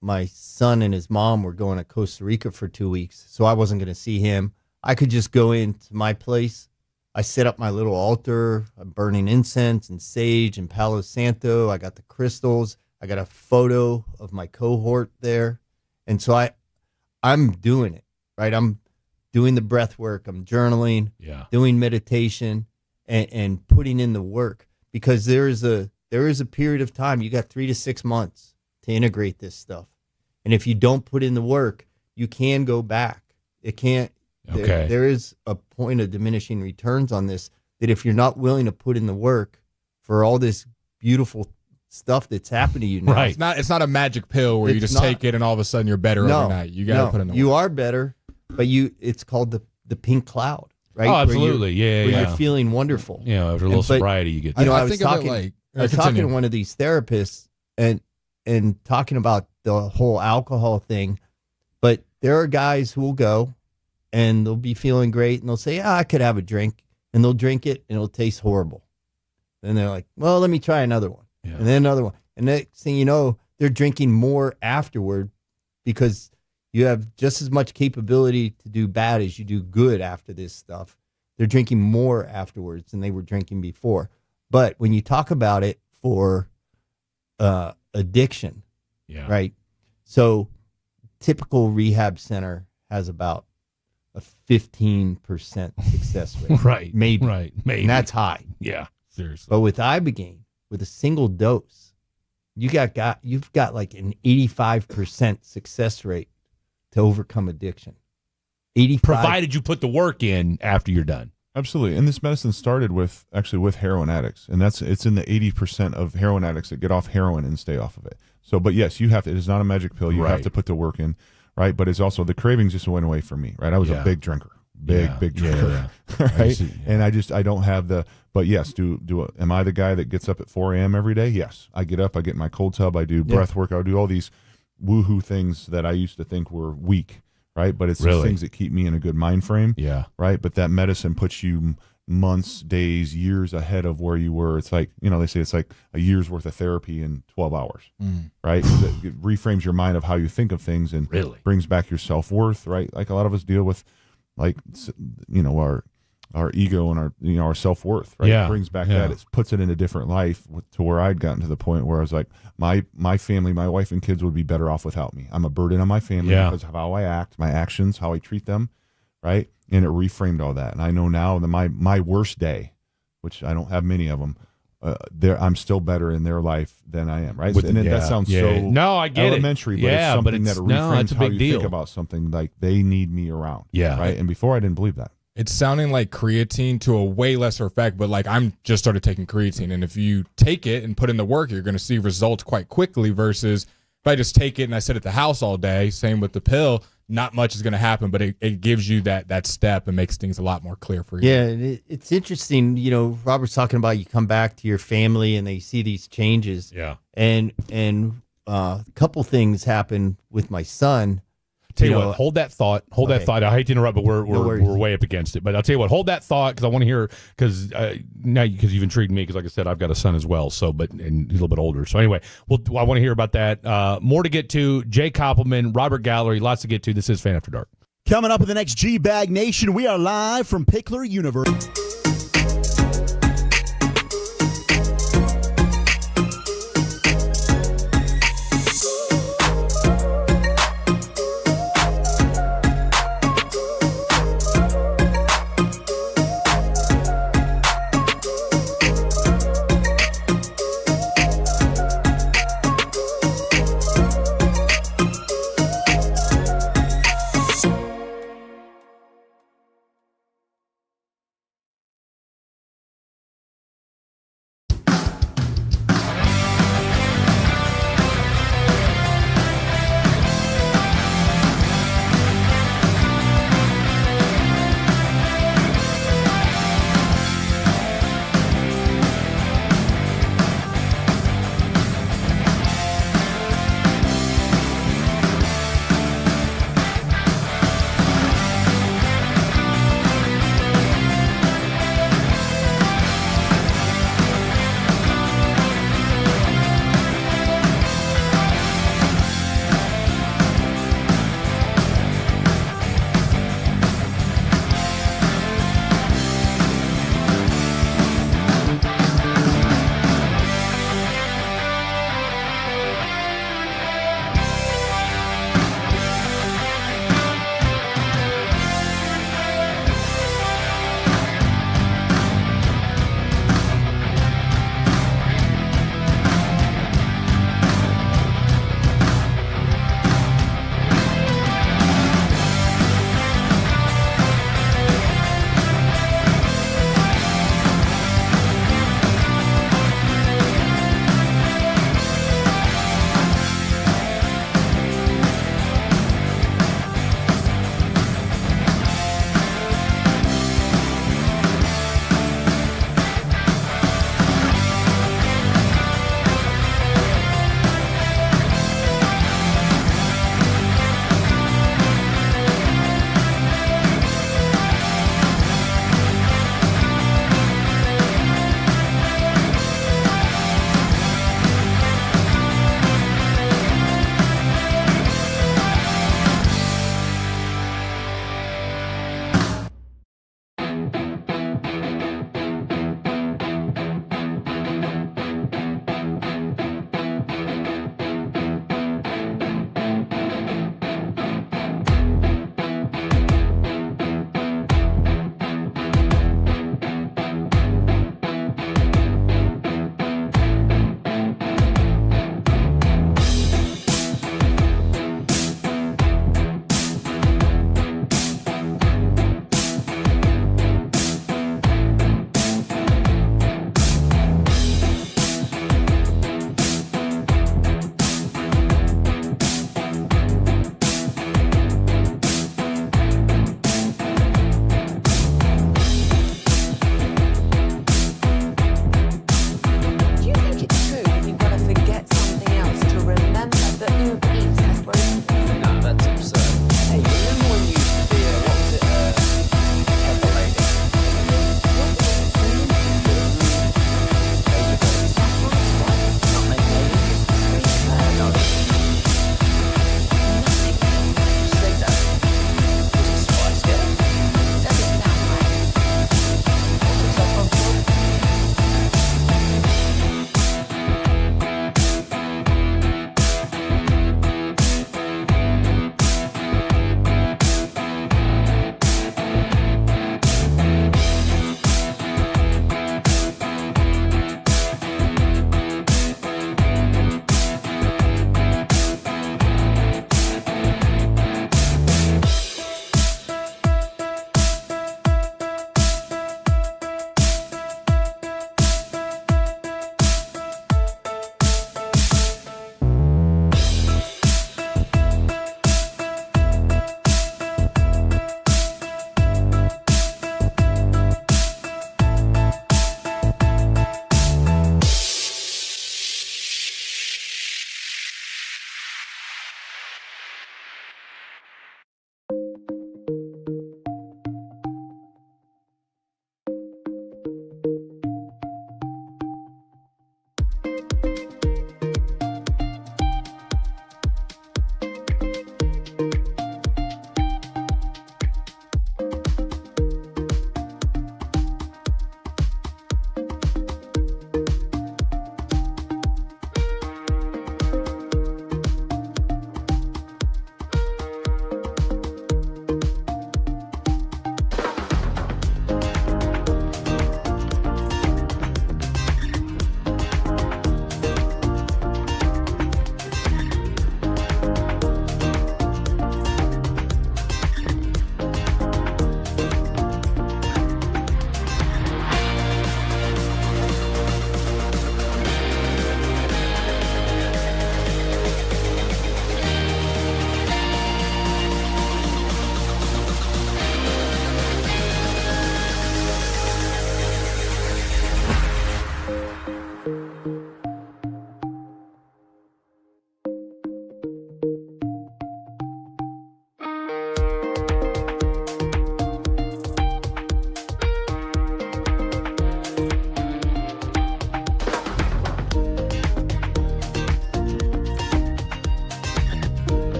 my son and his mom were going to Costa Rica for 2 weeks. So I wasn't going to see him. I could just go into my place. I set up my little altar. I'm burning incense and sage and Palo Santo. I got the crystals. I got a photo of my cohort there. And so I'm doing it, right? I'm doing the breath work. I'm journaling, doing meditation, and putting in the work, because there is a period of time. You got 3 to 6 months to integrate this stuff. And if you don't put in the work, you can go back. It can't. There is a point of diminishing returns on this, that if you're not willing to put in the work for all this beautiful stuff that's happened to you now. Right. It's not a magic pill where you just take it and all of a sudden you're better overnight. You got to put in the work. You are better, but it's called the pink cloud, right? Oh, absolutely. Where you're feeling wonderful. After a little sobriety you get. I was talking to one of these therapists and talking about the whole alcohol thing, but there are guys who will go and they'll be feeling great, and they'll say, I could have a drink, and they'll drink it, and it'll taste horrible. Then they're like, well, let me try another one, and then another one. And next thing you know, they're drinking more afterward, because you have just as much capability to do bad as you do good after this stuff. They're drinking more afterwards than they were drinking before. But when you talk about it for addiction, right? So typical rehab center has about a 15% success rate. Right. Maybe. Right. Maybe. And that's high. Yeah. Seriously. But with Ibogaine, with a single dose, you've got like an 85% success rate to overcome addiction. 85. Provided you put the work in after you're done. Absolutely. And this medicine started with heroin addicts. And it's in the 80% of heroin addicts that get off heroin and stay off of it. So, but yes, it is not a magic pill. You have to put the work in, right? But it's also, the cravings just went away for me, right? I was a big drinker, big drinker, right? And I don't have but yes, am I the guy that gets up at 4 a.m. every day? Yes. I get up, I get in my cold tub, I do breath work, I do all these woohoo things that I used to think were weak. Right, but it's the things that keep me in a good mind frame. Yeah. Right, but that medicine puts you months, days, years ahead of where you were. It's like, they say it's like a year's worth of therapy in 12 hours. Right, it reframes your mind of how you think of things and brings back your self-worth. Right, like a lot of us deal with, like, our ego and our self-worth. Right, it brings back that. It puts it in a different life to where I'd gotten to the point where I was like, my family, my wife and kids would be better off without me. I'm a burden on my family because of how I act, my actions, how I treat them. Right, and it reframed all that. And I know now that my worst day, which I don't have many of them, I'm still better in their life than I am. Right, that sounds so no, I get elementary, but it's something that reframes how you think about something. Like, they need me around. Yeah, right. And before I didn't believe that. It's sounding like creatine to a way lesser effect, but like, I'm just started taking creatine, and if you take it and put in the work, you're going to see results quite quickly versus if I just take it and I sit at the house all day, same with the pill, not much is going to happen, but it gives you that step and makes things a lot more clear for you. Yeah, it's interesting. Robert's talking about you come back to your family and they see these changes. Yeah. And a couple things happen with my son. Tell you what, hold that thought. Hold that thought. I hate to interrupt, but we're way up against it. But I'll tell you what, hold that thought because I want to hear because you've intrigued me because, like I said, I've got a son as well. So, and he's a little bit older. So anyway, I want to hear about that. More to get to. Jay Koppelman, Robert Gallery, lots to get to. This is Fan After Dark. Coming up in the next G-Bag Nation, we are live from Pickler University.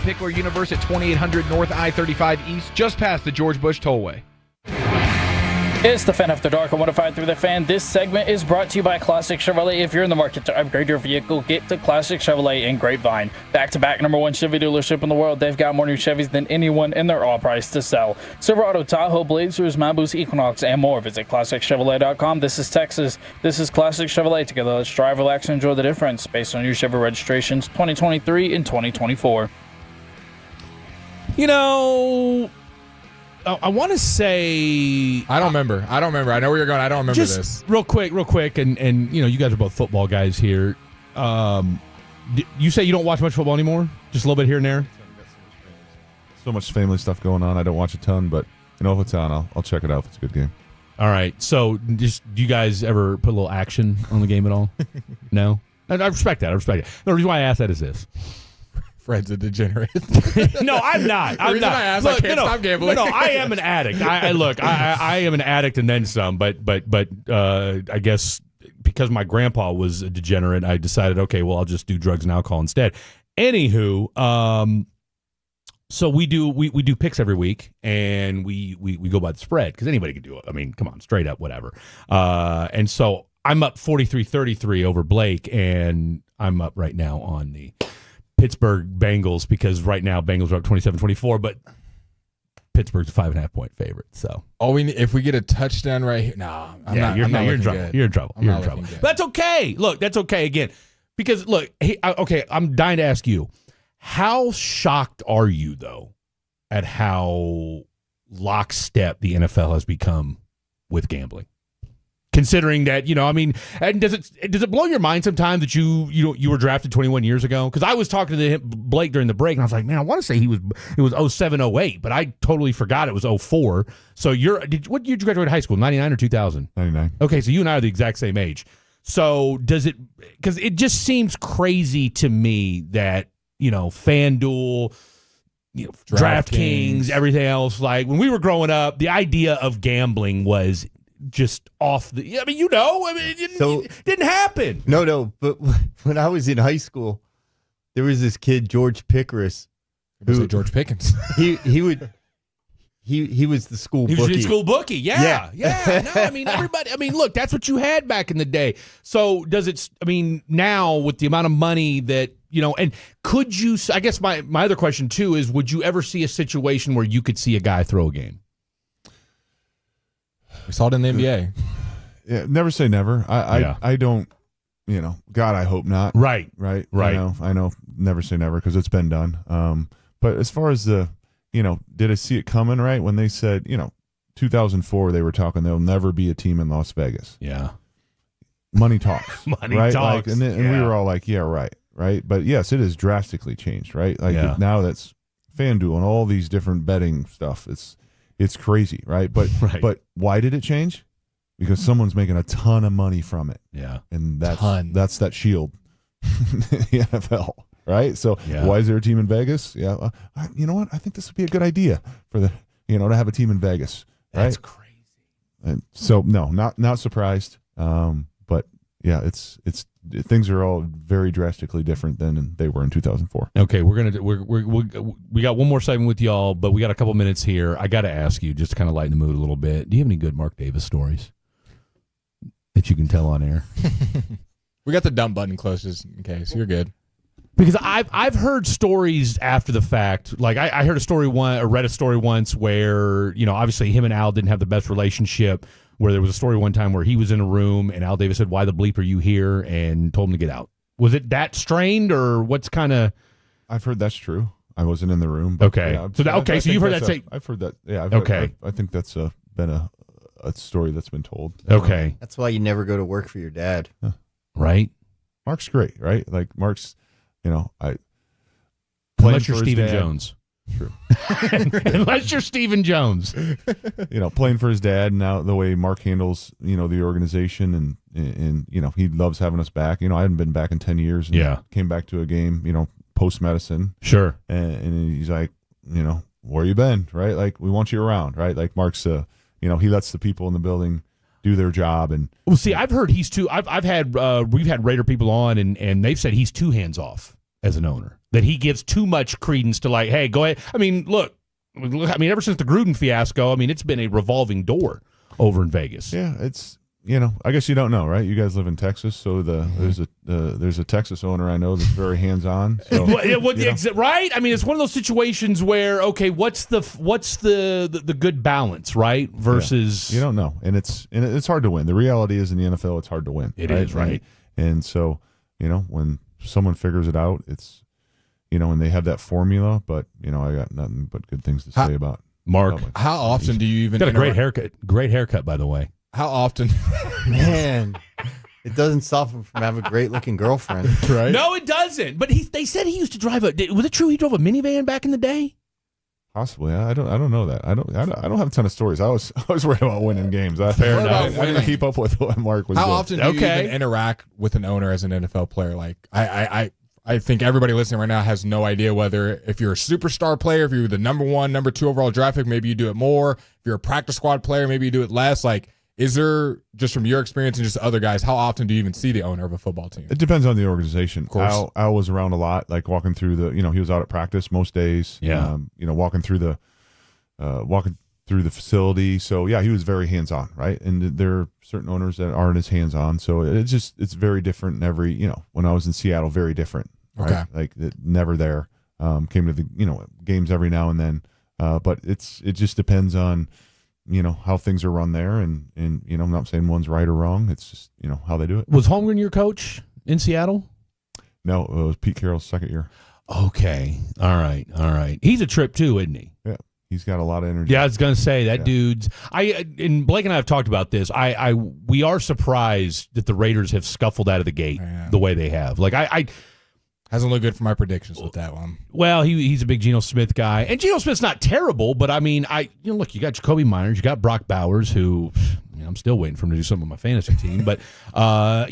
Pickler Universe at 2800 North I-35 East, just past the George Bush Tollway. It's the Fan After Dark on 105.3 The Fan. This segment is brought to you by Classic Chevrolet. If you're in the market to upgrade your vehicle, get to Classic Chevrolet in Grapevine. Back-to-back #1 Chevy dealership in the world. They've got more new Chevys than anyone, and they're all priced to sell. Silverado, Tahoe, Blazers, Mavs, Equinox, and more. Visit ClassicChevrolet.com. This is Texas. This is Classic Chevrolet. Together, let's drive, relax, and enjoy the difference based on new Chevy registrations 2023 and 2024. You know, I want to say I don't remember. I know where you're going. I don't remember just this. Real quick, and you know, you guys are both football guys here. You say you don't watch much football anymore? Just a little bit here and there? So much family stuff going on. I don't watch a ton, but you know, if it's on, I'll check it out if it's a good game. All right. So do you guys ever put a little action on the game at all? No? I respect that. The reason why I ask that is this. Fred's a degenerate. No, I'm not. I asked, I can't stop gambling. No, I am an addict. I am an addict and then some. But I guess because my grandpa was a degenerate, I decided, okay, well, I'll just do drugs and alcohol instead. Anywho, so we do picks every week, and we go by the spread because anybody can do it. I mean, come on, straight up, whatever. And so I'm up 43-33 over Blake, and I'm up right now on the Pittsburgh Bengals because right now Bengals are up 27-24, but Pittsburgh's a 5.5 point favorite. So if we get a touchdown right here, you're in trouble. You're in trouble. But that's okay. Look, that's okay again because look, I'm dying to ask you, how shocked are you though at how lockstep the NFL has become with gambling? Considering that, you know, I mean, and does it blow your mind sometimes that you were drafted 21 years ago? Because I was talking to Blake during the break, and I was like, man, I want to say it was 07, 08, but I totally forgot it was 04. So what year did you graduate high school? 99 or 2000? 99. Okay, so you and I are the exact same age. So because it just seems crazy to me that, you know, FanDuel, you know, DraftKings, everything else. Like when we were growing up, the idea of gambling was just off the. I mean, it didn't happen. No. But when I was in high school, there was this kid, George Pickers. George Pickens. He was the school bookie. He was the school bookie. Yeah. No, I mean, everybody. I mean, look, that's what you had back in the day. So does it? I mean, now with the amount of money that you know, and could you? I guess my other question too is, would you ever see a situation where you could see a guy throw a game? We saw it in the NBA. Yeah, never say never. I don't, you know, God, I hope not. Right. I know, never say never because it's been done. But as far as the, you know, did I see it coming, right? When they said, you know, 2004, they were talking, there'll never be a team in Las Vegas. Yeah. Money talks. Money right? talks. Like, and we were all like, yeah, right. But yes, it has drastically changed, right? Like now that's FanDuel and all these different betting stuff. It's crazy, right? But why did it change? Because someone's making a ton of money from it. Yeah. And that's that shield. The NFL, right? So why is there a team in Vegas? Yeah. You know what? I think this would be a good idea for to have a team in Vegas. Right? That's crazy. And so no, not surprised. But yeah, it's things are all very drastically different than they were in 2004. Okay, we got one more segment with y'all, but we got a couple minutes here. I got to ask you, just to kind of lighten the mood a little bit. Do you have any good Mark Davis stories that you can tell on air? We got the dump button closed just in case. You're good. Because I've heard stories after the fact. Like I heard a story read a story once where, you know, obviously him and Al didn't have the best relationship, where there was a story one time where he was in a room and Al Davis said, "Why the bleep are you here?" and told him to get out. Was it that strained or what's kind of? I've heard that's true. I wasn't in the room. But okay. Yeah, so you've heard that. I've heard that. Yeah. I think that's been a story that's been told. Okay. That's why you never go to work for your dad. Right. Mark's great, right? Like Mark's, you know, unless you're Stephen Jones. True. Unless you're Stephen Jones. You know, playing for his dad, and now the way Mark handles, you know, the organization and you know, he loves having us back. You know, I hadn't been back in 10 years. And came back to a game, you know, post-medicine. Sure. And he's like, you know, where you been, right? Like, we want you around, right? Like Mark's, you know, he lets the people in the building do their job. And well, see, I've heard he's too. We've had Raider people on, and they've said he's too hands off. as an owner, that he gives too much credence to like, hey, go ahead. I mean, look, ever since the Gruden fiasco, I mean, it's been a revolving door over in Vegas. Yeah, it's, I guess you don't know, right? You guys live in Texas, so there's a Texas owner I know that's very hands-on. So, right? I mean, it's one of those situations where, okay, what's the good balance, right? Versus you don't know, and it's hard to win. The reality is in the NFL, it's hard to win. It is, right? And so, when someone figures it out, it's, and they have that formula. But I got nothing but good things to say about Mark. How often do you even got a great haircut? Great haircut, by the way. How often? Man, it doesn't stop him from having a great-looking girlfriend, right? No, it doesn't. But they said he used to drive was it true he drove a minivan back in the day? Possibly. I don't know that. I don't have a ton of stories. I was worried about winning games. Fair enough. I didn't keep up with what Mark was How doing. often do you even interact with an owner as an NFL player? Like I think everybody listening right now has no idea whether if you're a superstar player, if you're the number 1, number 2 overall draft pick, maybe you do it more. If you're a practice squad player, maybe you do it less. Like, is there, just from your experience and just other guys, how often do you even see the owner of a football team? It depends on the organization. Of course. Al was around a lot, like walking through the, he was out at practice most days. Yeah. Walking through the facility. So yeah, he was very hands-on, right? And there are certain owners that aren't as hands-on. So it's very different in every, when I was in Seattle, very different. Right? Okay. Like never there. Came to the, games every now and then. But it just depends on, how things are run there, and I'm not saying one's right or wrong. It's just how they do it. Was Holmgren your coach in Seattle? No, it was Pete Carroll's second year. Okay, all right. He's a trip too, isn't he? Yeah, he's got a lot of energy. Yeah, I was gonna say that dude's. And Blake and I have talked about this. We are surprised that the Raiders have scuffled out of the gate the way they have. Like hasn't looked good for my predictions with that one. Well, he's a big Geno Smith guy, and Geno Smith's not terrible, but I mean, look, you got Jacoby Myers, you got Brock Bowers, who I'm still waiting for him to do something on my fantasy team, but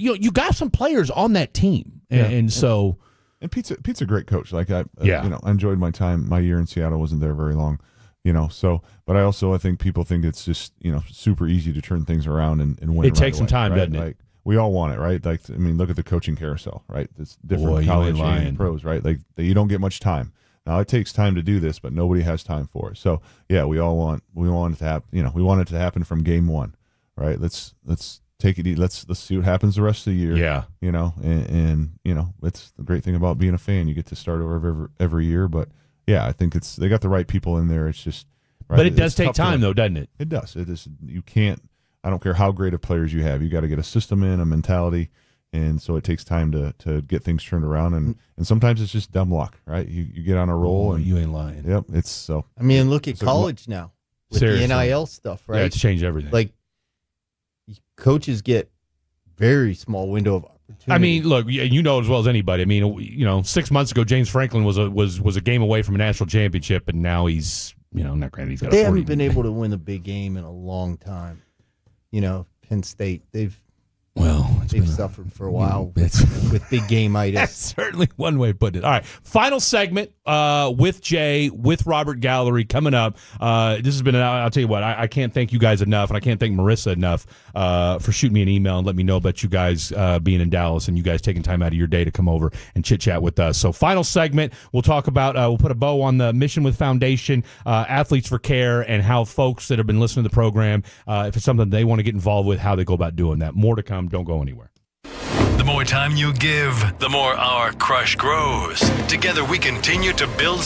you got some players on that team, and so. And Pete's a great coach. Like I enjoyed my year in Seattle. Wasn't there very long, So, but I think people think it's just super easy to turn things around and win. It takes some time, right? doesn't it? Like, we all want it, right? Like, I mean, look at the coaching carousel, right? It's different college and pros, right? Like, you don't get much time. Now, it takes time to do this, but nobody has time for it. So, yeah, we want it to happen. We want it to happen from game one, right? Let's take it. Let's see what happens the rest of the year. Yeah, and it's the great thing about being a fan. You get to start over every year. But yeah, I think they got the right people in there. It's just, right? But it does take time, though, doesn't it? It does. It is. You can't. I don't care how great of players you have. You got to get a system in, a mentality, and so it takes time to get things turned around. And sometimes it's just dumb luck, right? You get on a roll, and you ain't lying. Yep, it's so. I mean, look at college now with seriously. the NIL stuff, right? Yeah, it's changed everything. Like, coaches get very small window of opportunity. I mean, look, you know as well as anybody. I mean, 6 months ago, James Franklin was a game away from a national championship, and now he's not granted. He's got. They haven't been able to win a big game in a long time. Penn State, they've suffered for a while with big game-itis. That's certainly one way to put it. All right, final segment with Jay, with Robert Gallery coming up. This has been, I'll tell you what, I can't thank you guys enough, and I can't thank Marissa enough for shooting me an email and letting me know about you guys being in Dallas and you guys taking time out of your day to come over and chit-chat with us. So final segment, we'll talk about, we'll put a bow on the Mission with Foundation, Athletes for Care, and how folks that have been listening to the program, if it's something they want to get involved with, how they go about doing that. More to come. Don't go anywhere. The more time you give, the more our crush grows. Together we continue to build.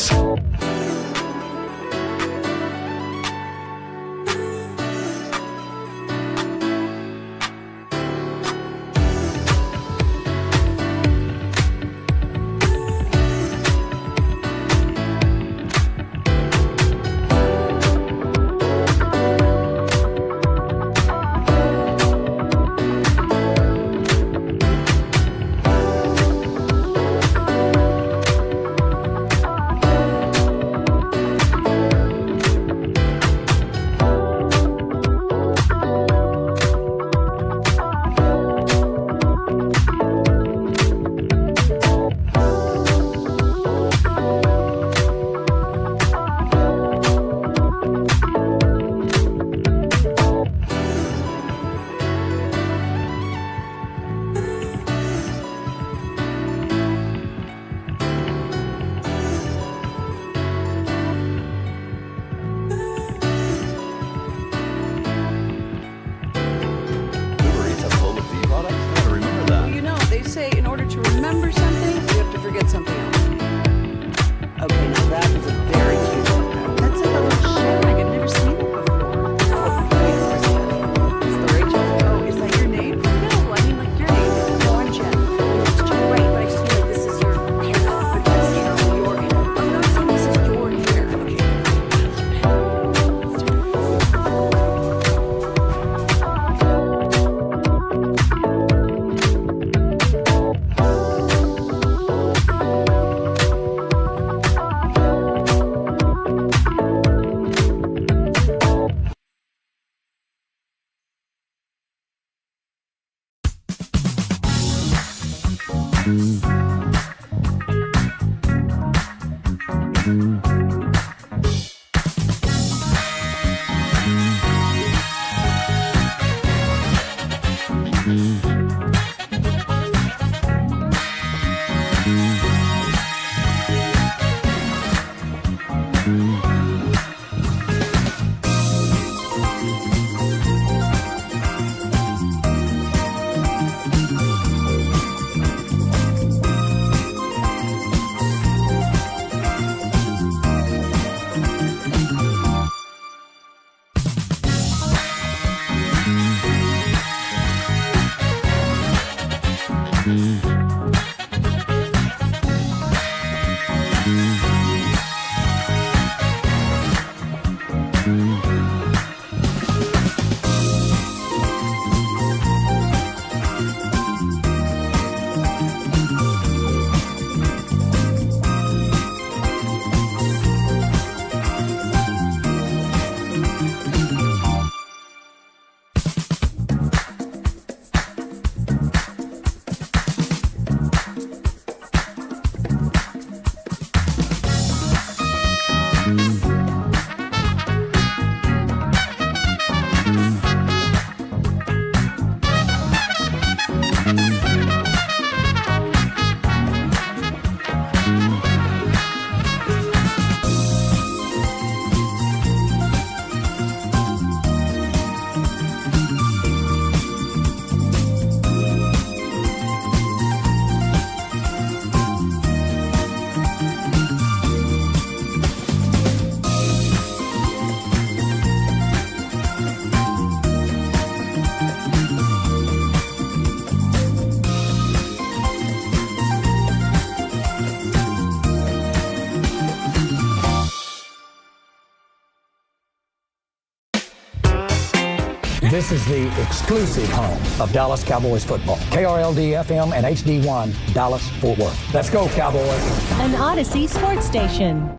This is the exclusive home of Dallas Cowboys football. KRLD-FM and HD1, Dallas, Fort Worth. Let's go, Cowboys. An Odyssey sports station.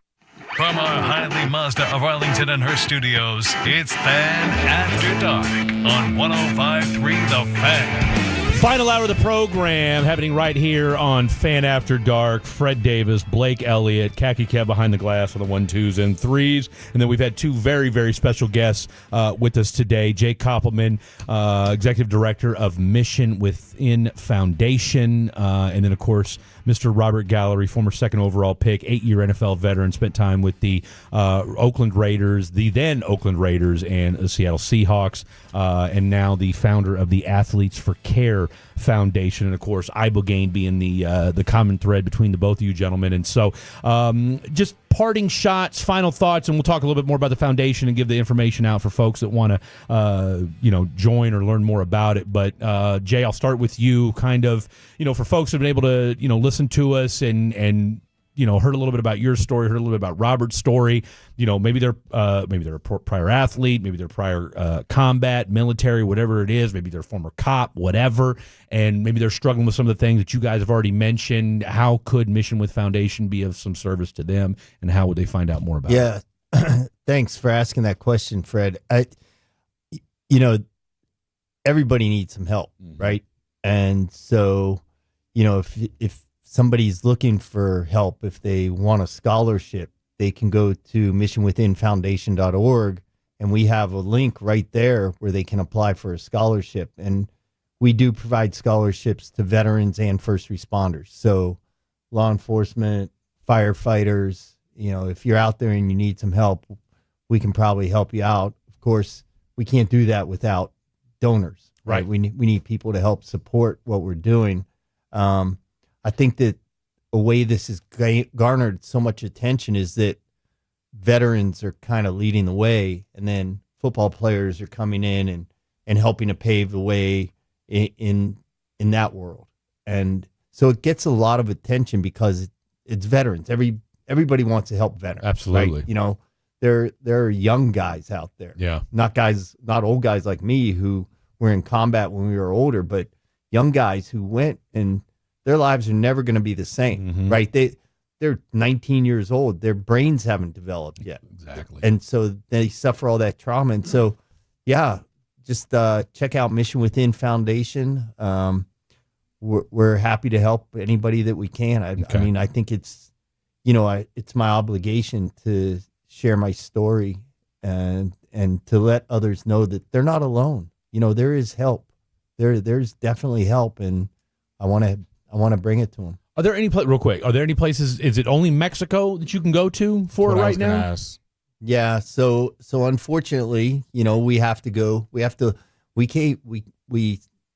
From our Highly Mazda of Arlington and her studios, it's Fan After Dark on 105.3 The Fan. Final hour of the program happening right here on Fan After Dark. Fred Davis, Blake Elliott, Khaki Kev behind the glass on the 1, 2s, and 3s. And then we've had two very, very special guests with us today. Jake Koppelman, Executive Director of Mission Within Foundation. And then, of course, Mr. Robert Gallery, former second overall pick, 8-year NFL veteran, spent time with the Oakland Raiders, the then Oakland Raiders, and the Seattle Seahawks, and now the founder of the Athletes for Care Foundation, and of course Ibogaine being the common thread between the both of you gentlemen. And so just parting shots, final thoughts, and we'll talk a little bit more about the foundation and give the information out for folks that want to join or learn more about it. But Jay, I'll start with you. Kind of, for folks who've been able to listen to us and heard a little bit about your story, heard a little bit about Robert's story. Maybe they're a prior athlete, maybe they're prior combat, military, whatever it is. Maybe they're a former cop, whatever, and maybe they're struggling with some of the things that you guys have already mentioned. How could Mission with Foundation be of some service to them, and how would they find out more about it? Yeah, thanks for asking that question, Fred. Everybody needs some help, right? And so, if somebody's looking for help, if they want a scholarship, they can go to missionwithinfoundation.org, and we have a link right there where they can apply for a scholarship. And we do provide scholarships to veterans and first responders. So law enforcement, firefighters, if you're out there and you need some help, we can probably help you out. Of course, we can't do that without donors, right? We need people to help support what we're doing. I think that a way this has garnered so much attention is that veterans are kind of leading the way, and then football players are coming in and helping to pave the way in that world. And so it gets a lot of attention because it's veterans. Everybody wants to help veterans. Absolutely. Right? There are young guys out there. Yeah. Not old guys like me who were in combat when we were older, but young guys who went, and their lives are never going to be the same, right? They're 19 years old. Their brains haven't developed yet. Exactly. And so they suffer all that trauma. And so, yeah, just check out Mission Within Foundation. we're happy to help anybody that we can. I mean, I think it's, it's my obligation to share my story and to let others know that they're not alone. There is help. There's definitely help, and I want to bring it to them. Are there any real quick? Are there any places? Is it only Mexico that you can go to for it right now? Yeah. So unfortunately, we have to go. We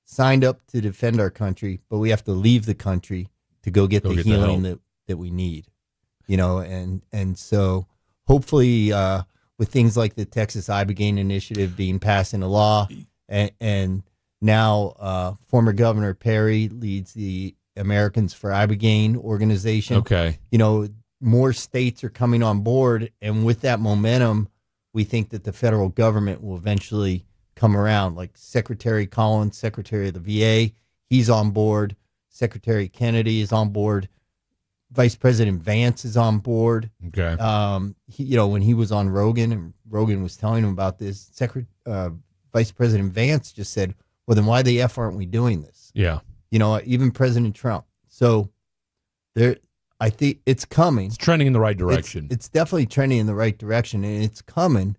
signed up to defend our country, but we have to leave the country to go get the healing that we need. And so hopefully with things like the Texas Ibogaine Initiative being passed into law, and now former Governor Perry leads the Americans for Ibogaine organization. Okay. More states are coming on board, and with that momentum, we think that the federal government will eventually come around. Like Secretary Collins, Secretary of the VA, he's on board. Secretary Kennedy is on board. Vice President Vance is on board. Okay. When he was on Rogan, and Rogan was telling him about this, Vice President Vance just said, well, then why the F aren't we doing this? Yeah. Even President Trump. So I think it's coming. It's trending in the right direction. It's definitely trending in the right direction, and it's coming,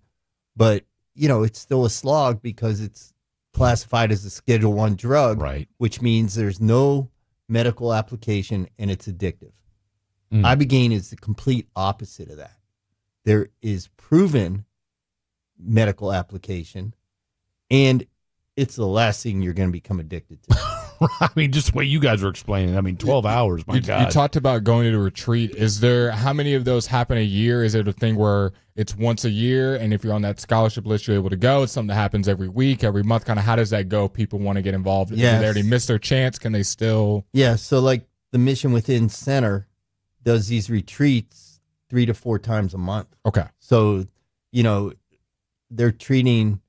but it's still a slog because it's classified as a Schedule I drug, right? Which means there's no medical application and it's addictive. Ibogaine is the complete opposite of that. There is proven medical application, and it's the last thing you're going to become addicted to. I mean, just the way you guys were explaining. I mean, 12 hours, my God. You talked about going to a retreat. How many of those happen a year? Is it a thing where it's once a year, and if you're on that scholarship list, you're able to go? It's something that happens every week, every month? Kind of how does that go? People want to get involved. Yes. Did they already miss their chance? Can they still? Yeah, so like the Mission Within Center does these retreats 3 to 4 times a month. Okay. So, they're treating,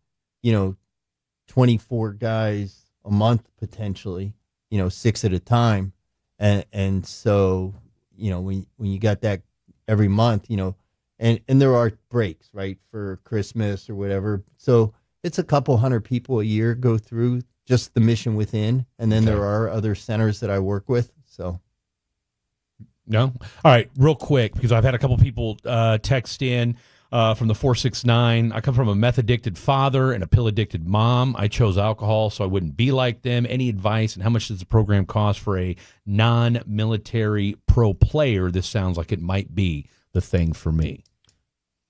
24 guys a month potentially, 6 at a time. And so, when you got that every month, and there are breaks, right, for Christmas or whatever. So it's a couple hundred people a year go through just the Mission Within. And then there are other centers that I work with. So. No? All right, real quick, because I've had a couple people text in from the 469. I come from a meth-addicted father and a pill-addicted mom. I chose alcohol so I wouldn't be like them. Any advice, and how much does the program cost for a non-military pro player? This sounds like it might be the thing for me.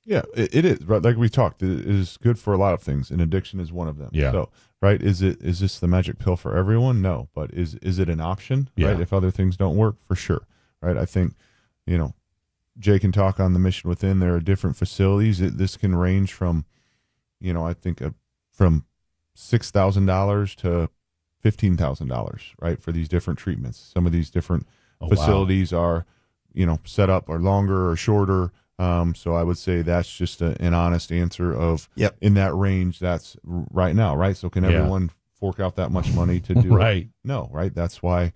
Yeah, it is. Right, like we talked, it is good for a lot of things, and addiction is one of them. Yeah. So, right, is this the magic pill for everyone? No, but is it an option? Yeah. Right, if other things don't work, for sure. Right, I think, Jay can talk on the Mission Within. There are different facilities. This can range from, I think from $6,000 to $15,000, right, for these different treatments. Some of these different facilities are, set up or longer or shorter. So I would say that's just an honest answer of in that range. That's right now, right? So can everyone fork out that much money to do right? It? No, right? That's why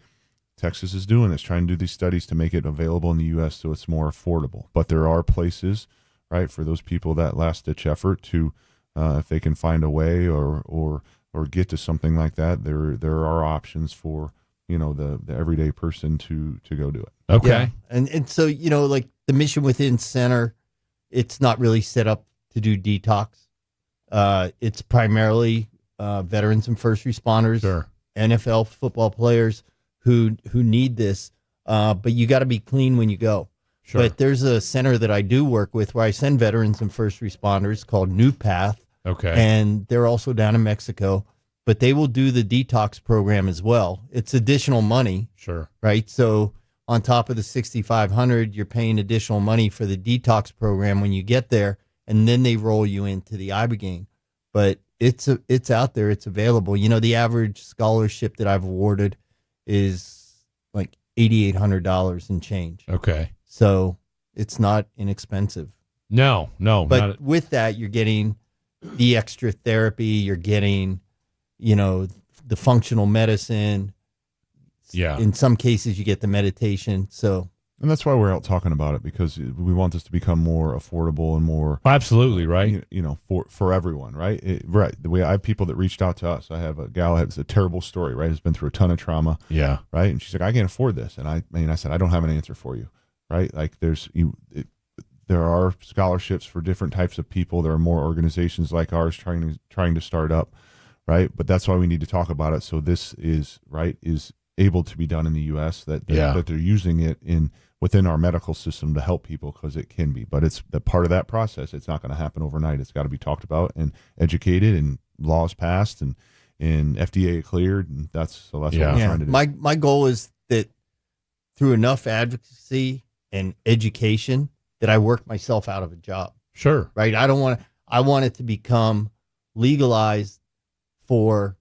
Texas is doing this, trying to do these studies to make it available in the U.S. so it's more affordable. But there are places, right, for those people, that last-ditch effort to, if they can find a way or get to something like that, there are options for, the everyday person to go do it. Okay. Yeah. And so, like the Mission Within Center, it's not really set up to do detox. It's primarily veterans and first responders, sure, NFL football players who need this, but you got to be clean when you go. Sure. But there's a center that I do work with where I send veterans and first responders called New Path. Okay. And they're also down in Mexico, but they will do the detox program as well. It's additional money. Sure. Right. So on top of the $6,500, you're paying additional money for the detox program when you get there, and then they roll you into the Ibogaine. But it's out there. It's available. The average scholarship that I've awarded is like $8,800 and change. Okay. So it's not inexpensive. No. But with that, you're getting the extra therapy. You're getting, the functional medicine. Yeah. In some cases, you get the meditation. So And that's why we're out talking about it, because we want this to become more affordable and more absolutely right. For everyone, right? The way I have people that reached out to us. I have a gal has a terrible story, right? Has been through a ton of trauma, right? And she's like, I can't afford this, and I said, I don't have an answer for you, right? Like there are scholarships for different types of people. There are more organizations like ours trying to start up, right? But that's why we need to talk about it. So this is able to be done in the U.S. that they're using it within our medical system to help people, because it can be. But it's the part of that process. It's not going to happen overnight. It's got to be talked about and educated, and laws passed and FDA cleared. And that's what we're trying to do. My goal is that through enough advocacy and education that I work myself out of a job. Sure. Right. I want it to become legalized for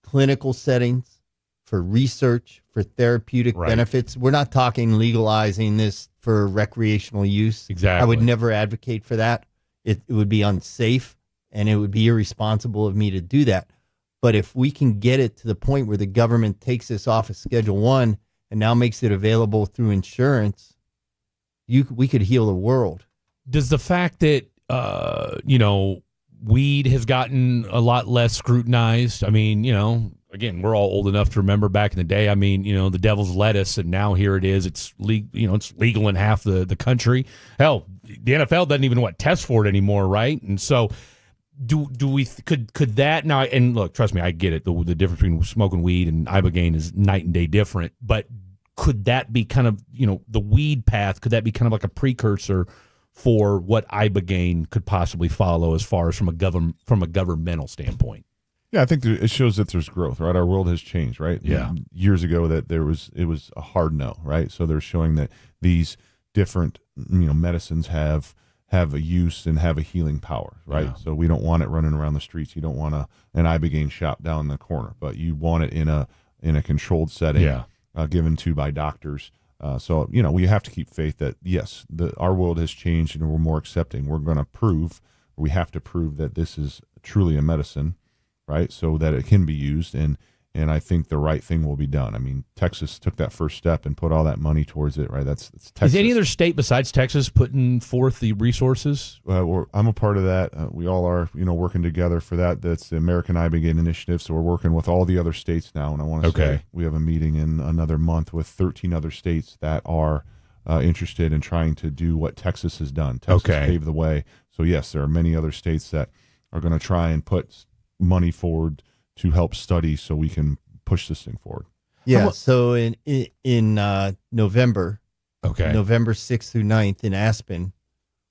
clinical settings, for research, for therapeutic benefits. We're not talking legalizing this for recreational use. Exactly. I would never advocate for that. It would be unsafe, and it would be irresponsible of me to do that. But if we can get it to the point where the government takes this off of Schedule 1 and now makes it available through insurance, we could heal the world. Does the fact that, weed has gotten a lot less scrutinized? I mean, again, we're all old enough to remember back in the day. I mean, the devil's lettuce, and now here it is. It's it's legal in half the country. Hell, the NFL doesn't even test for it anymore, right? And so, could that now? And look, trust me, I get it. The difference between smoking weed and ibogaine is night and day different. But could that be kind of the weed path? Could that be kind of like a precursor for what ibogaine could possibly follow, as far as from a governmental standpoint? Yeah, I think it shows that there's growth, right? Our world has changed, right? Yeah. Years ago it was a hard no, right? So they're showing that these different medicines have a use and have a healing power, right? Yeah. So we don't want it running around the streets. You don't want an ibogaine shop down the corner, but you want it in a controlled setting, given to by doctors. So we have to keep faith that yes, our world has changed and we're more accepting. We have to prove that this is truly a medicine, right? So that it can be used, and I think the right thing will be done. I mean, Texas took that first step and put all that money towards it, right? That's Texas. Is any other state besides Texas putting forth the resources? I'm a part of that. We all are, working together for that. That's the American Ibogaine Initiative. So we're working with all the other states now, and I want to say we have a meeting in another month with 13 other states that are interested in trying to do what Texas has done. Texas paved the way. So yes, there are many other states that are going to try and put money forward to help study so we can push this thing forward. Yeah, so in November, November 6th through 9th in Aspen,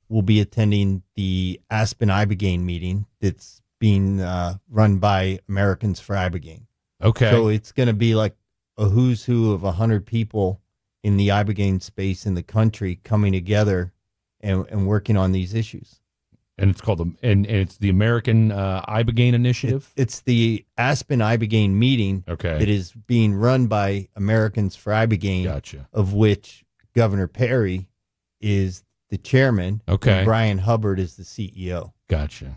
we'll be attending the Aspen Ibogaine meeting that's being run by Americans for Ibogaine. Okay. So it's going to be like a who's who of 100 people in the Ibogaine space in the country coming together and working on these issues. And it's called it's the American Ibogaine Initiative. It's the Aspen Ibogaine meeting. Okay. That is being run by Americans for Ibogaine. Gotcha. Of which Governor Perry is the chairman. Okay. And Brian Hubbard is the CEO. Gotcha.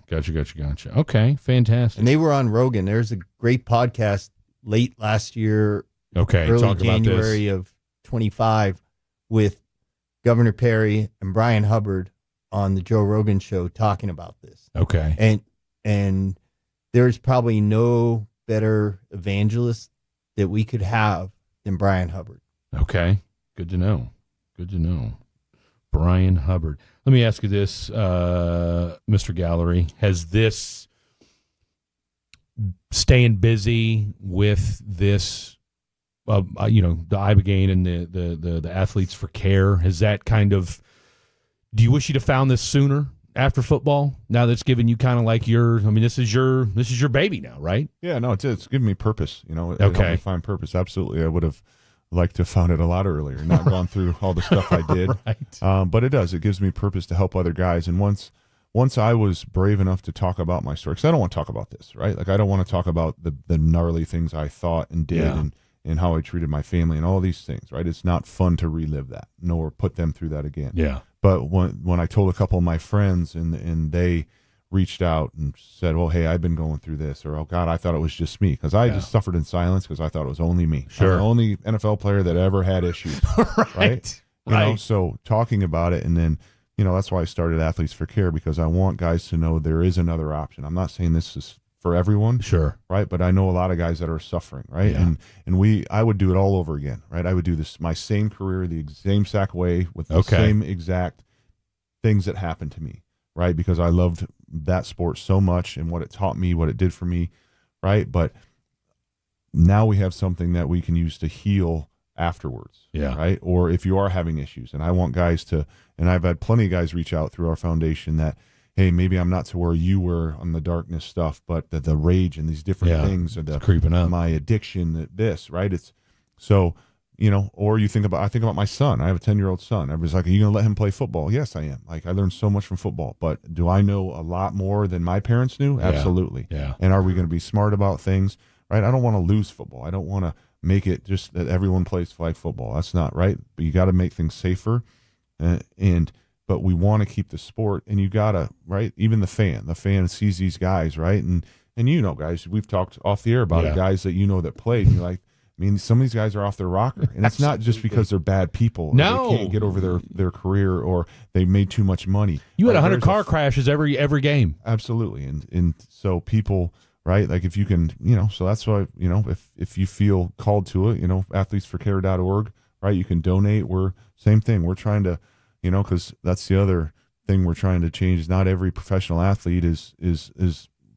Okay, fantastic. And they were on Rogan. There's a great podcast late last year. Okay. Early talk January about this. of 25 with Governor Perry and Brian Hubbard on the Joe Rogan show talking about this. Okay. And there's probably no better evangelist that we could have than Brian Hubbard. Okay. Good to know. Brian Hubbard. Let me ask you this, Mr. Gallery. Has this staying busy with this, the Ibogaine and the Athletes for Care, has that kind of, do you wish you'd have found this sooner after football? Now that's given you kind of like this is your baby now, right? Yeah, no, it's given me purpose. It helped Okay. me find purpose. Absolutely. I would have liked to have found it a lot earlier, not gone through all the stuff I did. Right. But it does. It gives me purpose to help other guys. And once I was brave enough to talk about my story, because I don't want to talk about this, right? Like I don't want to talk about the gnarly things I thought and did and how I treated my family and all these things, right? It's not fun to relive that, nor put them through that again. Yeah. But when I told a couple of my friends and they reached out and said, well, hey, I've been going through this, or, oh, God, I thought it was just me, because I just suffered in silence because I thought it was only me. Sure. I'm the only NFL player that ever had issues. right? You know, so talking about it, and then, you know, that's why I started Athletes for Care, because I want guys to know there is another option. I'm not saying this is for everyone, sure, right? But I know a lot of guys that are suffering, right? Yeah. And I would do it all over again, right? I would do this my same career, the same exact way, with the same exact things that happened to me, right? Because I loved that sport so much and what it taught me, what it did for me, right? But now we have something that we can use to heal afterwards, right? Or if you are having issues, and I want guys to, and I've had plenty of guys reach out through our foundation that, hey, maybe I'm not to where you were on the darkness stuff, but the rage and these different things, or the creeping up, my addiction, this, right? It's so, you know, or I think about my son. I have a 10-year-old son. Everybody's like, are you going to let him play football? Yes, I am. Like, I learned so much from football, but do I know a lot more than my parents knew? Absolutely. Yeah. And are we going to be smart about things, right? I don't want to lose football. I don't want to make it just that everyone plays flag football. That's not right. But you got to make things safer, but we want to keep the sport, and you got to, right? Even the fan sees these guys, right? And you know, guys, we've talked off the air about it, guys that you know that played, and you're like, I mean, some of these guys are off their rocker, and it's not just because they're bad people. No, they can't get over their career, or they made too much money. You had 100 car crashes every game. Absolutely, and so people, right? Like, if you can, you know, so that's why, you know, if you feel called to it, you know, athletesforcare.org, right? You can donate. Same thing. We're trying to, you know, because that's the other thing we're trying to change. Is not every professional athlete is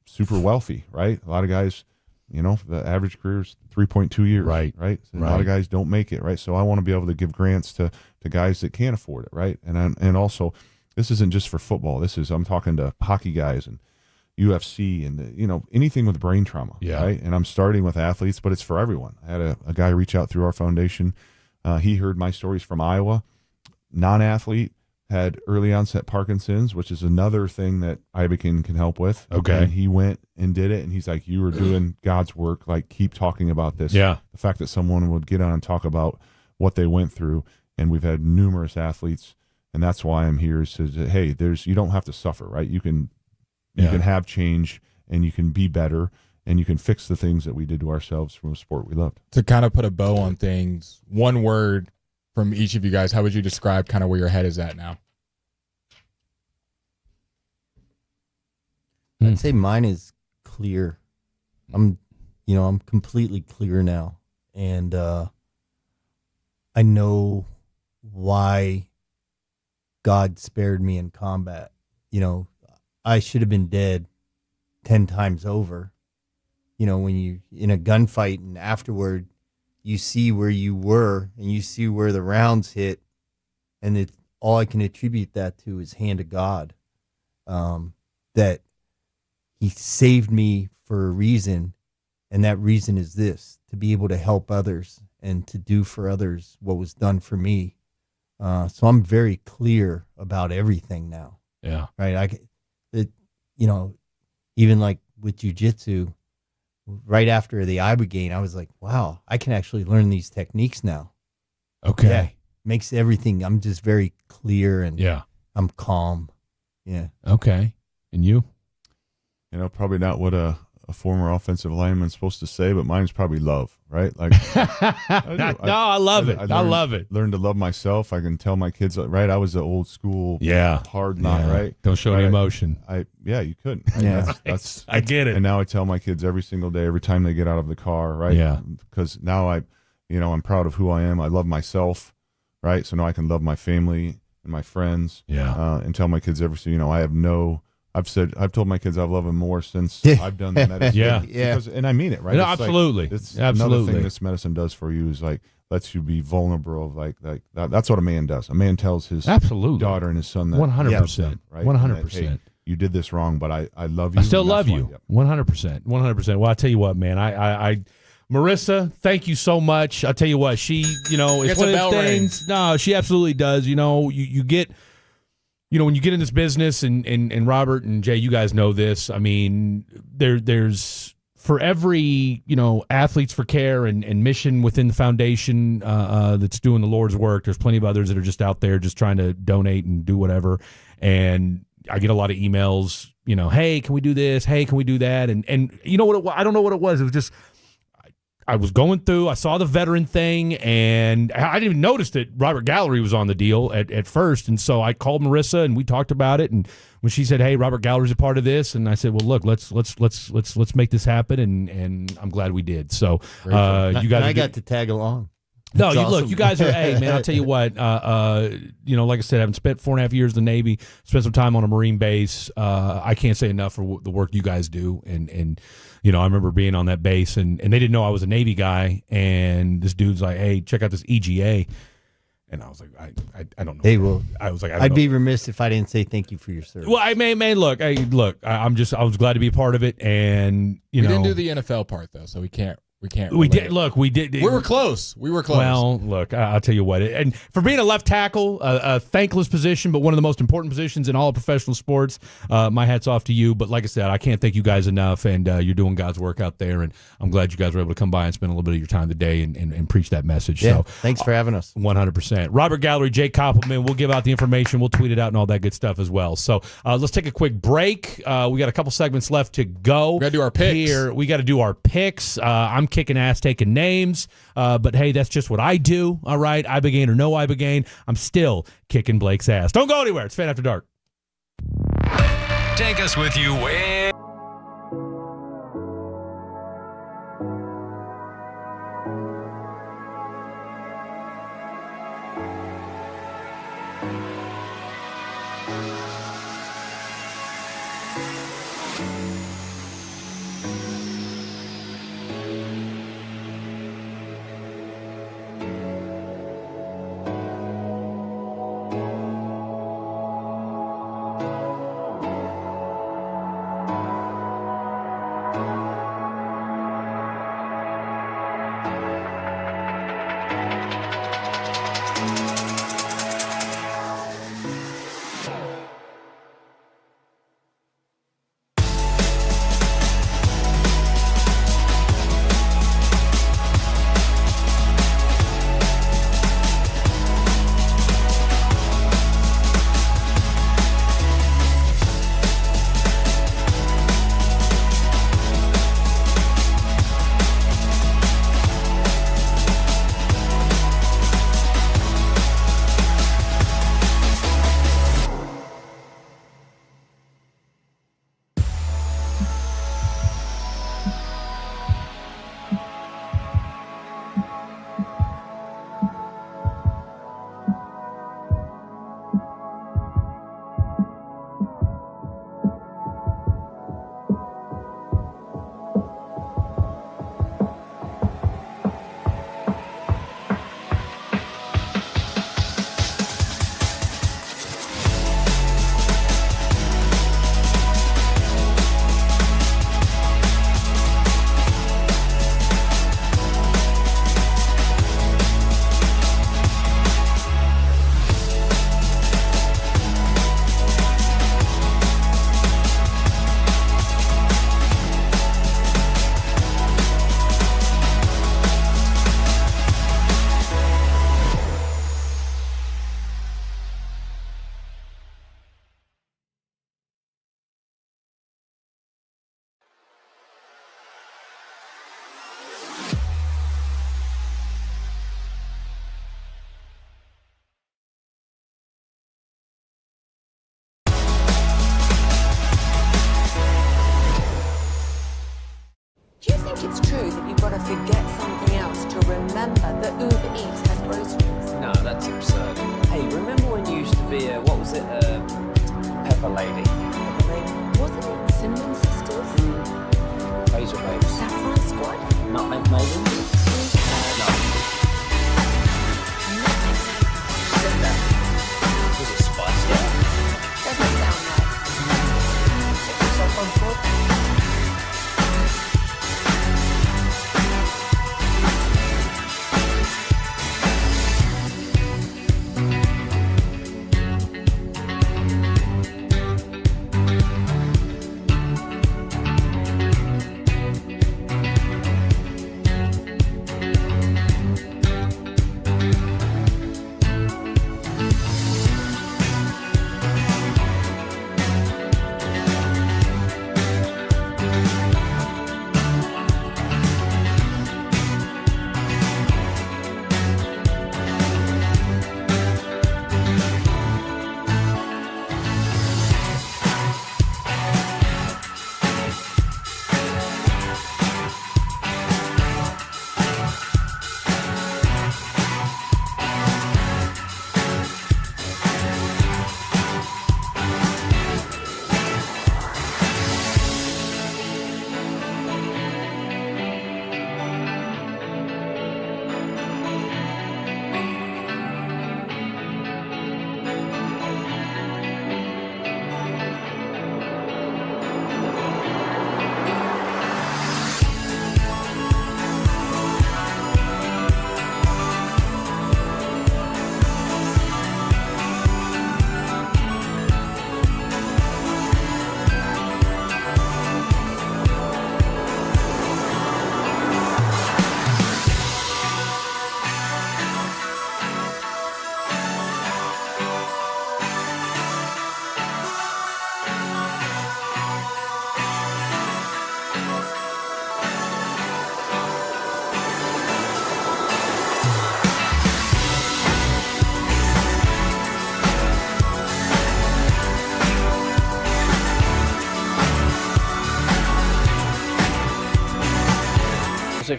super wealthy, right? A lot of guys, you know, the average career is 3.2 years, right? So a lot of guys don't make it, right? So I want to be able to give grants to guys that can't afford it, right? And also, this isn't just for football. I'm talking to hockey guys and UFC and, you know, anything with brain trauma, right? And I'm starting with athletes, but it's for everyone. I had a guy reach out through our foundation. He heard my stories from Iowa. Non-athlete, had early onset Parkinson's, which is another thing that Iboken can help with. Okay. And he went and did it, and he's like, you were doing God's work. Like, keep talking about this. Yeah. The fact that someone would get on and talk about what they went through, and we've had numerous athletes, and that's why I'm here, is to say, hey, you don't have to suffer, right? You can have change, and you can be better, and you can fix the things that we did to ourselves from a sport we loved. To kind of put a bow on things, one word from each of you guys, how would you describe kind of where your head is at now? I'd say mine is clear. I'm completely clear now. And I know why God spared me in combat. You know, I should have been dead 10 times over. You know, when you in a gunfight and afterward, you see where you were and you see where the rounds hit, and all I can attribute that to is hand of God. That He saved me for a reason, and that reason is this: to be able to help others and to do for others what was done for me. So I'm very clear about everything now. Yeah. Right. Even like with jiu-jitsu, right after the Ibogaine, I was like, wow, I can actually learn these techniques now. Okay. Yeah, makes everything, I'm just very clear and I'm calm. Yeah. Okay. And you? You know, probably not what a former offensive lineman's supposed to say, but mine's probably love, right? Like, I love it. I love it. Learn to love myself. I can tell my kids, right? I was the old school, hard knot, right? Don't show any emotion. You couldn't. That's I get it. And now I tell my kids every single day, every time they get out of the car, right? Yeah. Because now I'm proud of who I am. I love myself, right? So now I can love my family and my friends. Yeah. And tell my kids I've told my kids I love them more since I've done the medicine. And I mean it, right? No, absolutely. It's another thing this medicine does for you is like lets you be vulnerable. Like that's what a man does. A man tells his daughter and his son that 100%, right? 100%. Hey, you did this wrong, but I love you. I still love you. 100%, 100%. Well, I tell you what, man, I Marissa, thank you so much. I tell you what, she, it's one of those things. No, she absolutely does. You get. When you get in this business, and Robert and Jay, you guys know this. I mean, there's for every Athletes for Care and mission within the foundation that's doing the Lord's work. There's plenty of others that are just out there just trying to donate and do whatever. And I get a lot of emails. Hey, can we do this? Hey, can we do that? And you know what? I don't know what it was. It was just was going through. I saw the veteran thing, and I didn't even notice that Robert Gallery was on the deal at first. And so I called Marissa, and we talked about it. And when she said, "Hey, Robert Gallery's a part of this," and I said, "Well, look, let's make this happen," and I'm glad we did. So you guys, I got to tag along. No, That's awesome. look, you guys are, hey, man, I'll tell you what, like I said, having spent 4.5 years in the Navy, spent some time on a Marine base, I can't say enough for the work you guys do. And I remember being on that base, and they didn't know I was a Navy guy, and this dude's like, "Hey, check out this EGA." And I was like, I don't know. Hey, well, I was like, I'd be remiss if I didn't say thank you for your service. Well, I was glad to be a part of it, and we didn't do the NFL part though, so we can't. We did. Look, we did. We were close. Well, look, I'll tell you what. And for being a left tackle, a thankless position, but one of the most important positions in all of professional sports, my hat's off to you. But like I said, I can't thank you guys enough, and you're doing God's work out there. And I'm glad you guys were able to come by and spend a little bit of your time today and preach that message. Yeah, So thanks for having us. 100%. Robert Gallery, Jake Koppelman. We'll give out the information. We'll tweet it out and all that good stuff as well. So let's take a quick break. We got a couple segments left to go. We got to do our picks. Here, we got to do our picks. I'm kicking ass, taking names, but hey, that's just what I do. All right, Ibogaine or no Ibogaine, I'm still kicking Blake's ass. Don't go anywhere. It's Fan After Dark. Take us with you where. Do you think it's true that you've got to forget something else to remember that Uber Eats has groceries? No, that's absurd. Hey, remember when you used to be a, what was it, Pepper Lady? Pepper Lady? Wasn't it Cinnamon Sisters? Razor Babes. Saffron Squad? Nutmeg Maidens? No. Was it Spice Girl? Doesn't sound right. Saffron Squad?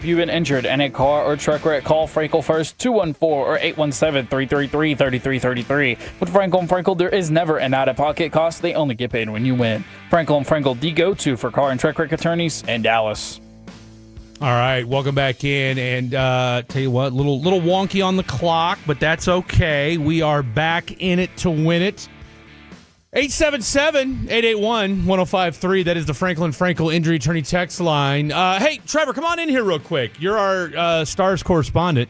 if you've been injured in a car or truck wreck, call Frankel first, 214 or 817-333-3333. With Frankel and Frankel, there is never an out-of-pocket cost. They only get paid when you win. Frankel and Frankel, the go-to for car and truck wreck attorneys in Dallas. All right, welcome back in, and tell you what, little wonky on the clock, but that's okay. We are back in it to win it. 877-881-1053. That is the Franklin Frankel Injury Attorney text line. Hey, Trevor, come on in here real quick. You're our Stars correspondent.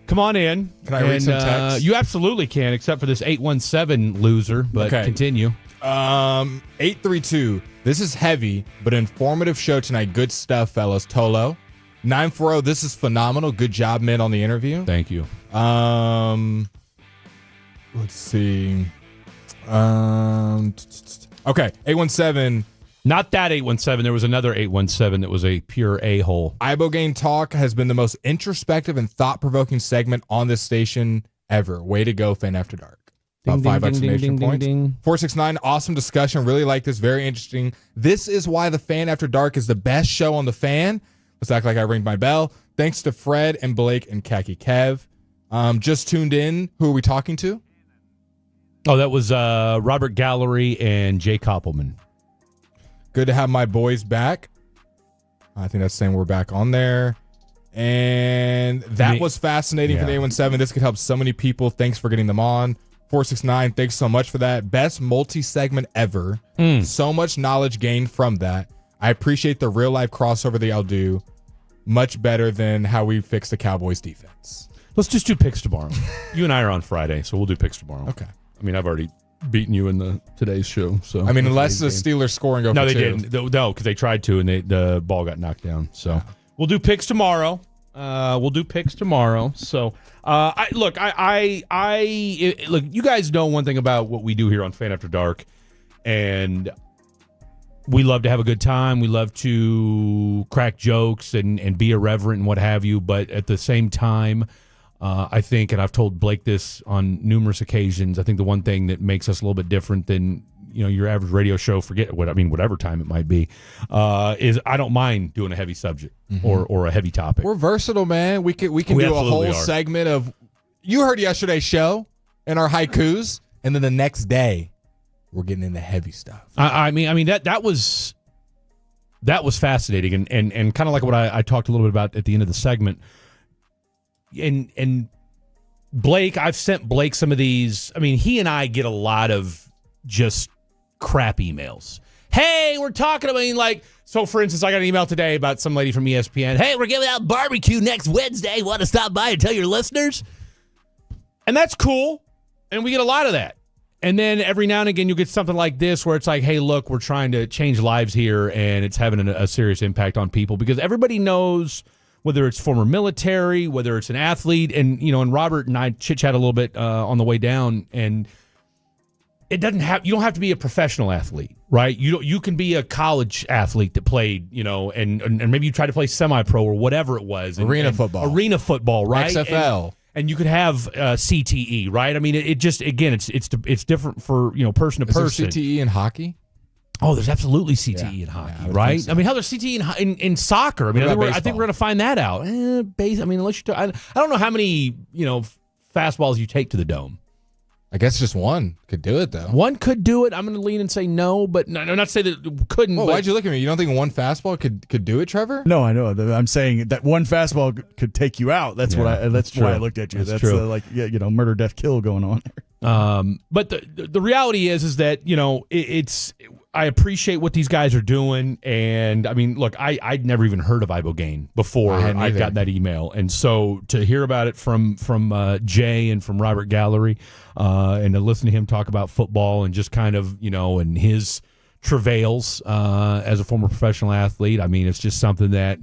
Come on in. Can I read some text? You absolutely can, except for this 817 loser, but continue. 832. This is heavy, but informative show tonight. Good stuff, fellas. Tolo. 940. This is phenomenal. Good job, men, on the interview. Thank you. Let's see. Okay, 817. Not that 817. There was another 817 that was a pure a-hole. Ibogaine Talk has been the most introspective and thought-provoking segment on this station ever. Way to go, Fan After Dark. About 5 exclamation points. 469, awesome discussion. Really like this. Very interesting. This is why the Fan After Dark is the best show on the Fan. Let's act like I ring my bell. Thanks to Fred and Blake and Khaki Kev. Just tuned in. Who are we talking to? Oh, that was Robert Gallery and Jay Koppelman. Good to have my boys back. I think that's saying we're back on there. And that was fascinating for the 817. This could help so many people. Thanks for getting them on. 469, thanks so much for that. Best multi-segment ever. So much knowledge gained from that. I appreciate the real-life crossover that y'all do. Much better than how we fix the Cowboys defense. Let's just do picks tomorrow. You and I are on Friday, so we'll do picks tomorrow. Okay. I mean, I've already beaten you in today's show. So I mean, unless the Steelers score and go no, for they two. didn't. No, because they tried to, and the ball got knocked down. So we'll do picks tomorrow. So look. You guys know one thing about what we do here on Fan After Dark, and we love to have a good time. We love to crack jokes and be irreverent and what have you. But at the same time, I think, and I've told Blake this on numerous occasions, I think the one thing that makes us a little bit different than your average radio show, whatever time it might be, is I don't mind doing a heavy subject or a heavy topic. We're versatile, man. We can do a whole segment of. You heard yesterday's show and our haikus, and then the next day we're getting into heavy stuff. I mean that was fascinating and kind of like what I talked a little bit about at the end of the segment. And Blake, I've sent Blake some of these. I mean, he and I get a lot of just crap emails. Hey, we're talking about, so for instance, I got an email today about some lady from ESPN. Hey, we're giving out barbecue next Wednesday. Want to stop by and tell your listeners? And that's cool. And we get a lot of that. And then every now and again, you'll get something like this where it's like, hey, look, we're trying to change lives here, and it's having a serious impact on people because everybody knows, whether it's former military, whether it's an athlete, and and Robert and I chit-chat a little bit on the way down, and you don't have to be a professional athlete, right? You can be a college athlete that played, and maybe you tried to play semi-pro or whatever it was. Arena football, right? XFL. And you could have CTE, right? I mean, it just, again, it's different for, person to person. Is there CTE in hockey? Oh, there's absolutely CTE in hockey, right? So. I mean, hell, there's CTE in soccer. I mean, I think we're going to find that out. Unless I don't know how many fastballs you take to the dome. I guess just one could do it, though. One could do it. I'm going to lean and say no, but not to say that it couldn't. Well, why'd you look at me? You don't think one fastball could do it, Trevor? No, I know. I'm saying that one fastball could take you out. That's why I looked at you. That's murder, death, kill going on there. But the reality is that it's. I appreciate what these guys are doing, and I mean, look, I'd never even heard of Ibogaine before I got that email, and so to hear about it from Jay and from Robert Gallery, and to listen to him talk about football and just kind of and his travails as a former professional athlete. I mean, it's just something that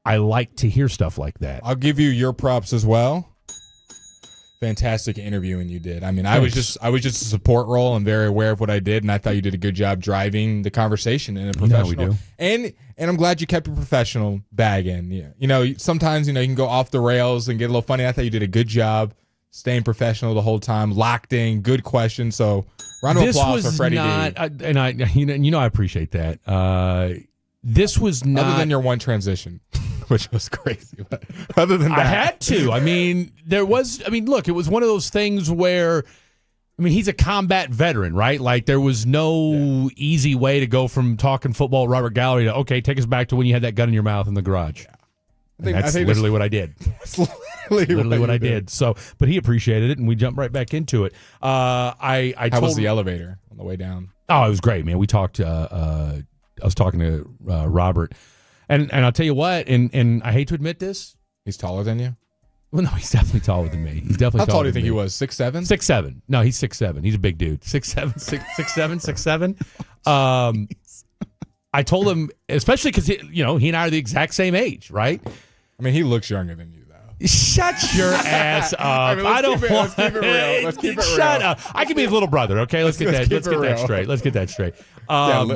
I like to hear stuff like that. I'll give you your props as well. Fantastic interviewing you did. I mean, I was just a support role and very aware of what I did, and I thought you did a good job driving the conversation in a professional. Yeah, we do. And I'm glad you kept your professional bag in. Yeah. Sometimes you can go off the rails and get a little funny. I thought you did a good job staying professional the whole time, locked in, good question. So round of applause for Freddie D. And I appreciate that. This was not other than your one transition. which was crazy. But other than that, I had to. I mean, look, it was one of those things where, I mean, he's a combat veteran, right? Like, there was no easy way to go from talking football with Robert Gallery to, okay, take us back to when you had that gun in your mouth in the garage. Yeah. That's literally what I did. That's literally what I did. So, but he appreciated it, and we jumped right back into it. How was the elevator on the way down? Oh, it was great, man. We talked. I was talking to Robert, and I'll tell you what. And I hate to admit this, he's taller than you. Well, no, he's definitely taller than me. He's definitely. How tall taller do you than think me. he was? 6'7"? 6'7". No, he's 6'7". He's a big dude. 6'7", 6'7". I told him, especially because he and I are the exact same age, right? I mean, he looks younger than you, though. Shut your ass up! Let's keep it real. Let's keep it real. Shut up! I can be his little brother. Okay, let's get that straight. Let's get that straight.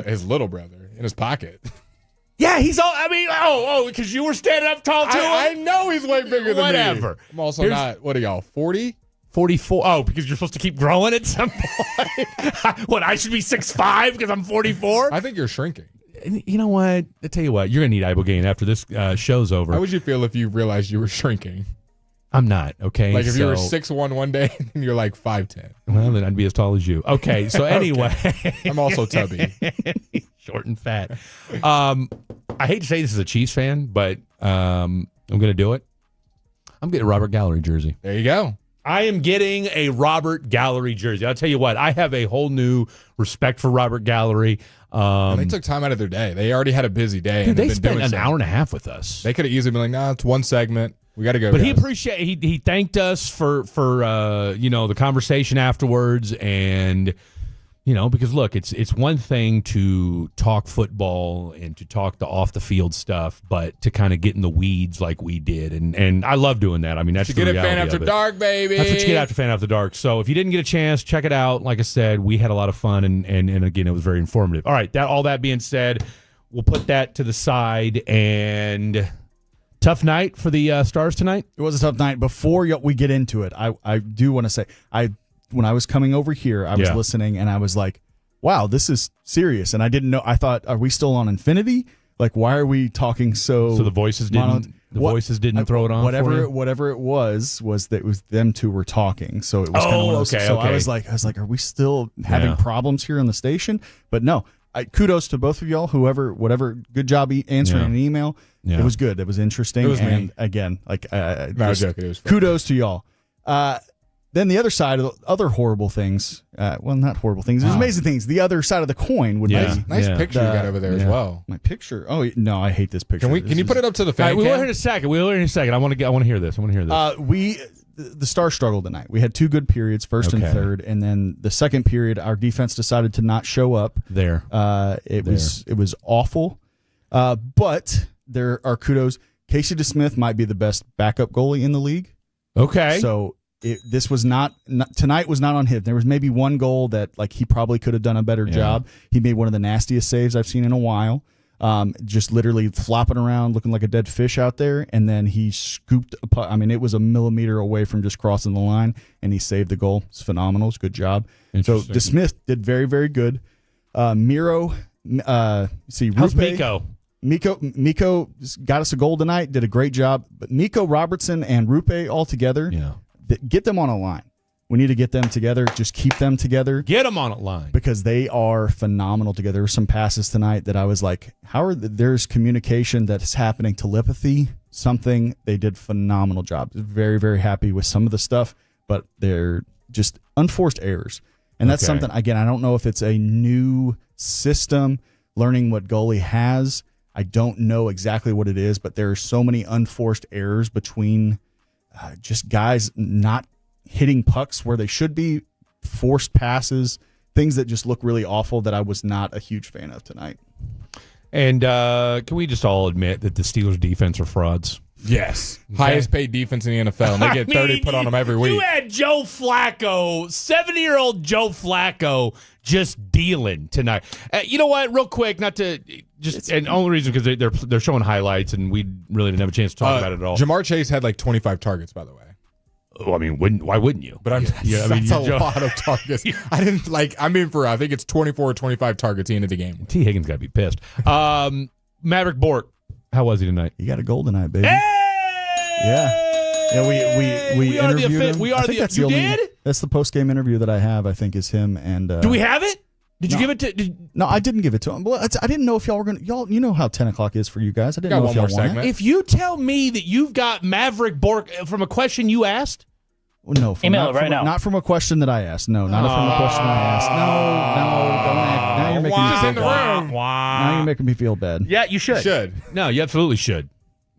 His little brother in his pocket. Yeah, he's all. I mean, because you were standing up tall too. I know he's way bigger than me. Whatever. I'm also not. What are y'all? 40? 44. Oh, because you're supposed to keep growing at some point. What? I should be 6'5" because I'm 44. I think you're shrinking. You know what? I tell you what, you're gonna need ibogaine after this show's over. How would you feel if you realized you were shrinking? I'm not, okay? Like if you were 6'1" one day and you're like 5'10". Well, then I'd be as tall as you. Okay, so anyway. Okay. I'm also tubby. Short and fat. I hate to say this as a Chiefs fan, but I'm gonna do it. I'm getting a Robert Gallery jersey. There you go. I am getting a Robert Gallery jersey. I'll tell you what, I have a whole new respect for Robert Gallery. And they took time out of their day. They already had a busy day. Dude, and they spent an hour and a half with us. They could have easily been like, nah, it's one segment. We got to go. But guys. he thanked us for the conversation afterwards, and because look, it's one thing to talk football and to talk the off the field stuff, but to kind of get in the weeds like we did, and I love doing that. I mean, that's you the get reality it fan after of it. dark, baby. That's what you get after Fan After Dark. So if you didn't get a chance, check it out. Like I said, we had a lot of fun, and again, it was very informative. All right, all that being said, we'll put that to the side. And tough night for the Stars tonight. It was a tough night. Before we get into it, I do want to say, when I was coming over here, I was listening, and I was like, wow, this is serious. And I didn't know. I thought, are we still on Infinity? Like, why are we talking so? So the voices didn't. Voices didn't throw it on. Whatever it was that it was them two were talking. So it was kind of okay. So I was like, are we still having problems here on the station? But no. Kudos to both of y'all. Whatever. Good job answering an email. Yeah. It was good. It was interesting. It was and me. Again, It was kudos to y'all. Then the other side of the other horrible things, not horrible things, it was amazing things. The other side of the coin would be nice picture you got over there as well. My picture. Oh no, I hate this picture. Can you put it up to the fan? We'll hear in a second. I want to hear this. The Stars struggled tonight. We had two good periods, first and third, and then the second period, our defense decided to not show up. It was awful, but there are kudos. Casey DeSmith might be the best backup goalie in the league. Okay, so. This was not tonight was not on him. There was maybe one goal that he probably could have done a better job. He made one of the nastiest saves I've seen in a while. Just literally flopping around, looking like a dead fish out there, and then he scooped a puck. I mean, it was a millimeter away from just crossing the line, and he saved the goal. It's phenomenal. It's a good job. So DeSmith did very, very good. Miro, how's Rupe, Miko got us a goal tonight. Did a great job. But Miko, Robertson, and Rupe all together. Get them on a line. We need to get them together. Just keep them together. Get them on a line. Because they are phenomenal together. There were some passes tonight that I was like, there's communication that's happening, telepathy, something. They did phenomenal job. Very, very happy with some of the stuff, but they're just unforced errors. And that's something, again, I don't know if it's a new system, learning what goalie has. I don't know exactly what it is, but there are so many unforced errors between just guys not hitting pucks where they should be, forced passes, things that just look really awful that I was not a huge fan of tonight. And can we just all admit that the Steelers' defense are frauds? Yes. Highest paid defense in the NFL, and they get 30 put on them every week. You had Joe Flacco, 70-year-old Joe Flacco, just dealing tonight. You know what? Real quick, not to just, and only reason because they're showing highlights, and we really didn't have a chance to talk about it at all. Jamar Chase had 25 targets, by the way. Oh, I mean, why wouldn't you? But that's a lot of targets. I think it's 24 or 25 targets at the end of the game. T. Higgins got to be pissed. Maverick Bork How was he tonight? He got a goal tonight, baby. Hey! Yeah, we interviewed him. We are that's you did? That's the post game interview that I have. I think is him and. Do we have it? Did you give it to? No, I didn't give it to him. Well, I didn't know if y'all were gonna. You know how 10 o'clock is for you guys. I didn't know if y'all want it. If you tell me that you've got Maverick Bork from a question you asked. Well, no, email it right now. Not from a question that I asked. No, not from a question I asked. No, don't act. Now you're making me feel bad. Now you're making me feel bad. Yeah, you should. No, you absolutely should.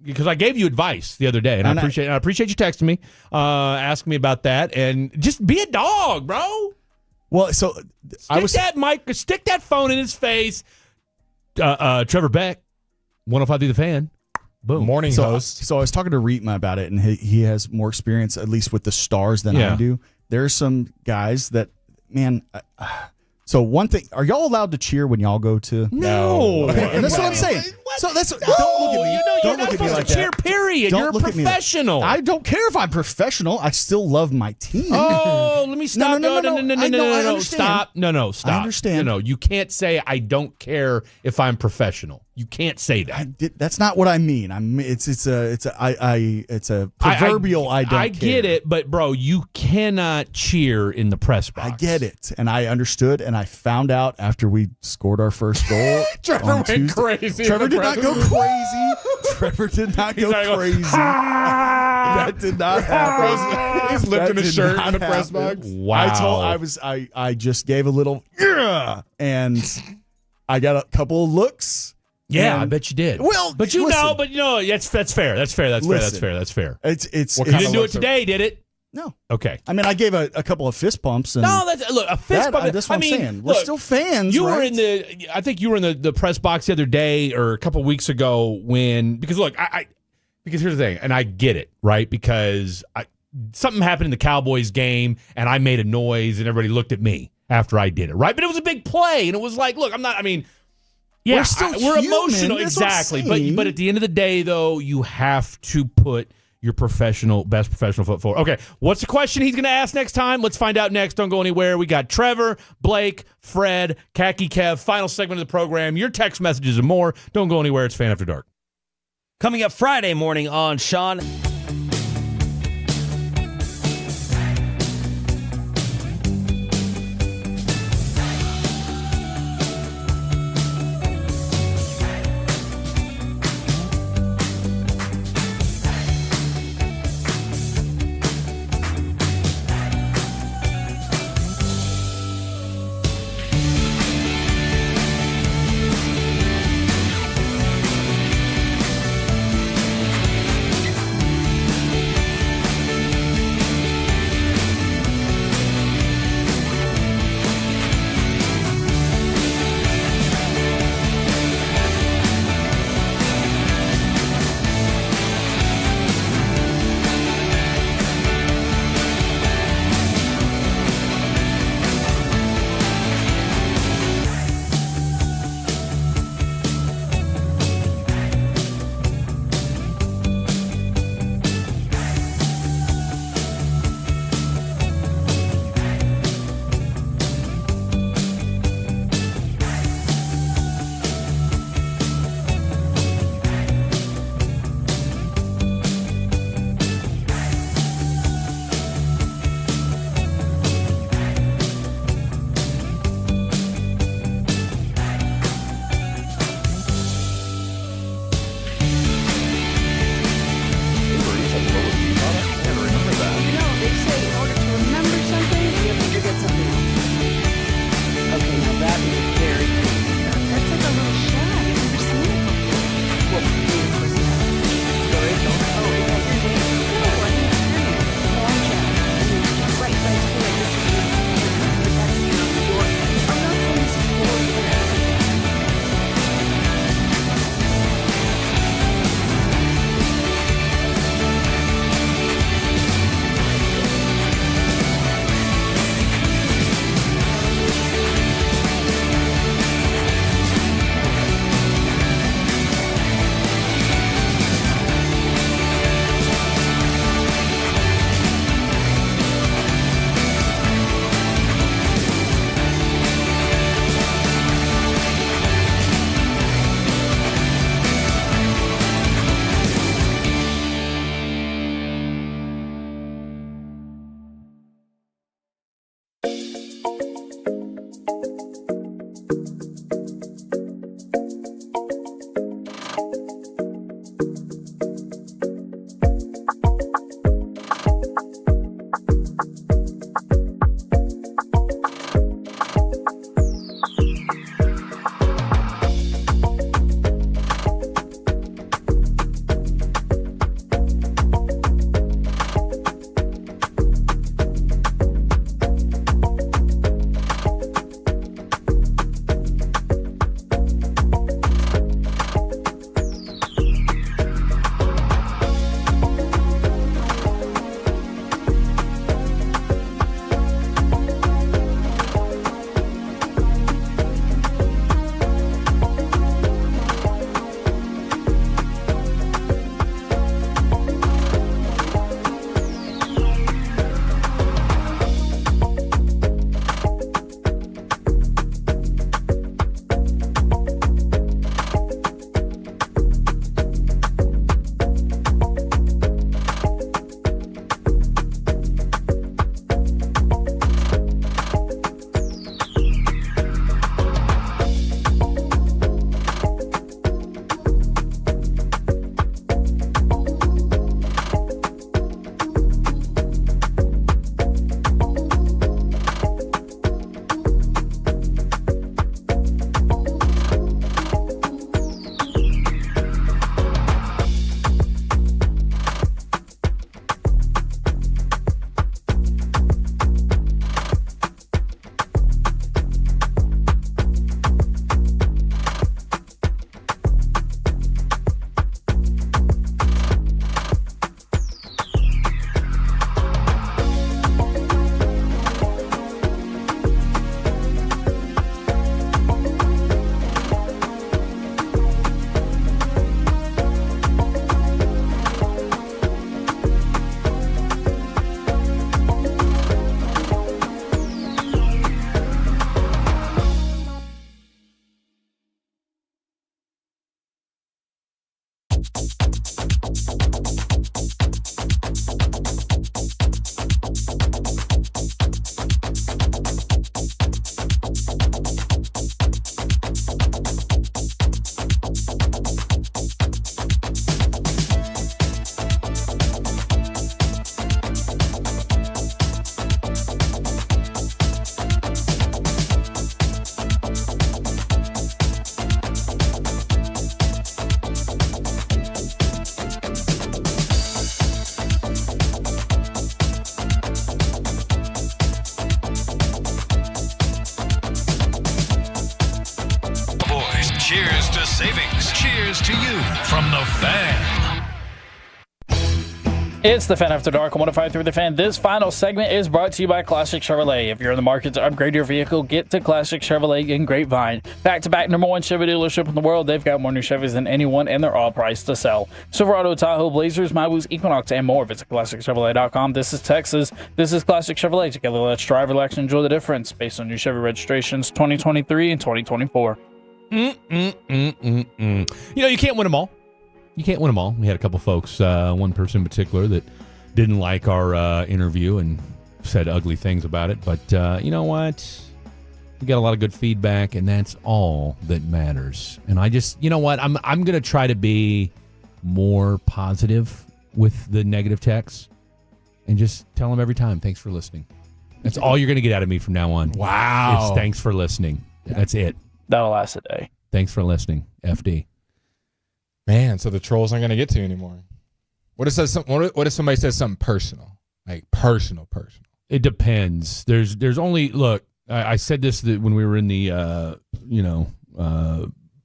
Because I gave you advice the other day, and I appreciate you texting me, asking me about that, and just be a dog, bro. Well, so stick that phone in his face. Trevor Beck, 105 The Fan. Boom. Morning host. So I was talking to Reetma about it, and he has more experience, at least with the stars, than I do. There's some guys that, man. So one thing, are y'all allowed to cheer when y'all go to? No. Okay, and that's what I'm saying. So don't look at me. You're not supposed to cheer, period. You're a professional. I don't care if I'm professional. I still love my team. Oh, let me stop. No, stop. No, stop. I understand. No, you can't say I don't care if I'm professional. You can't say that. That's not what I mean. It's a proverbial I don't care. I get it, but bro, you cannot cheer in the press box. I get it, and I understood, and I found out after we scored our first goal. Trevor went crazy. Trevor did not go crazy. Trevor did not go crazy. That did not happen. He's lifting his shirt in the press box. Wow. I just gave a little and I got a couple of looks. Yeah, I bet you did. Well, that's fair. That's fair. That's fair. It's you didn't do it today, did it? No. Okay. I mean, I gave a couple of fist bumps. And a fist bump. That's what I'm saying. We're still fans. You were right? I think you were in the press box the other day or a couple of weeks ago because here's the thing, and I get it, right? Because something happened in the Cowboys game, and I made a noise, and everybody looked at me after I did it, right? But it was a big play, and it was like, look, yeah, we're emotional, exactly. But at the end of the day, though, you have to put your best professional foot forward. Okay, what's the question he's going to ask next time? Let's find out next. Don't go anywhere. We got Trevor, Blake, Fred, Khaki Kev, final segment of the program. Your text messages and more. Don't go anywhere. It's Fan After Dark. Coming up Friday morning on Sean. from the Fan. It's the Fan After Dark on 105.3 The Fan. This final segment is brought to you by Classic Chevrolet. If you're in the market to upgrade your vehicle, get to Classic Chevrolet in Grapevine. Back-to-back #1 Chevy dealership in the world. They've got more new Chevys than anyone, and they're all priced to sell. Silverado, Tahoe, Blazers, Mavs, Equinox, and more. Visit ClassicChevrolet.com. This is Texas. This is Classic Chevrolet. Together, let's drive, relax, and enjoy the difference. Based on new Chevy registrations 2023 and 2024. You know, you can't win them all. You can't win them all. We had a couple folks, one person in particular, that didn't like our interview and said ugly things about it. But you know what? We got a lot of good feedback, and that's all that matters. And I just, you know what? I'm going to try to be more positive with the negative texts and just tell them every time, thanks for listening. That's all you're going to get out of me from now on. Wow. It's thanks for listening. Yeah. That's it. That'll last a day. Thanks for listening, FD. Man, so the trolls aren't going to get to you anymore. What if somebody says something personal? Like personal? It depends. There's only, look, I said this when we were in the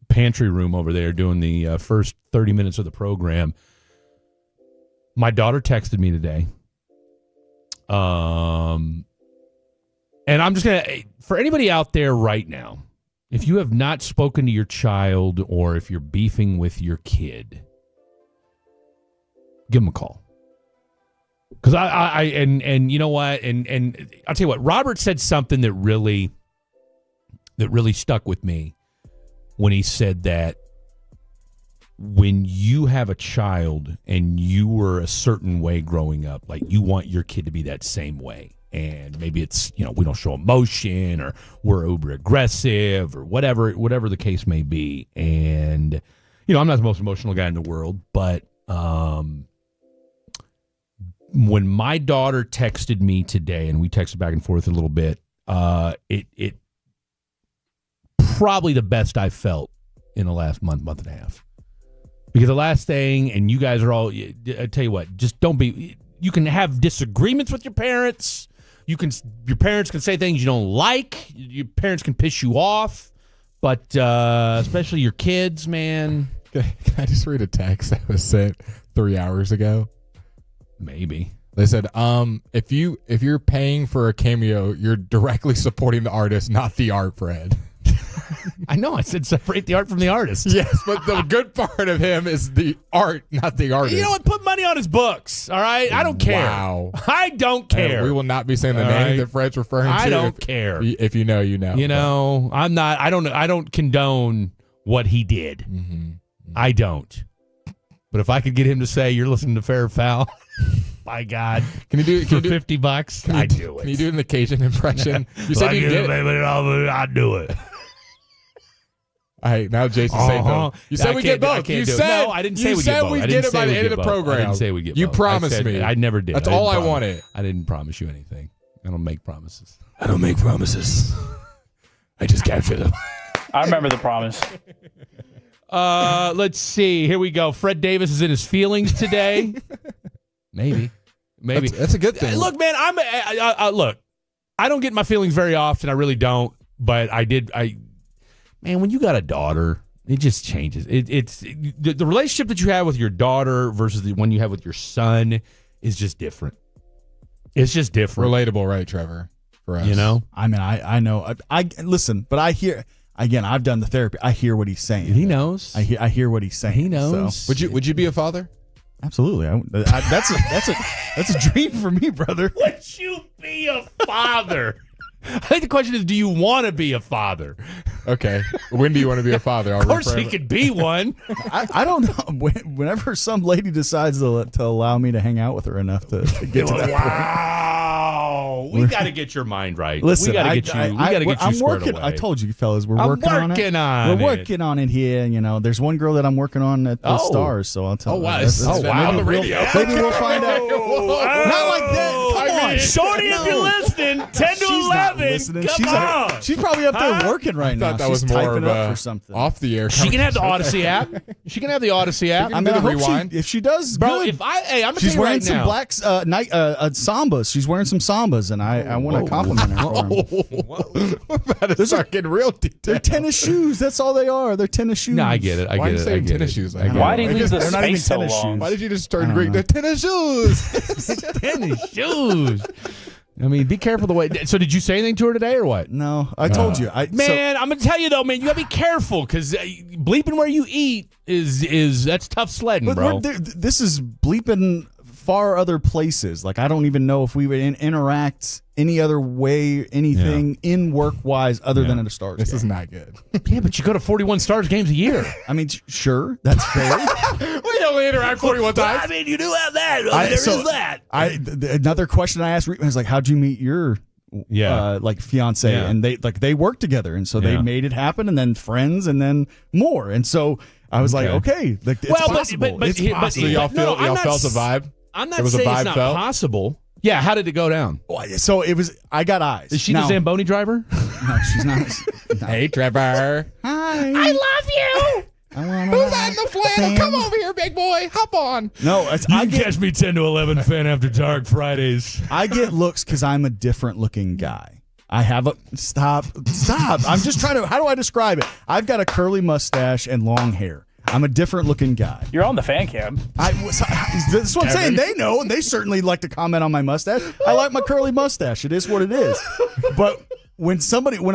pantry room over there doing the first 30 minutes of the program. My daughter texted me today. And I'm just going to, for anybody out there right now, if you have not spoken to your child or if you're beefing with your kid, give them a call. Because and you know what? And I'll tell you what, Robert said something that really stuck with me when he said that when you have a child and you were a certain way growing up, like you want your kid to be that same way. And maybe it's, you know, we don't show emotion or we're uber aggressive or whatever the case may be. And, you know, I'm not the most emotional guy in the world, but when my daughter texted me today, and we texted back and forth a little bit, it probably the best I felt in the last month and a half. Because the last thing, and you guys are all, I tell you what, just don't be, you can have disagreements with your parents. Your parents can say things you don't like. Your parents can piss you off, but especially your kids, man. Can I just read a text that was sent 3 hours ago? Maybe. They said, if you're paying for a cameo, you're directly supporting the artist, not the art, Fred. I know. I said separate the art from the artist. Yes, but the good part of him is the art, not the artist. You know what? Put money on his books. All right. I don't care. Wow. I don't care. And we will not be saying the name that Fred's referring to. I don't care. If you know, you know. You know, I'm not. I don't condone what he did. Mm-hmm. I don't. But if I could get him to say you're listening to Fair or Foul, my God, can you do for $50? I'd do it. Can you do it in the Cajun impression? You said you did. I'd do it. All right, now Jason say both. You said we get both. You said no, I didn't say we get both. You said we get it by the end of the program. I didn't say we get both. You promised me. I never did. That's all I wanted. I didn't promise you anything. I don't make promises. I don't make promises. I just capture them. I remember the promise. Let's see. Here we go. Fred Davis is in his feelings today. Maybe. That's a good thing. Look, man, look. I don't get in my feelings very often. I really don't. But man, when you got a daughter, it just changes. It's the relationship that you have with your daughter versus the one you have with your son is just different. It's just different. Relatable, right, Trevor? For us, you know. I mean, I know. I listen, but I hear. Again, I've done the therapy. I hear what he's saying. He knows. I hear what he's saying. He knows. So. Would you be a father? Absolutely. That's a dream for me, brother. Would you be a father? I think the question is, do you want to be a father? Okay. When do you want to be a father? Of course he could be one. I don't know. Whenever some lady decides to allow me to hang out with her enough to get to that point. Wow. We got to get your mind right. Listen, we got to get you squared away. I told you, fellas, we're working on it. We're working on it here. You know, there's one girl that I'm working on at the Stars, so I'll tell you. Wow. On the radio. Maybe we'll find out. Not like that. Come on. Shorty, if you're listening, 10 to 11. listening. come She's probably up there working right now. thought that She's was more typing of up a for something. off the air. She can have the Odyssey app. She can have the Odyssey app. I mean, I hope rewind. if she does, Bro, good. if I'm gonna She's tell you wearing right some now, black sambas. She's wearing some sambas, and I want to compliment her. For them. About to start getting real detailed. They're tennis shoes. That's all they are. They're tennis shoes. No, I get it. Why are you saying tennis shoes? Like Why did he leave the They're not even space so tennis long? shoes. Why did you just turn Greek? They're tennis shoes. tennis shoes. I mean, be careful the way. So, did you say anything to her today, or what? No, I told you. Man, I'm gonna tell you though, man, you gotta be careful because bleeping where you eat is that's tough sledding, But bro. this is bleeping far other places. Like I don't even know if we would interact any other way, anything in work wise other than at a Stars. This game. is not good. Yeah, but you go to 41 Stars games a year. I mean, sure, that's fair. We only interact 41 times. I mean, you do have that. There is that. Another question I asked Reed was like, "How'd you meet your fiance?" Yeah. And they worked together, and so they made it happen, and then friends, and then more, and so I was like, "Okay, it's possible." but it's he- possible. So y'all felt a vibe? I'm not There was a saying it's vibe not felt? possible. Yeah, how did it go down? So it was. I got eyes. Is she Now- the Zamboni driver? No, she's not. No. Hey, Trevor. Hi. I love you. I wanna Who's that in the flannel? Sam? Come over here, big boy. Hop on. No, I get Catch me 10 to 11 Fan After Dark Fridays. I get looks because I'm a different looking guy. I have a stop. I'm just trying to. How do I describe it? I've got a curly mustache and long hair. I'm a different looking guy. You're on the fan cam. That's what I'm saying. They know, and they certainly like to comment on my mustache. I like my curly mustache. It is what it is. But when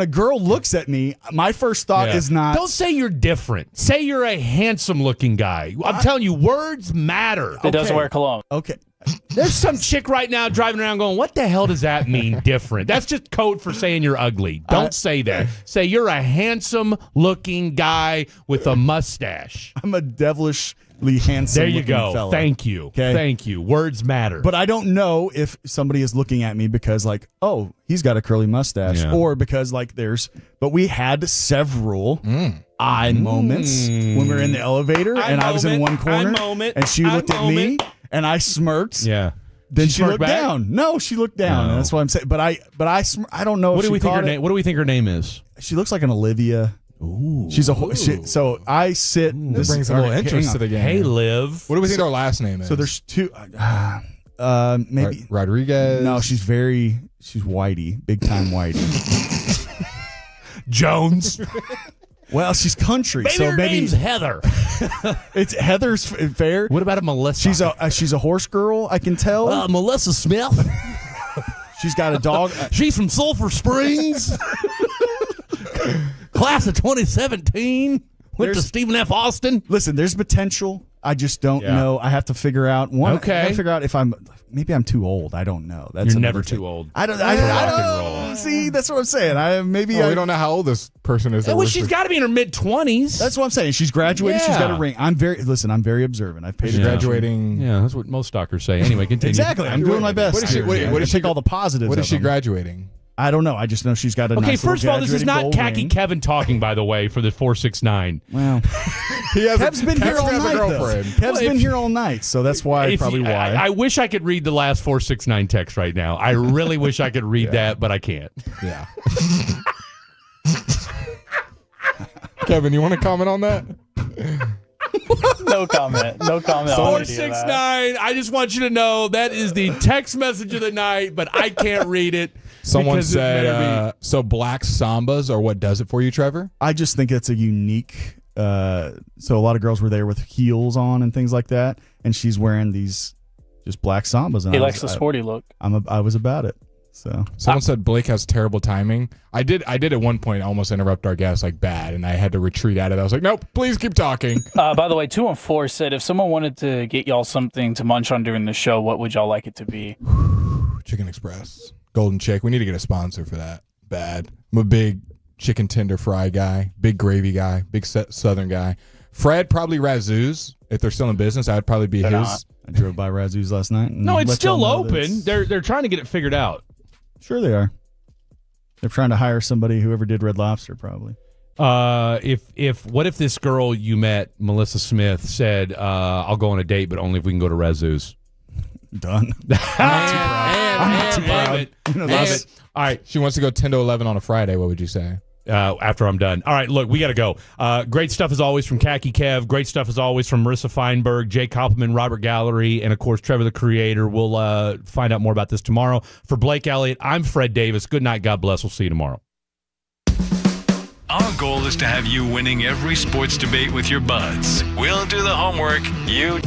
a girl looks at me, my first thought is not. Don't say you're different. Say you're a handsome looking guy. I'm telling you, words matter. It doesn't wear cologne. Okay. There's some chick right now driving around going, what the hell does that mean, different? That's just code for saying you're ugly. Don't say that. Say you're a handsome-looking guy with a mustache. I'm a devilishly handsome. There you go. Fella. Thank you. Okay? Thank you. Words matter. But I don't know if somebody is looking at me because, like, oh, he's got a curly mustache, or because, like, but we had several eye moments when we were in the elevator, and I was in one corner, and she looked at me, and I smirked. Yeah. Then she looked back? down. No, she looked down, and that's what I'm saying. But I don't know. What if do we she think her caught it. name? What do we think her name is? She looks like an Olivia. Ooh. She's so I sit. This brings a little interest to the game. Hey, Liv. What do we think our last name is? So there's two. Maybe Rodriguez. No, she's whitey, big time whitey. Jones. Well, she's country, Maybe so her maybe name's Heather. it's Heather's fair. What about a Melissa? She's a horse girl. I can tell. Melissa Smith. She's got a dog. She's from Sulphur Springs. Class of 2017. Went to Stephen F. Austin. Listen, there's potential. I just don't know. I have to figure out one. Okay. I gotta figure out if maybe I'm too old. I don't know. That's You're another never thing. too old. I don't. Rock and roll. See, that's what I'm saying. We don't know how old this person is. Well, she's got to be in her mid-20s. That's what I'm saying. She's graduated. She's got a ring. I'm very observant. I've paid attention. graduating. Yeah, that's what most stalkers say. Anyway, continue. Exactly. I'm doing my best. What is she? I'm gonna take all the positives. What is of she them. graduating? I don't know. I just know she's got a Okay, nice first of all, this is not graduating gold Khaki ring. Kevin talking, by the way, for the 469. Well, Kev's been here all night, though. Kev's been here all night, so that's why. I wish I could read the last 469 text right now. I really wish I could read that, but I can't. Yeah. Kevin, you want to comment on that? No comment. No comment. 469. I just want you to know that is the text message of the night, but I can't read it. Someone because it better said, so black sambas are what does it for you, Trevor? I just think it's a unique. So a lot of girls were there with heels on and things like that, and she's wearing these just black sambas. And He likes the sporty look. I was about it. So someone said Blake has terrible timing. I did at one point almost interrupt our guest like bad, and I had to retreat out of that. I was like, nope, please keep talking. By the way, 214 said if someone wanted to get y'all something to munch on during the show, what would y'all like it to be? Chicken Express, Golden Chick. We need to get a sponsor for that. Bad. I'm a big chicken tender fry guy, big gravy guy, big Southern guy. Fred probably Razoo's. If they're still in business, I'd probably be his. I drove by Razoo's last night. And No, it's let y'all still know that open. it's- They're trying to get it figured out. Sure, they are. They're trying to hire somebody. Whoever did Red Lobster, probably. What if this girl you met, Melissa Smith, said, "I'll go on a date, but only if we can go to Razoo's." Done. I'm not too proud. Love it. All right. She wants to go 10 to 11 on a Friday. What would you say? After I'm done. All right, look, we got to go. Great stuff as always from Khaki Kev. Great stuff as always from Marissa Feinberg, Jay Koppelman, Robert Gallery, and of course Trevor the Creator. We'll find out more about this tomorrow. For Blake Elliott, I'm Fred Davis. Good night. God bless. We'll see you tomorrow. Our goal is to have you winning every sports debate with your buds. We'll do the homework. You